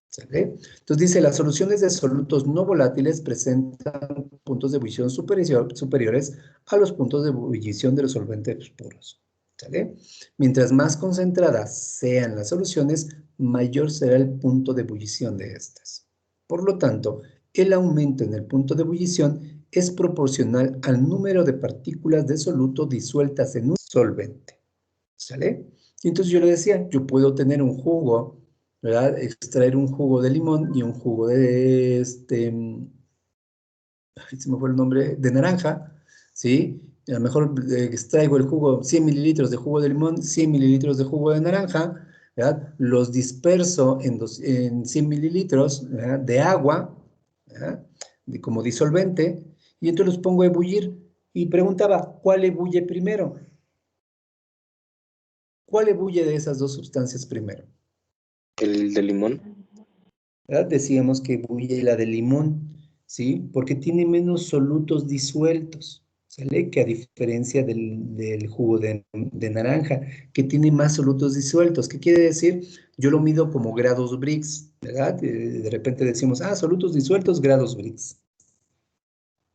¿sale? Entonces dice, las soluciones de solutos no volátiles presentan puntos de ebullición superiores a los puntos de ebullición de los solventes puros, ¿sale? Mientras más concentradas sean las soluciones, mayor será el punto de ebullición de estas. Por lo tanto, el aumento en el punto de ebullición es proporcional al número de partículas de soluto disueltas en un solvente, ¿sale? Y entonces yo le decía, yo puedo tener un jugo, ¿verdad?, extraer un jugo de limón y un jugo de se me fue el nombre, de naranja, ¿sí? A lo mejor extraigo el jugo, 100 mililitros de jugo de limón, 100 mililitros de jugo de naranja, ¿verdad?, los disperso en 100 mililitros, ¿verdad?, de agua, ¿verdad?, como disolvente, y entonces los pongo a ebullir, y preguntaba, ¿cuál ebulle primero? ¿Cuál ebulle de esas dos sustancias primero? El de limón. ¿Verdad? Decíamos que ebulle la de limón, ¿sí? Porque tiene menos solutos disueltos, ¿sale? Que a diferencia del jugo de naranja, que tiene más solutos disueltos. ¿Qué quiere decir? Yo lo mido como grados Brix, ¿verdad? De repente decimos, solutos disueltos, grados Brix,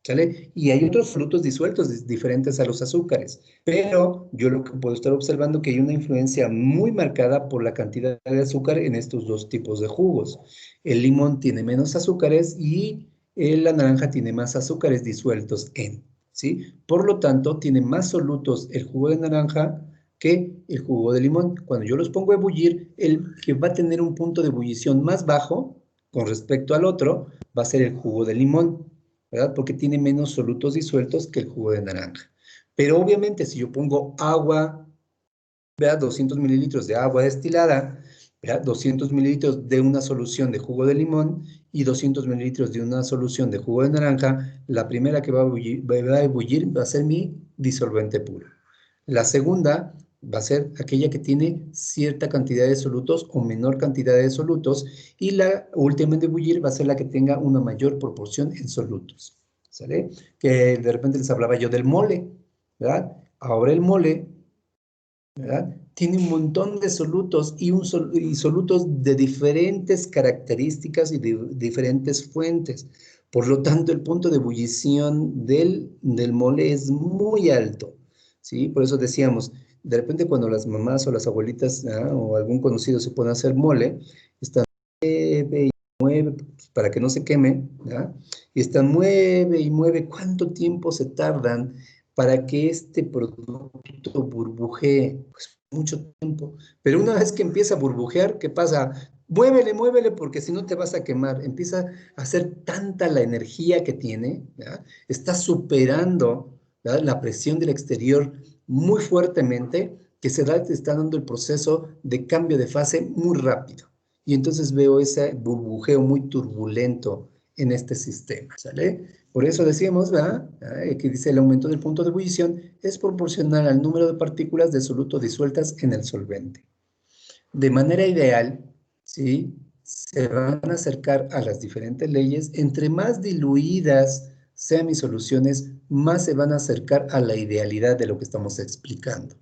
¿sale? Y hay otros solutos disueltos diferentes a los azúcares, pero yo lo que puedo estar observando que hay una influencia muy marcada por la cantidad de azúcar en estos dos tipos de jugos. El limón tiene menos azúcares y la naranja tiene más azúcares disueltos ¿sí? Por lo tanto, tiene más solutos el jugo de naranja que el jugo de limón. Cuando yo los pongo a ebullir, el que va a tener un punto de ebullición más bajo con respecto al otro va a ser el jugo de limón, ¿verdad? Porque tiene menos solutos disueltos que el jugo de naranja. Pero obviamente si yo pongo agua, ¿verdad?, 200 mililitros de agua destilada, ¿verdad?, 200 mililitros de una solución de jugo de limón y 200 mililitros de una solución de jugo de naranja, la primera que va a ebullir va a ser mi disolvente puro. La segunda va a ser aquella que tiene cierta cantidad de solutos o menor cantidad de solutos, y la última de ebullir va a ser la que tenga una mayor proporción en solutos, ¿sale? Que de repente les hablaba yo del mole, ¿verdad? Ahora el mole, ¿verdad?, tiene un montón de solutos y solutos de diferentes características y de diferentes fuentes. Por lo tanto, el punto de ebullición del mole es muy alto, ¿sí? Por eso decíamos, de repente cuando las mamás o las abuelitas o algún conocido se pone a hacer mole, están mueve y mueve para que no se queme, ¿verdad? Y están mueve y mueve. ¿Cuánto tiempo se tardan para que este producto burbujee? Pues mucho tiempo. Pero una vez que empieza a burbujear, ¿qué pasa? Muévele, muévele, porque si no te vas a quemar. Empieza a ser tanta la energía que tiene, ¿verdad? Está superando, ¿verdad?, la presión del exterior muy fuertemente, que te está dando el proceso de cambio de fase muy rápido. Y entonces veo ese burbujeo muy turbulento en este sistema, ¿sale? Por eso decíamos, ¿verdad?, que dice el aumento del punto de ebullición es proporcional al número de partículas de soluto disueltas en el solvente. De manera ideal, ¿sí?, se van a acercar a las diferentes leyes. Entre más diluidas sean mis soluciones, más se van a acercar a la idealidad de lo que estamos explicando.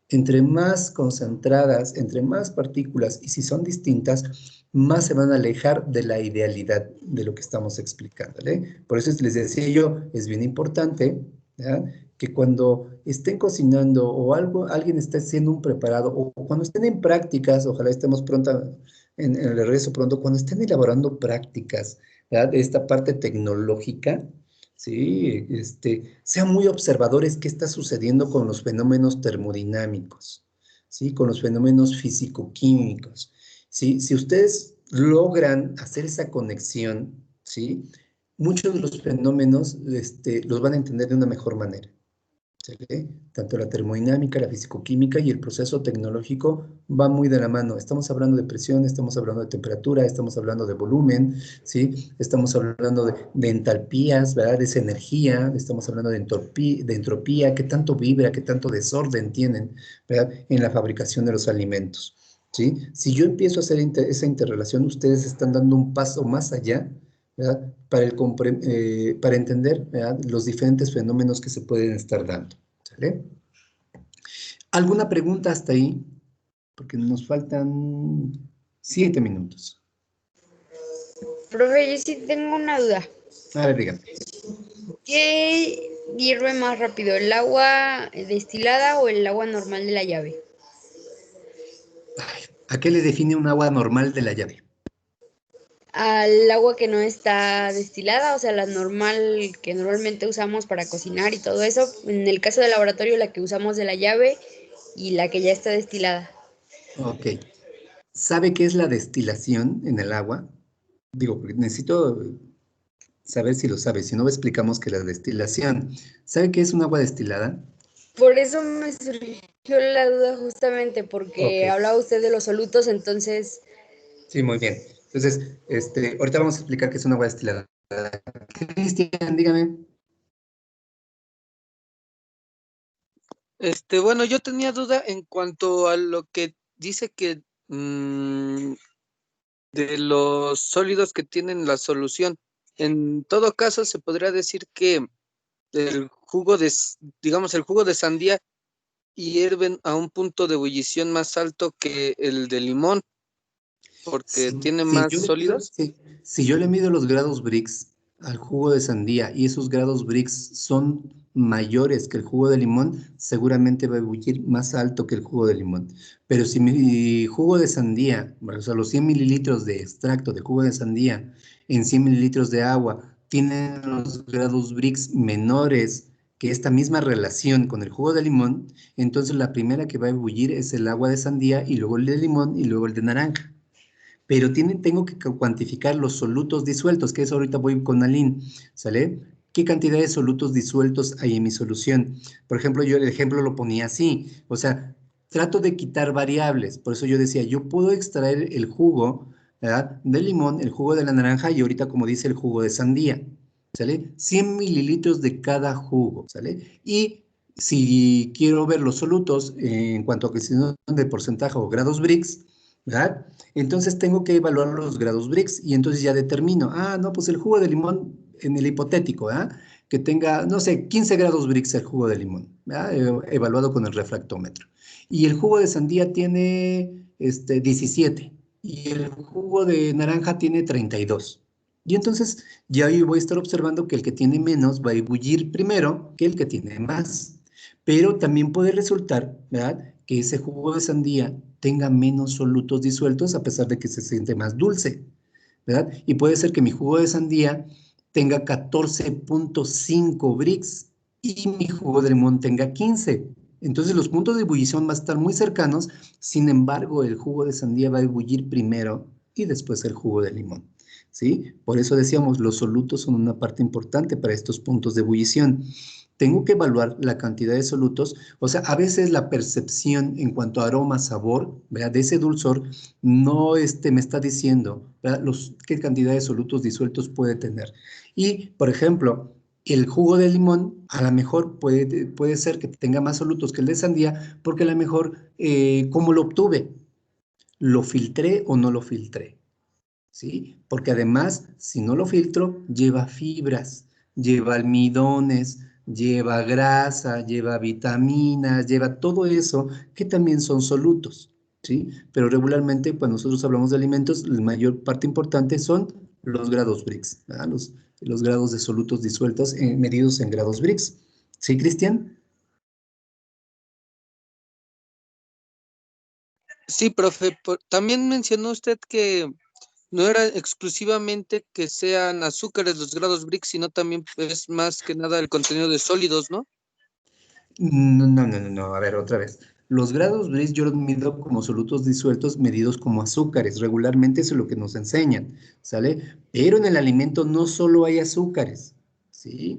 Entre más concentradas, entre más partículas, y si son distintas, más se van a alejar de la idealidad de lo que estamos explicando, ¿vale? Por eso les decía yo, es bien importante, ¿ya?, que cuando estén cocinando o alguien esté haciendo un preparado, o cuando estén en prácticas, ojalá estemos pronto, en el regreso pronto, cuando estén elaborando prácticas, ¿verdad?, de esta parte tecnológica, ¿sí? Sean muy observadores qué está sucediendo con los fenómenos termodinámicos, ¿sí? Con los fenómenos físico-químicos, ¿sí? Si ustedes logran hacer esa conexión, ¿sí?, muchos de los fenómenos los van a entender de una mejor manera. ¿Sí? Tanto la termodinámica, la fisicoquímica y el proceso tecnológico van muy de la mano. Estamos hablando de presión, estamos hablando de temperatura, estamos hablando de volumen, ¿sí? Estamos hablando de entalpías, ¿verdad?, de esa energía, estamos hablando de entropía, qué tanto vibra, qué tanto desorden tienen, ¿verdad?, en la fabricación de los alimentos, ¿sí? Si yo empiezo a hacer esa interrelación, ustedes están dando un paso más allá, ¿verdad?, para entender, ¿verdad?, los diferentes fenómenos que se pueden estar dando. ¿Sale? ¿Alguna pregunta hasta ahí? Porque nos faltan 7 minutos. Profe, yo sí tengo una duda. A ver, dígame. ¿Qué hierve más rápido, el agua destilada o el agua normal de la llave? ¿A qué le define un agua normal de la llave? Al agua que no está destilada, o sea, la normal que normalmente usamos para cocinar y todo eso. En el caso del laboratorio, la que usamos de la llave y la que ya está destilada. Ok. ¿Sabe qué es la destilación en el agua? Digo, porque necesito saber si lo sabe, si no explicamos que la destilación. ¿Sabe qué es un agua destilada? Por eso me surgió la duda justamente, porque Ok. hablaba usted de los solutos, entonces... Sí, muy bien. Entonces, ahorita vamos a explicar qué es una agua destilada. Cristian, dígame. Bueno, yo tenía duda en cuanto a lo que dice que de los sólidos que tienen la solución. En todo caso, se podría decir que el jugo digamos, el jugo de sandía hierven a un punto de ebullición más alto que el de limón, porque tiene más sólidos. Si yo le mido los grados Brix al jugo de sandía y esos grados Brix son mayores que el jugo de limón, seguramente va a ebullir más alto que el jugo de limón. Pero si mi jugo de sandía, o sea, los 100 mililitros de extracto de jugo de sandía en 100 mililitros de agua tienen los grados Brix menores que esta misma relación con el jugo de limón, entonces la primera que va a ebullir es el agua de sandía y luego el de limón y luego el de naranja. Pero tengo que cuantificar los solutos disueltos, que eso ahorita voy con Aline, ¿sale? ¿Qué cantidad de solutos disueltos hay en mi solución? Por ejemplo, yo el ejemplo lo ponía así, o sea, trato de quitar variables, por eso yo decía, yo puedo extraer el jugo, ¿verdad?, del limón, el jugo de la naranja y ahorita, como dice, el jugo de sandía, ¿sale? 100 mililitros de cada jugo, ¿sale? Y si quiero ver los solutos en cuanto a que si no de porcentaje o grados Brix, ¿verdad?, entonces tengo que evaluar los grados Brix y entonces ya determino, no, pues el jugo de limón en el hipotético, ¿verdad?, que tenga, no sé, 15 grados Brix el jugo de limón, ¿verdad?, evaluado con el refractómetro. Y el jugo de sandía tiene 17 y el jugo de naranja tiene 32. Y entonces ya yo voy a estar observando que el que tiene menos va a ebullir primero que el que tiene más. Pero también puede resultar, ¿verdad?, que ese jugo de sandía tenga menos solutos disueltos a pesar de que se siente más dulce, ¿verdad? Y puede ser que mi jugo de sandía tenga 14.5 Brix y mi jugo de limón tenga 15. Entonces los puntos de ebullición van a estar muy cercanos, sin embargo el jugo de sandía va a ebullir primero y después el jugo de limón, ¿sí? Por eso decíamos, los solutos son una parte importante para estos puntos de ebullición. Tengo que evaluar la cantidad de solutos, o sea, a veces la percepción en cuanto a aroma, sabor, ¿verdad?, de ese dulzor, no me está diciendo, ¿verdad?, qué cantidad de solutos disueltos puede tener. Y, por ejemplo, el jugo de limón, a lo mejor puede ser que tenga más solutos que el de sandía, porque a lo mejor, ¿cómo lo obtuve? ¿Lo filtré o no lo filtré? ¿sí? Porque además, si no lo filtro, lleva fibras, lleva almidones, lleva grasa, lleva vitaminas, lleva todo eso que también son solutos, ¿sí? Pero regularmente, cuando nosotros hablamos de alimentos, la mayor parte importante son los grados Brix, ¿verdad? Los grados de solutos disueltos medidos en grados Brix. ¿Sí, Cristian? Sí, profe, también mencionó usted que no era exclusivamente que sean azúcares los grados Brix, sino también es más que nada el contenido de sólidos, ¿no? No, a ver, otra vez. Los grados Brix yo los mido como solutos disueltos medidos como azúcares. Regularmente eso es lo que nos enseñan, ¿sale? Pero en el alimento no solo hay azúcares, ¿sí?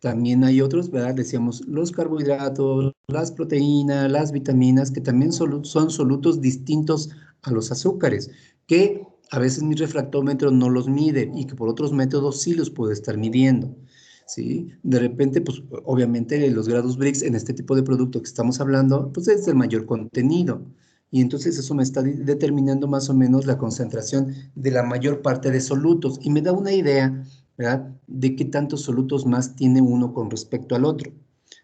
También hay otros, ¿verdad? Decíamos, los carbohidratos, las proteínas, las vitaminas, que también son solutos distintos a los azúcares, que a veces mi refractómetro no los mide y que por otros métodos sí los puede estar midiendo. ¿Sí? De repente, pues obviamente los grados Brix en este tipo de producto que estamos hablando, pues es el mayor contenido. Y entonces eso me está determinando más o menos la concentración de la mayor parte de solutos y me da una idea, ¿verdad? De qué tantos solutos más tiene uno con respecto al otro.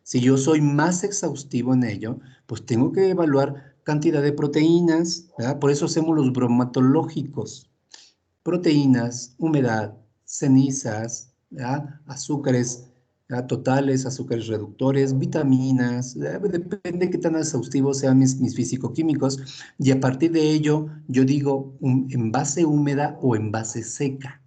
Si yo soy más exhaustivo en ello, pues tengo que evaluar cantidad de proteínas, ¿verdad? Por eso hacemos los bromatológicos. Proteínas, humedad, cenizas, ¿ya? Azúcares, ¿ya? Totales, azúcares reductores, vitaminas, ¿ya? Depende de qué tan exhaustivos sean mis físico-químicos, y a partir de ello yo digo en base húmeda o en base seca.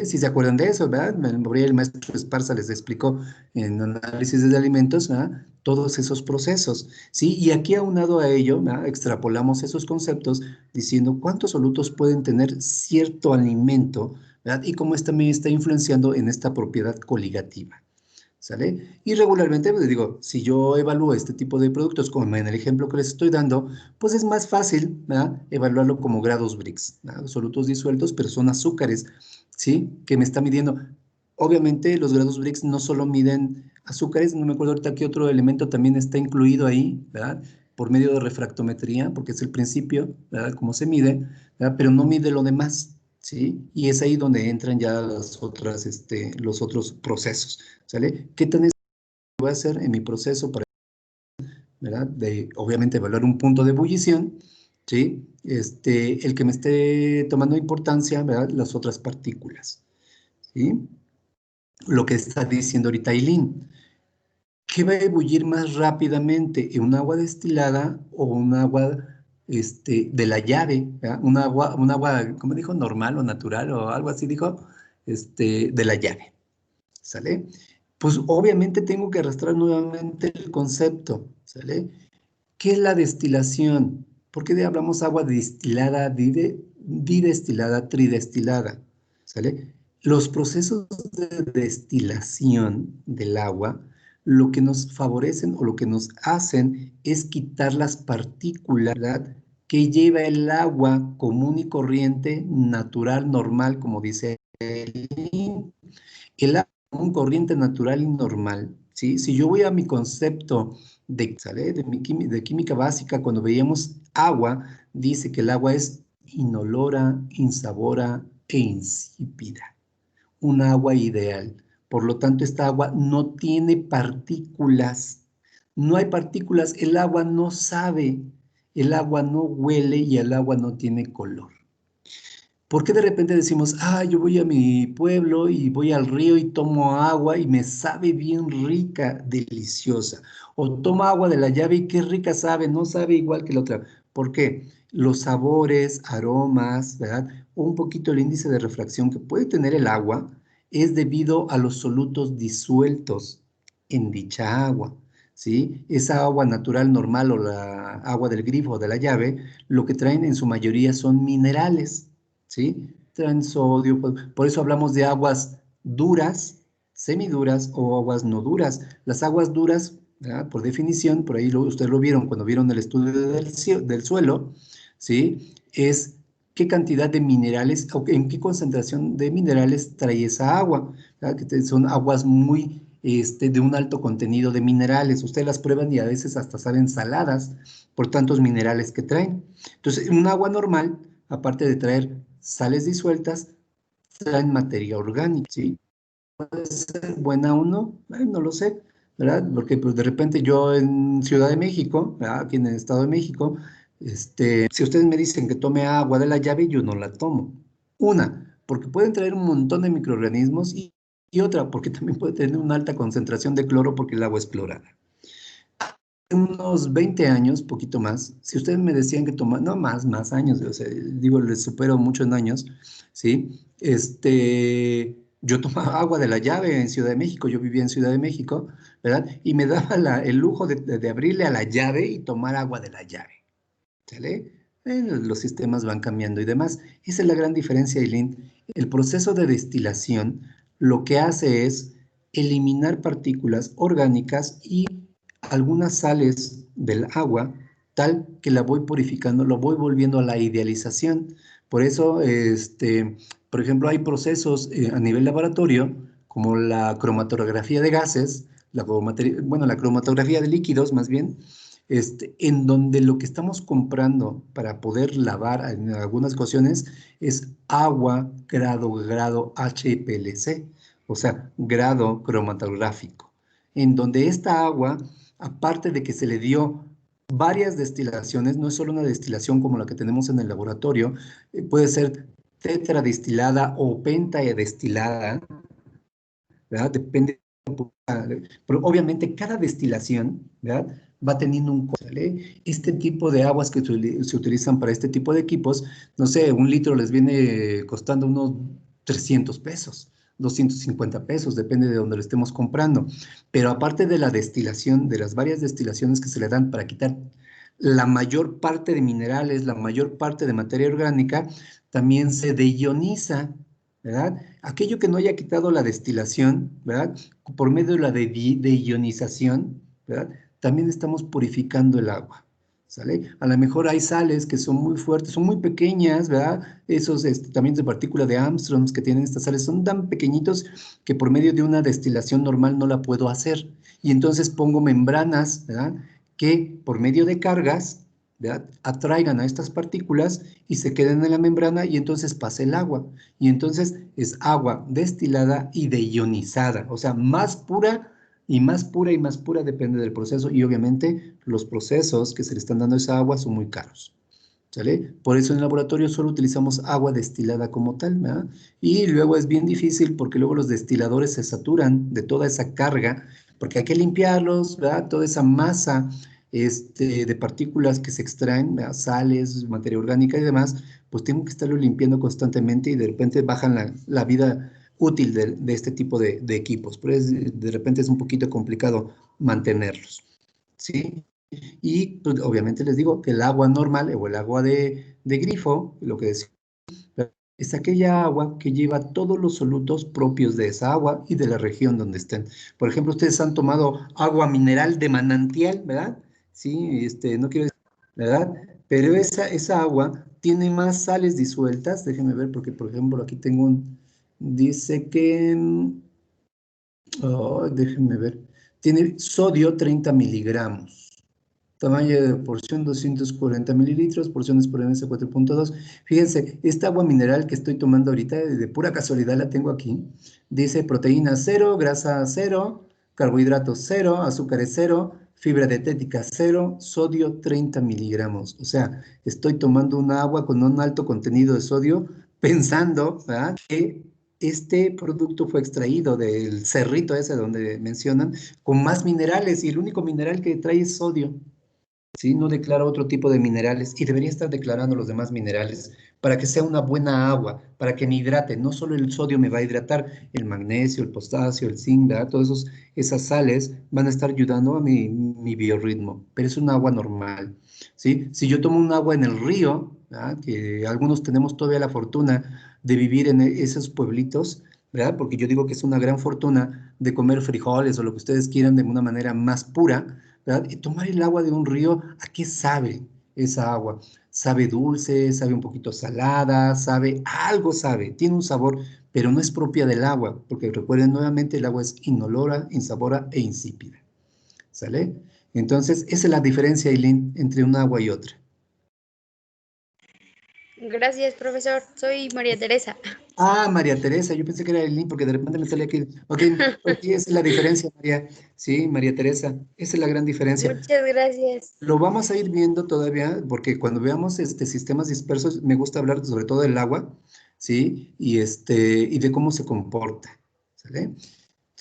Si se acuerdan de eso, ¿verdad? El maestro Esparza les explicó en análisis de alimentos, ¿verdad? Todos esos procesos, ¿sí? Y aquí aunado a ello, ¿verdad? Extrapolamos esos conceptos diciendo cuántos solutos pueden tener cierto alimento, ¿verdad? Y cómo también está influenciando en esta propiedad coligativa, ¿sale? Y regularmente, pues digo, si yo evalúo este tipo de productos, como en el ejemplo que les estoy dando, pues es más fácil, ¿verdad? Evaluarlo como grados Brix, ¿verdad? Solutos disueltos, pero son azúcares, ¿sí? Que me está midiendo. Obviamente, los grados Brix no solo miden azúcares, no me acuerdo ahorita qué otro elemento también está incluido ahí, ¿verdad? Por medio de refractometría, porque es el principio, ¿verdad? Cómo se mide, ¿verdad? Pero no mide lo demás, ¿sí? Y es ahí donde entran ya los otros procesos, ¿sale? ¿Qué tan voy a hacer en mi proceso para, ¿verdad? De, obviamente, evaluar un punto de ebullición, ¿sí? El que me esté tomando importancia, ¿verdad? Las otras partículas, ¿sí? Lo que está diciendo ahorita Aileen. ¿Qué va a ebullir más rápidamente? ¿Un agua destilada o un agua de la llave? ¿Verdad? Un agua, ¿cómo dijo? Normal o natural o algo así dijo, de la llave. ¿Sale? Pues obviamente tengo que arrastrar nuevamente el concepto, ¿sale? ¿Qué es la destilación? ¿Por qué hablamos agua destilada, bidestilada, tridestilada? ¿Sale? Los procesos de destilación del agua, lo que nos favorecen o lo que nos hacen es quitar las partículas, ¿verdad? Que lleva el agua común y corriente, natural, normal, como dice el agua común, corriente, natural y normal, ¿sí? Si yo voy a mi concepto ¿sale? De química básica, cuando veíamos agua, dice que el agua es inolora, insabora e insípida. Un agua ideal. Por lo tanto, esta agua no tiene partículas. No hay partículas, el agua no sabe, el agua no huele y el agua no tiene color. ¿Por qué de repente decimos, yo voy a mi pueblo y voy al río y tomo agua y me sabe bien rica, deliciosa? O tomo agua de la llave y qué rica sabe, no sabe igual que la otra. ¿Por qué? Los sabores, aromas, ¿verdad? O un poquito el índice de refracción que puede tener el agua es debido a los solutos disueltos en dicha agua, ¿sí? Esa agua natural normal o la agua del grifo o de la llave, lo que traen en su mayoría son minerales, ¿sí? Traen sodio, por eso hablamos de aguas duras, semiduras o aguas no duras. Las aguas duras, ¿verdad? Por definición, por ahí ustedes lo vieron cuando vieron el estudio del suelo, ¿sí? Es qué cantidad de minerales o en qué concentración de minerales trae esa agua, ¿verdad? Que son aguas muy, de un alto contenido de minerales. Ustedes las prueban y a veces hasta saben saladas por tantos minerales que traen. Entonces, un agua normal, aparte de traer sales disueltas, traen materia orgánica, ¿sí? Puede ser buena o no, no lo sé, ¿verdad? Porque pues de repente yo en Ciudad de México, ¿verdad? Aquí en el Estado de México, si ustedes me dicen que tome agua de la llave, yo no la tomo. Una, porque pueden traer un montón de microorganismos y otra, porque también puede tener una alta concentración de cloro porque el agua es clorada. Unos 20 años, poquito más, si ustedes me decían que tomar, no más años, o sea, digo, les supero mucho en años, ¿sí? Yo tomaba agua de la llave en Ciudad de México, yo vivía en Ciudad de México, ¿verdad? Y me daba el lujo de abrirle a la llave y tomar agua de la llave, ¿sale? Los sistemas van cambiando y demás. Esa es la gran diferencia, Eileen. El proceso de destilación lo que hace es eliminar partículas orgánicas y algunas sales del agua, tal que la voy purificando, lo voy volviendo a la idealización. Por eso, por ejemplo, hay procesos a nivel laboratorio, como la cromatografía de gases, la cromatografía de líquidos, más bien, en donde lo que estamos comprando para poder lavar en algunas ocasiones es agua grado HPLC, o sea, grado cromatográfico, en donde esta agua, aparte de que se le dio varias destilaciones, no es solo una destilación como la que tenemos en el laboratorio, puede ser tetradestilada o pentadestilada, ¿verdad? Depende, pero obviamente cada destilación, ¿verdad? Va teniendo un costo, ¿vale? Este tipo de aguas que se utilizan para este tipo de equipos, no sé, un litro les viene costando unos 300 pesos. 250 pesos, depende de donde lo estemos comprando. Pero aparte de la destilación, de las varias destilaciones que se le dan para quitar la mayor parte de minerales, la mayor parte de materia orgánica, también se deioniza, ¿verdad? Aquello que no haya quitado la destilación, ¿verdad? Por medio de la deionización, ¿verdad? También estamos purificando el agua, ¿sale? A lo mejor hay sales que son muy fuertes, son muy pequeñas, ¿verdad? Esos también de partícula de Armstrong que tienen estas sales son tan pequeñitos que por medio de una destilación normal no la puedo hacer. Y entonces pongo membranas, ¿verdad? Que por medio de cargas, ¿verdad? Atraigan a estas partículas y se queden en la membrana y entonces pasa el agua. Y entonces es agua destilada y deionizada, o sea, más pura y más pura y más pura, depende del proceso. Y obviamente los procesos que se le están dando a esa agua son muy caros, ¿sale? Por eso en el laboratorio solo utilizamos agua destilada como tal, ¿verdad? Y luego es bien difícil porque luego los destiladores se saturan de toda esa carga, porque hay que limpiarlos, ¿verdad? Toda esa masa de partículas que se extraen, ¿verdad? Sales, materia orgánica y demás, pues tengo que estarlo limpiando constantemente y de repente bajan la vida útil de este tipo de equipos, pero de repente es un poquito complicado mantenerlos, ¿sí? Y pues, obviamente les digo que el agua normal o el agua de grifo, lo que decía, es aquella agua que lleva todos los solutos propios de esa agua y de la región donde estén. Por ejemplo, ustedes han tomado agua mineral de manantial, ¿verdad? Sí, no quiero decir, ¿verdad? Pero esa agua tiene más sales disueltas. Déjenme ver porque, por ejemplo, aquí tengo dice que, déjenme ver, tiene sodio 30 miligramos. Tamaño de porción 240 mililitros, porciones por MS 4.2. Fíjense, esta agua mineral que estoy tomando ahorita, de pura casualidad la tengo aquí, dice proteína 0, grasa 0, carbohidratos 0, azúcares 0, fibra dietética 0, sodio 30 miligramos. O sea, estoy tomando una agua con un alto contenido de sodio pensando, ¿verdad?, que este producto fue extraído del cerrito ese donde mencionan, con más minerales y el único mineral que trae es sodio. ¿Sí? No declara otro tipo de minerales y debería estar declarando los demás minerales para que sea una buena agua, para que me hidrate. No solo el sodio me va a hidratar, el magnesio, el potasio, el zinc, ¿verdad? Todas esas sales van a estar ayudando a mi biorritmo, pero es un agua normal, ¿sí? Si yo tomo un agua en el río, ¿verdad?, que algunos tenemos todavía la fortuna de vivir en esos pueblitos, ¿verdad? Porque yo digo que es una gran fortuna de comer frijoles o lo que ustedes quieran de una manera más pura, ¿verdad? Y tomar el agua de un río, ¿a qué sabe esa agua? Sabe dulce, sabe un poquito salada, algo sabe, tiene un sabor, pero no es propia del agua, porque recuerden nuevamente, el agua es inolora, insabora e insípida, ¿sale? Entonces, esa es la diferencia, Eileen, entre un agua y otra. Gracias, profesor. Soy María Teresa. Ah, María Teresa, yo pensé que era Eileen porque de repente me sale aquí. Ok, esa es la diferencia, María. Sí, María Teresa, esa es la gran diferencia. Muchas gracias. Lo vamos a ir viendo todavía, porque cuando veamos sistemas dispersos, me gusta hablar sobre todo del agua, ¿sí? Y de cómo se comporta, ¿sale?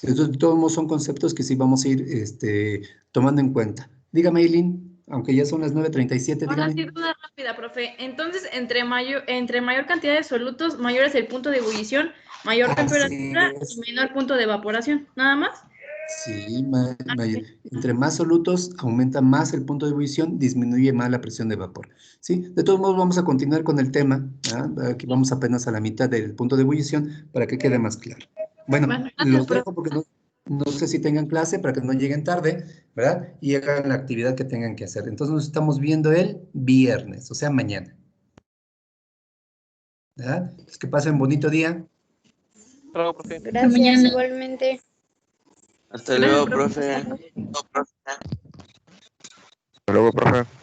Entonces, de todos modos son conceptos que sí vamos a ir tomando en cuenta. Dígame, Eileen, aunque ya son las 9:37, Ahora dígame. sí, duda rápida, profe. Entonces, entre mayor cantidad de solutos, mayor es el punto de ebullición, mayor Así temperatura es. y menor punto de evaporación. ¿Nada más? Sí, entre más solutos aumenta más el punto de ebullición, disminuye más la presión de vapor. ¿Sí? De todos modos vamos a continuar con el tema. ¿Ah? Aquí vamos apenas a la mitad del punto de ebullición para que quede más claro. Bueno, Bueno, los gracias, profe. dejo porque no sé si tengan clase para que no lleguen tarde, ¿verdad? Y hagan la actividad que tengan que hacer. Entonces nos estamos viendo el viernes, o sea, mañana. ¿Verdad? Pues que pasen bonito día. Bravo, profe. Gracias, mañana. igualmente. Hasta Gracias, luego, profe. profe. Hasta luego, profe.